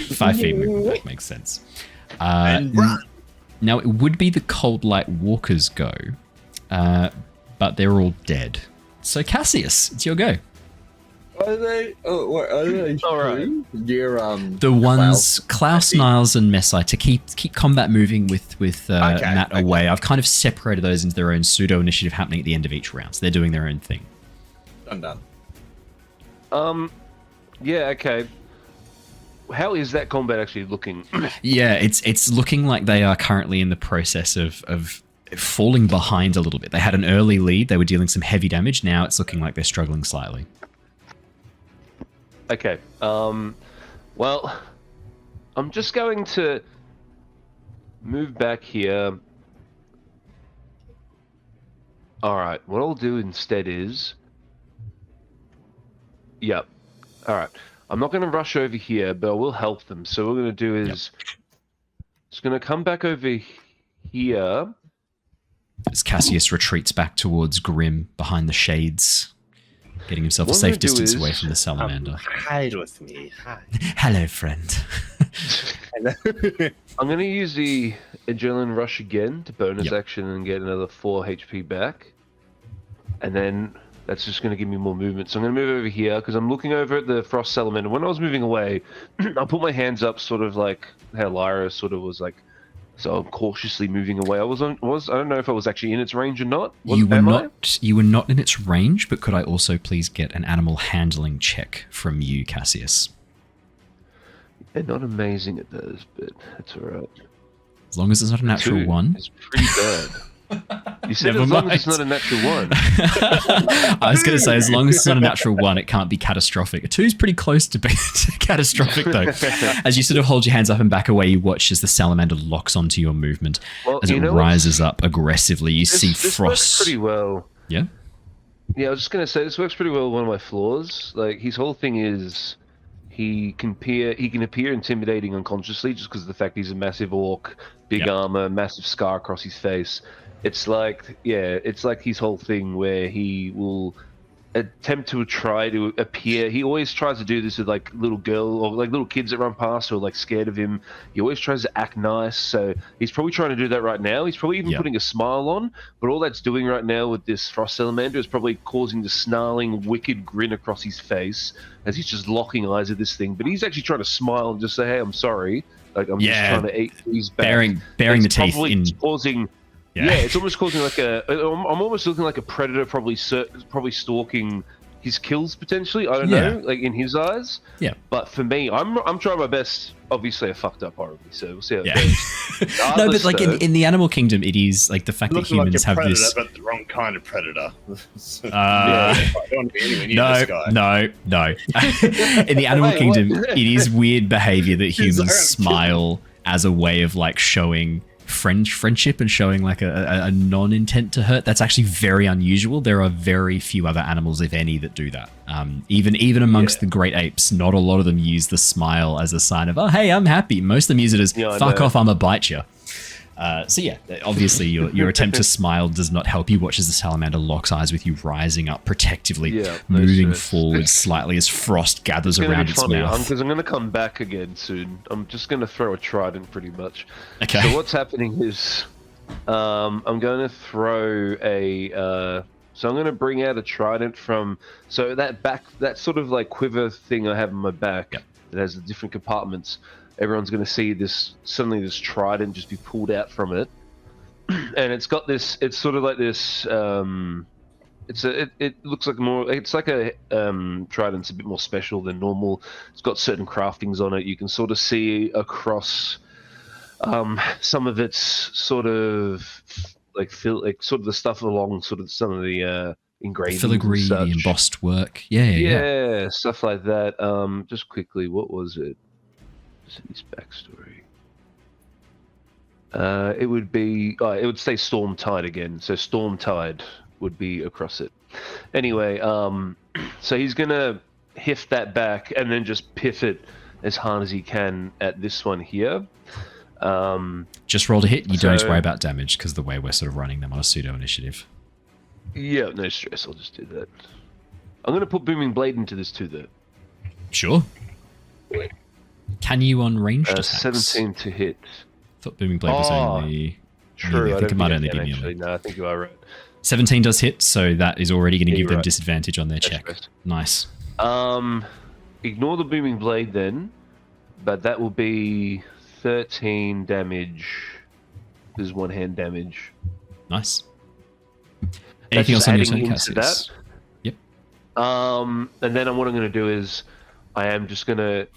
[SPEAKER 1] 5 feet movement, that makes sense.
[SPEAKER 4] And run.
[SPEAKER 1] Now, it would be the Coldlight Walkers go, but they're all dead. So, Cassius, it's your go.
[SPEAKER 4] Are they? Oh, what are they?
[SPEAKER 8] All right.
[SPEAKER 4] You're
[SPEAKER 1] The ones, Klaus, Niles, and Messai, to keep combat moving with Matt away. I've kind of separated those into their own pseudo initiative happening at the end of each round. So they're doing their own thing.
[SPEAKER 4] done.
[SPEAKER 8] Yeah. Okay. How is that combat actually looking?
[SPEAKER 1] Yeah, it's looking like they are currently in the process of falling behind a little bit. They had an early lead. They were dealing some heavy damage. Now it's looking like they're struggling slightly.
[SPEAKER 8] Okay. Well, I'm just going to move back here. All right. What I'll do instead is... Yep. All right. I'm not going to rush over here, but I will help them. So what we're going to do is... Just going to come back over here.
[SPEAKER 1] As Cassius retreats back towards Grim behind the shades, getting himself a
[SPEAKER 8] What I'm
[SPEAKER 1] safe
[SPEAKER 8] gonna do
[SPEAKER 1] distance
[SPEAKER 8] is,
[SPEAKER 1] away from the salamander.
[SPEAKER 4] Hide with me. Hide.
[SPEAKER 1] Hello, friend.
[SPEAKER 8] I'm going to use the Adrenaline Rush again to bonus
[SPEAKER 1] Yep.
[SPEAKER 8] action and get another 4 HP back. And then that's just going to give me more movement. So I'm going to move over here because I'm looking over at the Frost Salamander. When I was moving away, I put my hands up sort of like how Lyra sort of was like, so I'm cautiously moving away. I don't know if I was actually in its range or not.
[SPEAKER 1] You were not in its range, but could I also please get an animal handling check from you, Cassius?
[SPEAKER 8] Yeah, not amazing at those, but that's alright.
[SPEAKER 1] As long as it's not a natural
[SPEAKER 8] 2
[SPEAKER 1] one.
[SPEAKER 8] is pretty bad. You said
[SPEAKER 1] Never
[SPEAKER 8] as long
[SPEAKER 1] mind.
[SPEAKER 8] as it's not a natural 1.
[SPEAKER 1] I was going to say, as long as it's not a natural 1, it can't be catastrophic. A 2 is pretty close to being catastrophic, though. As you sort of hold your hands up and back away, you watch as the salamander locks onto your movement.
[SPEAKER 8] Well,
[SPEAKER 1] As it rises up aggressively, you see
[SPEAKER 8] this
[SPEAKER 1] frost.
[SPEAKER 8] works pretty well.
[SPEAKER 1] Yeah?
[SPEAKER 8] Yeah, I was just gonna say this works pretty well with one of my flaws. Like his whole thing is he can appear intimidating unconsciously just because of the fact he's a massive orc, big
[SPEAKER 1] Yep.
[SPEAKER 8] armor, massive scar across his face. It's like his whole thing where he will attempt to try to appear. He always tries to do this with like little girl or like little kids that run past who are like scared of him. He always tries to act nice, so he's probably trying to do that right now. He's probably even
[SPEAKER 1] Yep.
[SPEAKER 8] putting a smile on, but all that's doing right now with this frost salamander is probably causing the snarling, wicked grin across his face as he's just locking eyes at this thing. But he's actually trying to smile and just say, "Hey, I'm sorry. Like I'm just trying to eat these back."
[SPEAKER 1] Bearing the
[SPEAKER 8] It's
[SPEAKER 1] teeth
[SPEAKER 8] probably
[SPEAKER 1] in.
[SPEAKER 8] causing. Yeah, it's almost causing like I'm almost looking like a predator, probably stalking his kills potentially. I don't know, like in his eyes.
[SPEAKER 1] Yeah.
[SPEAKER 8] But for me, I'm trying my best. Obviously, I fucked up horribly, so we'll see how it
[SPEAKER 1] Yeah.
[SPEAKER 8] goes.
[SPEAKER 1] No, but
[SPEAKER 8] Regardless,
[SPEAKER 1] like
[SPEAKER 8] though,
[SPEAKER 1] in the animal kingdom, it is like the fact that
[SPEAKER 4] Looking like
[SPEAKER 1] humans
[SPEAKER 4] a
[SPEAKER 1] have
[SPEAKER 4] predator,
[SPEAKER 1] this.
[SPEAKER 4] but the wrong kind of predator.
[SPEAKER 1] Uh,
[SPEAKER 4] I don't want to be anywhere near
[SPEAKER 1] No,
[SPEAKER 4] this guy.
[SPEAKER 1] no. In the animal
[SPEAKER 8] Wait,
[SPEAKER 1] kingdom,
[SPEAKER 8] what?
[SPEAKER 1] it is weird behavior that humans
[SPEAKER 4] Sorry, I'm
[SPEAKER 1] smile as a way of like showing friendship and showing like a non-intent to hurt. That's actually very unusual. There are very few other animals, if any, that do that. Even amongst the great apes, not a lot of them use the smile as a sign of, oh, hey, I'm happy. Most of them use it as,
[SPEAKER 8] Yeah, I
[SPEAKER 1] fuck
[SPEAKER 8] know.
[SPEAKER 1] off, I'm a bite you. So yeah, obviously your attempt to smile does not help. You watch as the salamander locks eyes with you, rising up protectively,
[SPEAKER 8] Yeah, no
[SPEAKER 1] moving
[SPEAKER 8] stress.
[SPEAKER 1] forward slightly as frost gathers
[SPEAKER 8] it's gonna
[SPEAKER 1] around
[SPEAKER 8] be
[SPEAKER 1] its
[SPEAKER 8] funny
[SPEAKER 1] mouth.
[SPEAKER 8] because I'm going to come back again soon. I'm just going to throw a trident, pretty much.
[SPEAKER 1] Okay.
[SPEAKER 8] So what's happening is, I'm going to throw a So I'm going to bring out a trident from... So that sort of like quiver thing I have on my back that has the different compartments, everyone's going to see this trident just be pulled out from it. And it's got this... It's sort of like this... It looks like more... It's like a trident's a bit more special than normal. It's got certain craftings on it. You can sort of see across some of its sort of sort of the stuff along sort of some of the engravings,
[SPEAKER 1] filigree, the embossed work. Yeah,
[SPEAKER 8] stuff like that. Just quickly, what was it? Just his backstory. It would be. It would say Stormtide again. So Stormtide would be across it. Anyway, so he's gonna hift that back and then just piff it as hard as he can at this one here.
[SPEAKER 1] Just roll to hit. You don't worry about damage because the way we're sort of running them on a pseudo initiative.
[SPEAKER 8] Yeah, no stress. I'll just do that. I'm going to put Booming Blade into this too, though.
[SPEAKER 1] Sure. Can you on ranged attacks?
[SPEAKER 8] 17 to hit.
[SPEAKER 1] I thought Booming Blade was only...
[SPEAKER 8] True,
[SPEAKER 1] I think it might only be
[SPEAKER 8] actually. No, I think you are right.
[SPEAKER 1] 17 does hit, so that is already going to give them disadvantage on their check.
[SPEAKER 8] Right.
[SPEAKER 1] Nice.
[SPEAKER 8] Ignore the Booming Blade then, but that will be 13 damage. There's one hand damage.
[SPEAKER 1] Nice. Anything else on your turn,
[SPEAKER 8] Cassius? That.
[SPEAKER 1] Yep.
[SPEAKER 8] And then what I'm going to do is I am just going to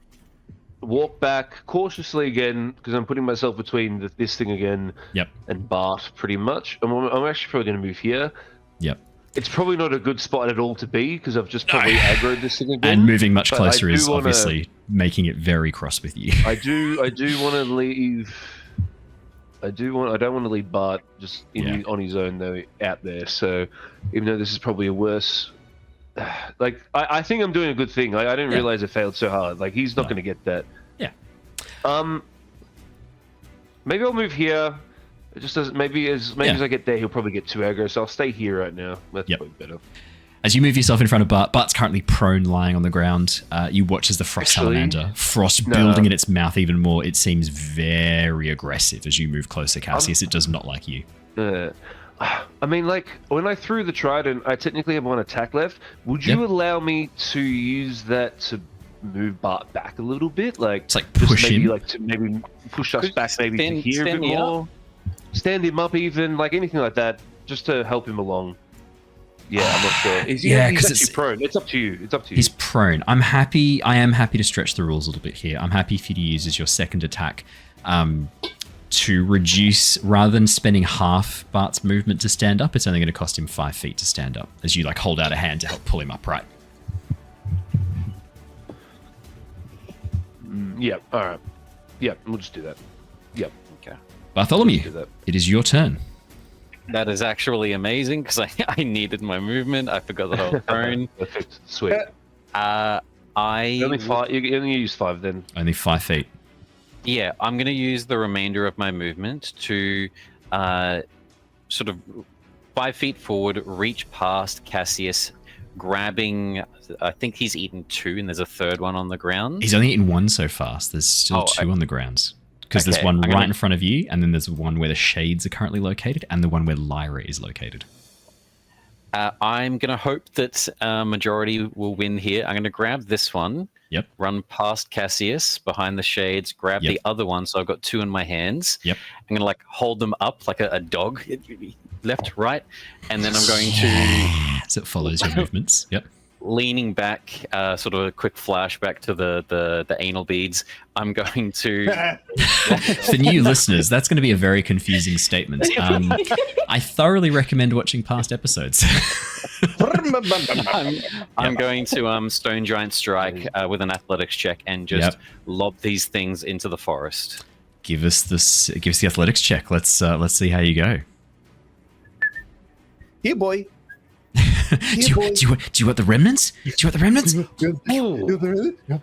[SPEAKER 8] walk back cautiously again because I'm putting myself between this thing again and Bart pretty much. I'm actually probably going to move here.
[SPEAKER 1] Yep.
[SPEAKER 8] It's probably not a good spot at all to be because I've just probably aggroed this thing again.
[SPEAKER 1] And moving much closer is obviously making it very cross with you.
[SPEAKER 8] I do want to leave... I don't want to leave Bart just on his own though out there. So even though this is probably a worse, I think I'm doing a good thing. I didn't realize it failed so hard. Like he's not going to get that.
[SPEAKER 1] Yeah.
[SPEAKER 8] Maybe I'll move here. It just doesn't. Maybe as I get there, he'll probably get 2 aggro. So I'll stay here right now. That's probably better.
[SPEAKER 1] As you move yourself in front of Bart, Bart's currently prone, lying on the ground. You watch as the frost salamander, building in its mouth even more. It seems very aggressive as you move closer, Cassius. It does not like you.
[SPEAKER 8] I mean, like, when I threw the trident, I technically have 1 attack left. Would you allow me to use that to move Bart back a little bit? Like,
[SPEAKER 1] it's like push him?
[SPEAKER 8] Like, to maybe push us back maybe to here a bit more? Stand him up even, like anything like that, just to help him along. Yeah, I'm not sure. He's actually prone. It's up to you.
[SPEAKER 1] He's prone. I am happy to stretch the rules a little bit here. I'm happy for you to use as your second attack to reduce, rather than spending half Bart's movement to stand up, it's only going to cost him 5 feet to stand up as you like hold out a hand to help pull him upright.
[SPEAKER 8] Yep. All right. Yep. We'll just do that. Yep.
[SPEAKER 5] Okay.
[SPEAKER 1] Bartholomew, it is your turn.
[SPEAKER 5] That is actually amazing because I needed my movement. I forgot that I was prone.
[SPEAKER 8] Perfect. Sweet.
[SPEAKER 5] Only
[SPEAKER 8] 5. You only use 5 then.
[SPEAKER 1] Only 5 feet.
[SPEAKER 5] Yeah, I'm going to use the remainder of my movement to sort of 5 feet forward, reach past Cassius, grabbing... I think he's eaten 2 and there's a third one on the ground.
[SPEAKER 1] He's only eaten 1 so fast. There's still 2 on the ground. Because there's one right in front of you, and then there's one where the shades are currently located, and the one where Lyra is located.
[SPEAKER 5] I'm going to hope that majority will win here. I'm going to grab this one.
[SPEAKER 1] Yep.
[SPEAKER 5] Run past Cassius behind the shades, grab the other one, so I've got 2 in my hands.
[SPEAKER 1] Yep.
[SPEAKER 5] I'm going to like hold them up like a dog, left, right, and then I'm going to...
[SPEAKER 1] So it follows your movements. Yep.
[SPEAKER 5] Leaning back, sort of a quick flashback to the anal beads. I'm going to...
[SPEAKER 1] For new listeners, that's going to be a very confusing statement. I thoroughly recommend watching past episodes.
[SPEAKER 5] I'm going to Stone Giant Strike with an athletics check and just lob these things into the forest.
[SPEAKER 1] Give us the athletics check. Let's see how you go.
[SPEAKER 4] Here, boy.
[SPEAKER 1] do you want the remnants? Do you want the remnants?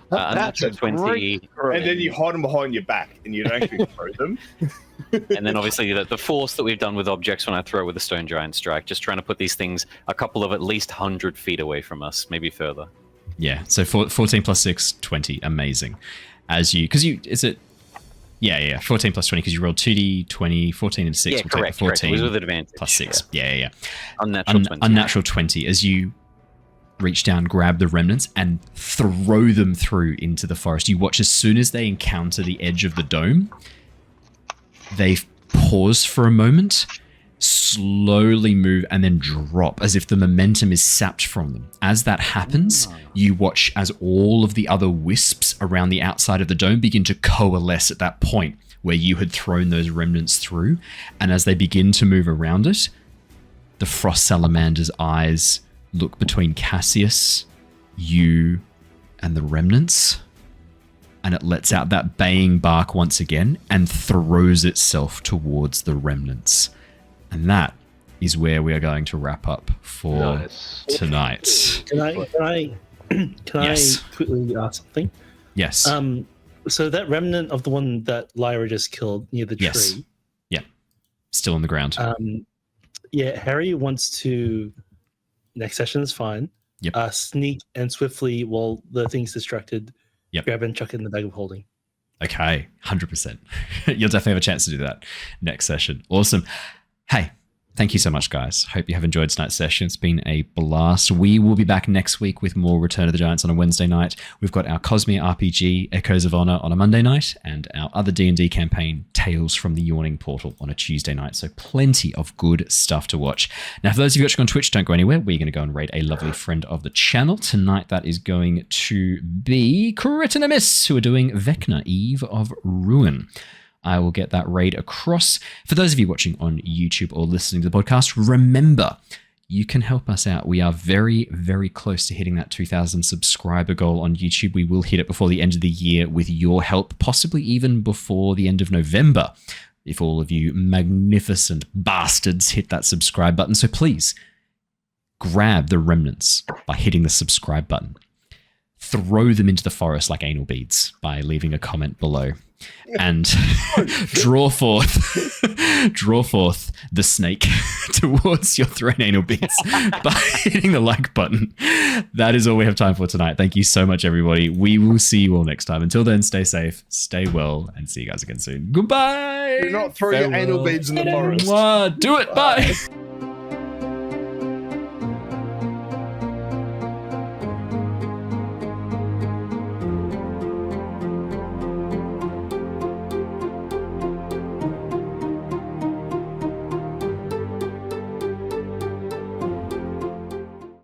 [SPEAKER 5] That's a 20.
[SPEAKER 4] And then you hide them behind your back and you don't actually throw them.
[SPEAKER 5] And then obviously the force that we've done with objects when I throw with the Stone Giant Strike, just trying to put these things a couple of at least 100 feet away from us, maybe further.
[SPEAKER 1] Yeah, so 14 plus 6, 20. Amazing. Is it Yeah. 14 plus 20 because you rolled 2d20, 14 and 6.
[SPEAKER 5] Yeah,
[SPEAKER 1] We'll
[SPEAKER 5] correct.
[SPEAKER 1] take the 14
[SPEAKER 5] It was with advantage.
[SPEAKER 1] plus 6. Yeah.
[SPEAKER 5] Unnatural 20.
[SPEAKER 1] Unnatural 20 as you reach down, grab the remnants, and throw them through into the forest. You watch as soon as they encounter the edge of the dome, they pause for a moment, slowly move, and then drop as if the momentum is sapped from them. As that happens, you watch as all of the other wisps around the outside of the dome begin to coalesce at that point where you had thrown those remnants through. And as they begin to move around it, the frost salamander's eyes look between Cassius, you, and the remnants, and it lets out that baying bark once again and throws itself towards the remnants. And that is where we are going to wrap up for tonight.
[SPEAKER 9] Can I
[SPEAKER 1] Yes.
[SPEAKER 9] quickly ask something?
[SPEAKER 1] Yes.
[SPEAKER 9] So that remnant of the one that Lyra just killed near the
[SPEAKER 1] Yes.
[SPEAKER 9] tree.
[SPEAKER 1] Yeah. Still on the ground.
[SPEAKER 9] Harry wants to. Next session is fine.
[SPEAKER 1] Yep.
[SPEAKER 9] Sneak and swiftly, while the thing's distracted, grab and chuck it in the bag of holding.
[SPEAKER 1] Okay, 100%. You'll definitely have a chance to do that next session. Awesome. Hey, thank you so much, guys. Hope you have enjoyed tonight's session. It's been a blast. We will be back next week with more Return of the Giants on a Wednesday night. We've got our Cosmere RPG, Echoes of Honor, on a Monday night, and our other D&D campaign, Tales from the Yawning Portal, on a Tuesday night. So plenty of good stuff to watch. Now, for those of you watching on Twitch, don't go anywhere. We're going to go and raid a lovely friend of the channel. Tonight, that is going to be Crit and a Miss, who are doing Vecna, Eve of Ruin. I will get that raid across. For those of you watching on YouTube or listening to the podcast, remember, you can help us out. We are very, very close to hitting that 2,000 subscriber goal on YouTube. We will hit it before the end of the year with your help, possibly even before the end of November, if all of you magnificent bastards hit that subscribe button. So please, grab the remnants by hitting the subscribe button. Throw them into the forest like anal beads by leaving a comment below. And draw forth the snake towards your thrown anal beads by hitting the like button. That is all we have time for tonight. Thank you so much, everybody. We will see you all next time. Until then, stay safe, stay well, and see you guys again soon. Goodbye.
[SPEAKER 4] Do not throw your anal beads in the forest.
[SPEAKER 1] Do it. Bye.